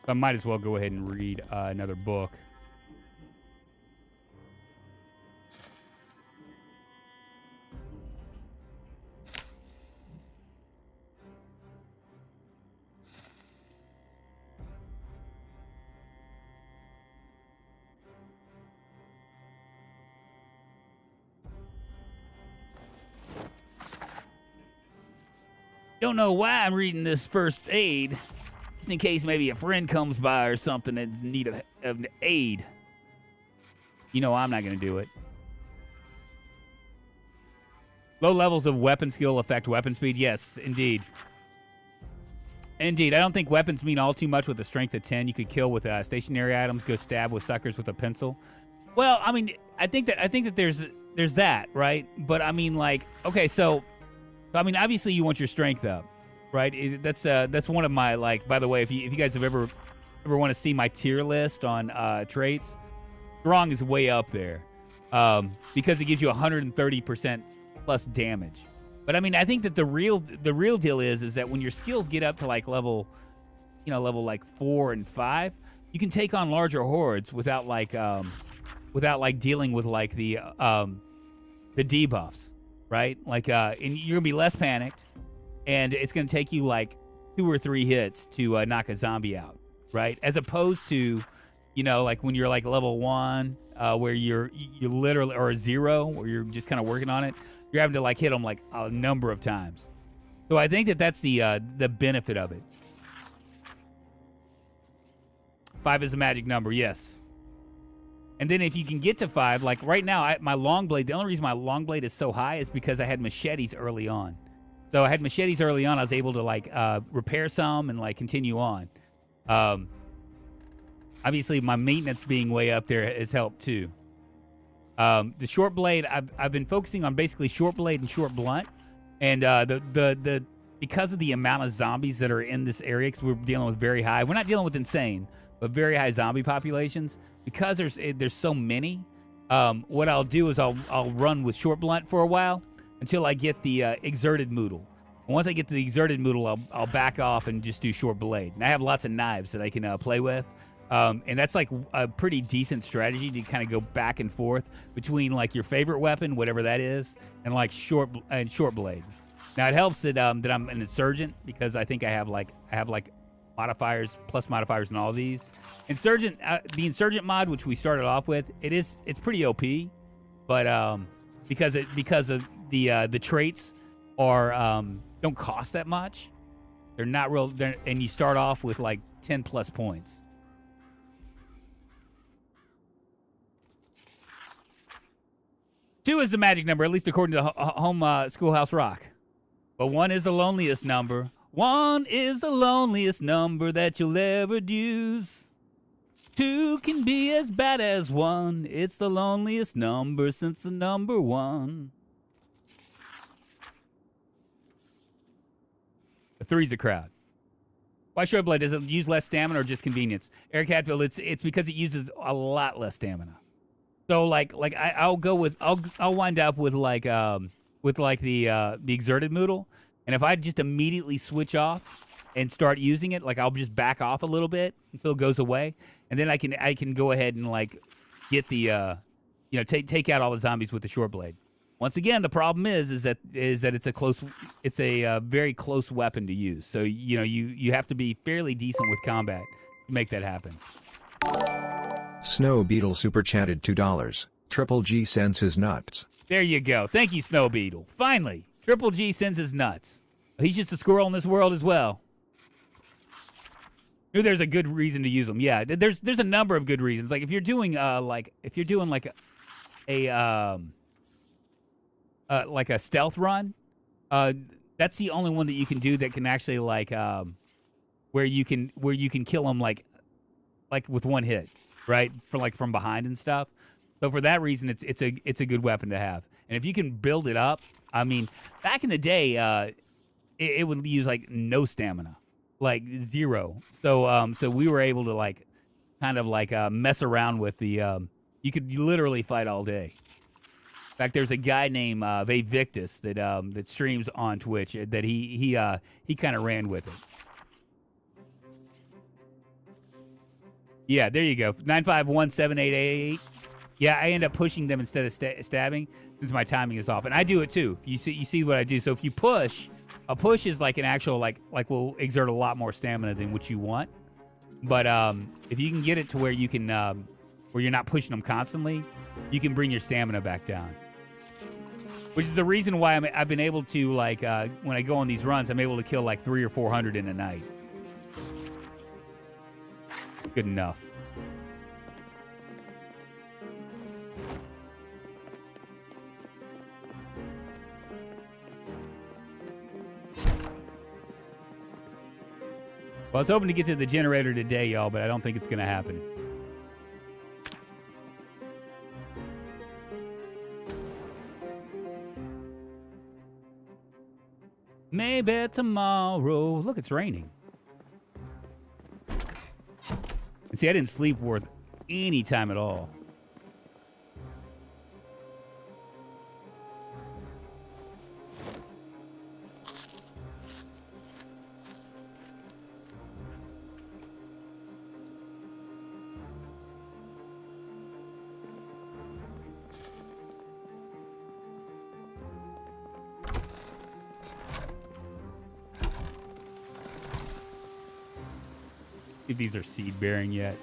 So I might as well go ahead and read another book. Don't know why I'm reading this first aid. Just in case maybe a friend comes by or something that's in need of aid. You know I'm not going to do it. Low levels of weapon skill affect weapon speed. Yes, indeed. Indeed. I don't think weapons mean all too much with a strength of 10. You could kill with stationary items, go stab with suckers with a pencil. Well, I mean, I think that there's that, right? But I mean, like, okay, so I mean, obviously you want your strength up, right? That's one of my, like, by the way, if you guys have ever want to see my tier list on traits, strong is way up there because it gives you 130% plus damage. But I mean, I think that the real deal is that when your skills get up to like level like 4 and 5, you can take on larger hordes without dealing with like the debuffs. Right? Like, and you're going to be less panicked, and it's going to take you, like, 2 or 3 hits to knock a zombie out, right? As opposed to, you know, like, when you're, like, level 1, where you're literally, or a 0, where you're just kind of working on it, you're having to, like, hit them, like, a number of times. So I think that that's the benefit of it. 5 is the magic number, yes. And then if you can get to 5, like right now, my long blade, the only reason my long blade is so high is because I had machetes early on. So I had machetes early on. I was able to like repair some and like continue on. Obviously, my maintenance being way up there has helped too. The short blade, I've been focusing on basically short blade and short blunt. And because of the amount of zombies that are in this area, because we're dealing with very high, we're not dealing with insane, but very high zombie populations. Because there's so many, what I'll do is I'll run with short blunt for a while until I get the exerted Moodle. And once I get to the exerted Moodle, I'll back off and just do short blade. And I have lots of knives that I can play with, and that's like a pretty decent strategy to kind of go back and forth between like your favorite weapon, whatever that is, and like short blade. Now it helps that I'm an insurgent because I think I have like modifiers, plus modifiers in all of these. The Insurgent mod, which we started off with, it's pretty OP, but because of the traits don't cost that much. They're not real, and you start off with like 10 plus points. Two is the magic number, at least according to Home Schoolhouse Rock. But 1 is the loneliest number. 1 is the loneliest number that you'll ever use. Two can be as bad as one. It's the loneliest number since the number one. A three's a crowd. Why Short Blade? Does it use less stamina or just convenience? Eric Hatfield, it's because it uses a lot less stamina. So I'll go with I'll wind up with the exerted Moodle, and if I just immediately switch off and start using it, like I'll just back off a little bit until it goes away, and then I can go ahead and like get the take out all the zombies with the Short Blade. Once again, the problem is that it's a very close weapon to use. So you have to be fairly decent with combat to make that happen.
Snow Beetle super chatted $2. Triple G sends his nuts.
There you go. Thank you, Snow Beetle. Finally, Triple G sends his nuts. He's just a squirrel in this world as well. Knew there's a good reason to use them. Yeah, there's a number of good reasons. Like if you're doing a stealth run, that's the only one that you can do that can actually where you can kill them like with one hit, right? From behind and stuff. So for that reason, it's a good weapon to have. And if you can build it up, I mean, back in the day, it would use like no stamina, like zero. So we were able to mess around with the. You could literally fight all day. In fact, there's a guy named Victus that streams on Twitch that he kind of ran with it. Yeah, there you go. 9517888. Yeah, I end up pushing them instead of stabbing since my timing is off, and I do it too. You see what I do. So if you push, a push is like an actual like will exert a lot more stamina than what you want. But if you can get it to where you can where you're not pushing them constantly, you can bring your stamina back down. Which is the reason why I've been able to when I go on these runs, I'm able to kill like 300 or 400 in a night. Good enough. Well, I was hoping to get to the generator today, y'all, but I don't think it's going to happen. Maybe tomorrow. Look, it's raining. And see, I didn't sleep worth any time at all. If these are seed bearing yet.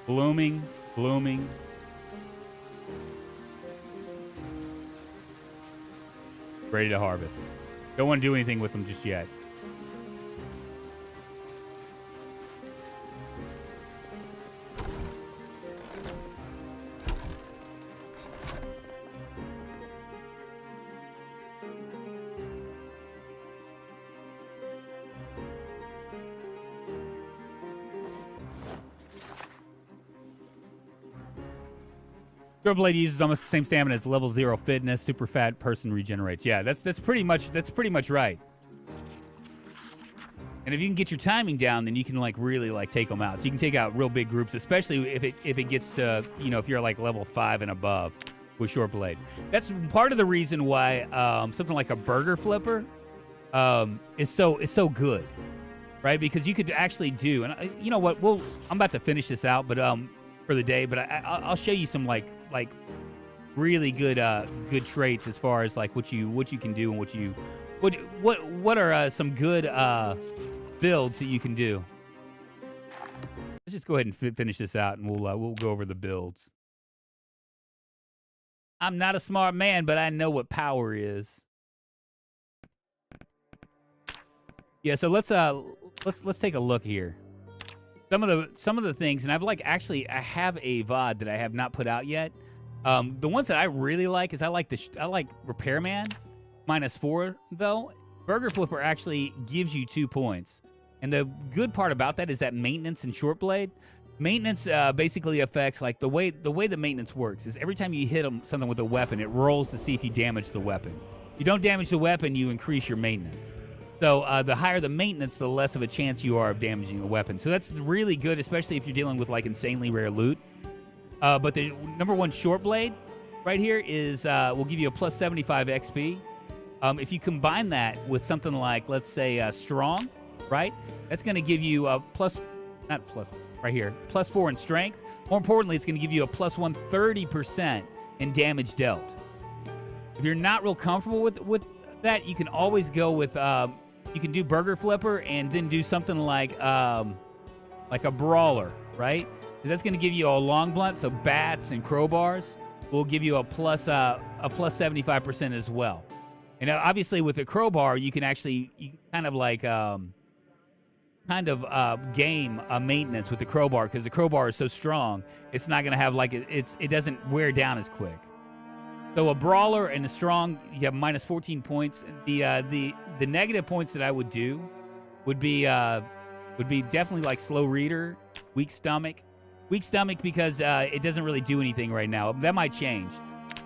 Blooming. Ready to harvest. Don't want to do anything with them just yet. Short Blade uses almost the same stamina as level 0 fitness. Super fat person regenerates. Yeah, that's pretty much right. And if you can get your timing down, then you can really take them out. So you can take out real big groups, especially if it gets to if you're like level 5 and above with Short Blade. That's part of the reason why something like a burger flipper is so good, right? Because you could actually do, and you know what? I'm about to finish this out, but for the day, but I'll show you some like really good traits as far as like what you can do and what are some good builds that you can do. Let's just go ahead and finish this out, and we'll go over the builds. I'm not a smart man, but I know what power is. Yeah, so let's take a look here. Some of the things, and I have a VOD that I have not put out yet. The ones that I really like is I like Repairman -4 though. Burger Flipper actually gives you 2 points. And the good part about that is that maintenance and short blade. Maintenance basically affects, like, the way the maintenance works is every time you hit something with a weapon, it rolls to see if you damage the weapon. If you don't damage the weapon, you increase your maintenance. So the higher the maintenance, the less of a chance you are of damaging a weapon. So that's really good, especially if you're dealing with, like, insanely rare loot. But the number 1 short blade right here is will give you a plus 75 XP. If you combine that with something like, let's say, strong, right? That's going to give you a plus 4 in strength. More importantly, it's going to give you a plus 130% in damage dealt. If you're not real comfortable with that, you can always go with, you can do Burger Flipper and then do something like a Brawler, right? Because that's going to give you a long blunt, so bats and crowbars will give you a plus 75% as well. And obviously with the crowbar, you can actually kind of like game maintenance with the crowbar, because the crowbar is so strong, it's not going to have like it doesn't wear down as quick. So a Brawler and a strong, you have minus 14 points. The negative points that I would do would be definitely like slow reader, weak stomach because it doesn't really do anything right now. That might change.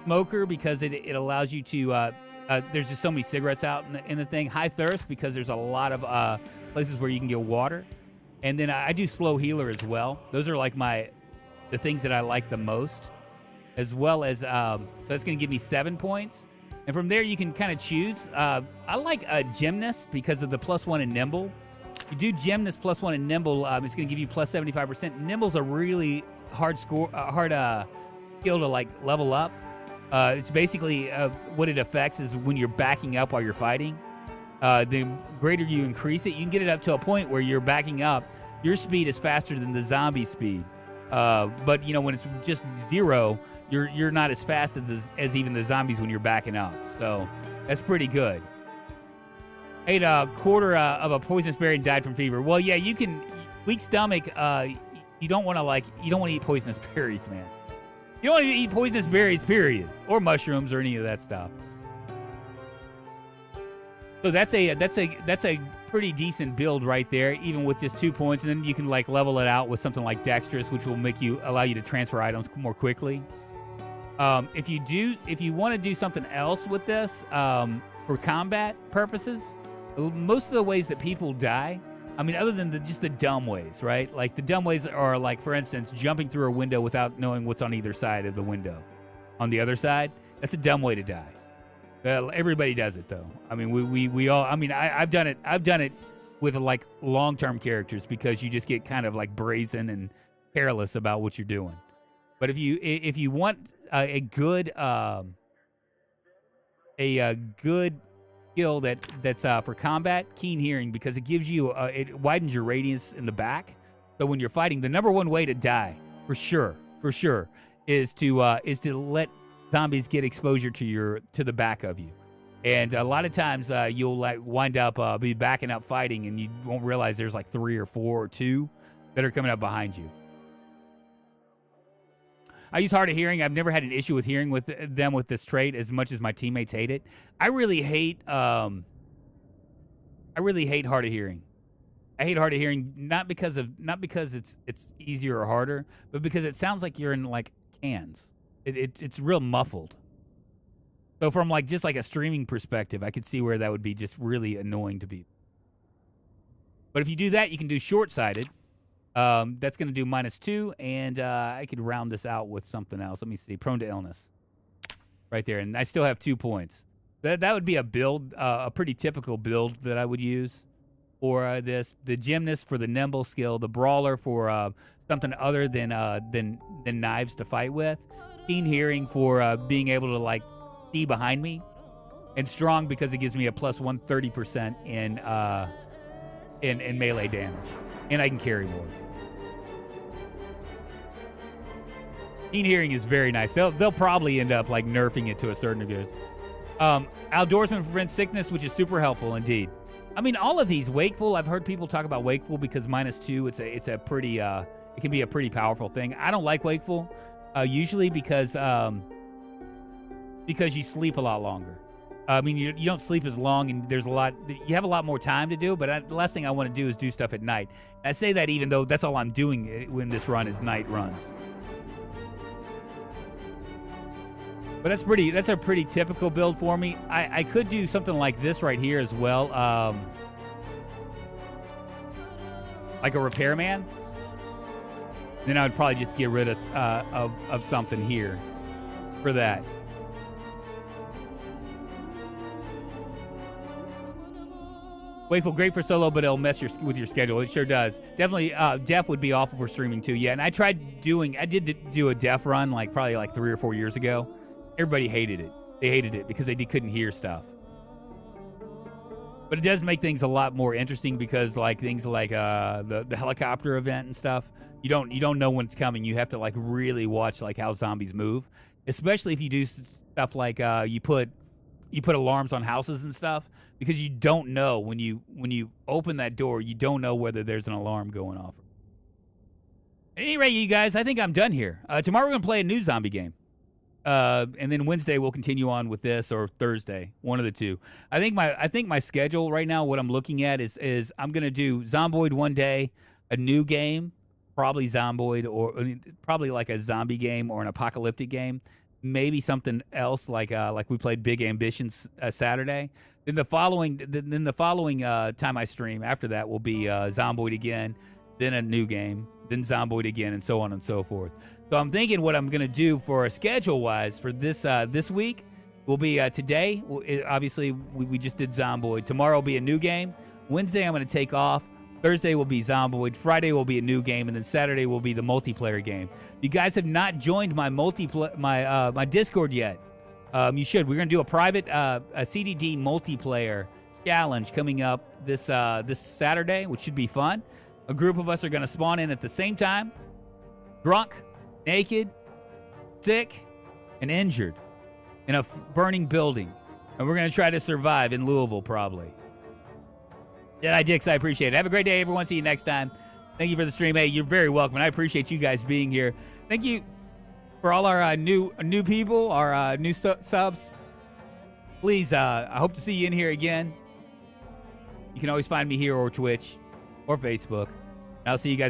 Smoker, because it allows you to there's just so many cigarettes out in the thing. High thirst, because there's a lot of places where you can get water. And then I do slow healer as well. Those are like the things that I like the most, as well as so that's going to give me 7 points. And from there you can kind of choose. I like a gymnast because of the +1 in nimble. You do gymnast +1 in nimble, it's going to give you plus 75%. Nimble's a really hard skill to like level up. It's basically what it affects is when you're backing up while you're fighting. The greater you increase it, you can get it up to a point where you're backing up. Your speed is faster than the zombie speed. But when it's just 0, you're not as fast as even the zombies when you're backing up. So that's pretty good. Ate a quarter of a poisonous berry and died from fever. Well, yeah, you can. Weak stomach. You don't want to eat poisonous berries, man. You don't want to eat poisonous berries, period, or mushrooms or any of that stuff. So that's a pretty decent build right there, even with just 2 points. And then you can like level it out with something like dexterous, which will allow you to transfer items more quickly. If you want to do something else with this for combat purposes, most of the ways that people die, I mean, other than just the dumb ways, right? Like the dumb ways are like, for instance, jumping through a window without knowing what's on either side of the window. On the other side, that's a dumb way to die. Everybody does it though. I mean, we all. I mean, I've done it. I've done it with like long-term characters because you just get kind of like brazen and careless about what you're doing. But if you want a good skill that's for combat, keen hearing, because it gives you it widens your radius in the back. So when you're fighting, the number one way to die for sure is to let zombies get exposure to the back of you. And a lot of times you'll like wind up be backing up fighting, and you won't realize there's like 3 or 4 or 2 that are coming up behind you. I use hard of hearing. I've never had an issue with hearing with them with this trait as much as my teammates hate it. I really hate hard of hearing. I hate hard of hearing not because it's easier or harder, but because it sounds like you're in like cans. It's real muffled. So from like just like a streaming perspective, I could see where that would be just really annoying to people. But if you do that, you can do short-sighted. That's going to do -2, and I could round this out with something else. Let me see. Prone to illness. Right there, and I still have 2 points. That would be a build, a pretty typical build that I would use for this. The gymnast for the nimble skill, the brawler for something other than knives to fight with, keen hearing for being able to like see behind me, and strong because it gives me a plus 130% in melee damage, and I can carry more. Keen hearing is very nice. They'll probably end up like nerfing it to a certain degree. Outdoorsman prevents sickness, which is super helpful indeed. I mean, all of these. Wakeful, I've heard people talk about Wakeful because -2, it's a pretty it can be a pretty powerful thing. I don't like Wakeful usually because you sleep a lot longer. I mean, you don't sleep as long, and there's a lot. You have a lot more time to do. But the last thing I want to do is do stuff at night. I say that even though that's all I'm doing when this run is night runs. But that's a pretty typical build for me. I could do something like this right here as well, like a repairman. Then I would probably just get rid of something here for that. Wakeful, great for solo, but it'll mess with your schedule. It sure does. Definitely, Def would be awful for streaming too. Yeah, and I did do a Def run probably 3 or 4 years ago. Everybody hated it. They hated it because they couldn't hear stuff. But it does make things a lot more interesting because things like the helicopter event and stuff, you don't know when it's coming. You have to really watch how zombies move, especially if you do stuff like you put alarms on houses and stuff, because you don't know when you open that door, you don't know whether there's an alarm going off. At any rate, you guys, I think I'm done here. Tomorrow we're gonna play a new zombie game. And then Wednesday we'll continue on with this, or Thursday, one of the two. I think my schedule right now, what I'm looking at is I'm gonna do Zomboid one day, a new game, probably Zomboid, or probably a zombie game or an apocalyptic game, maybe something else like we played Big Ambitions Saturday. Then the following time I stream after that will be Zomboid again, then a new game, then Zomboid again, and so on and so forth. So I'm thinking what I'm going to do for schedule-wise for this week will be today. Obviously, we just did Zomboid. Tomorrow will be a new game. Wednesday, I'm going to take off. Thursday will be Zomboid. Friday will be a new game. And then Saturday will be the multiplayer game. If you guys have not joined my my Discord yet, you should. We're going to do a private a CDD multiplayer challenge coming up this Saturday, which should be fun. A group of us are going to spawn in at the same time, drunk, naked, sick, and injured in a burning building. And we're going to try to survive in Louisville, probably. Jedi Dix, I appreciate it. Have a great day, everyone. See you next time. Thank you for the stream. Hey, you're very welcome, and I appreciate you guys being here. Thank you for all our new people, our new subs. Please, I hope to see you in here again. You can always find me here or Twitch or Facebook. I'll see you guys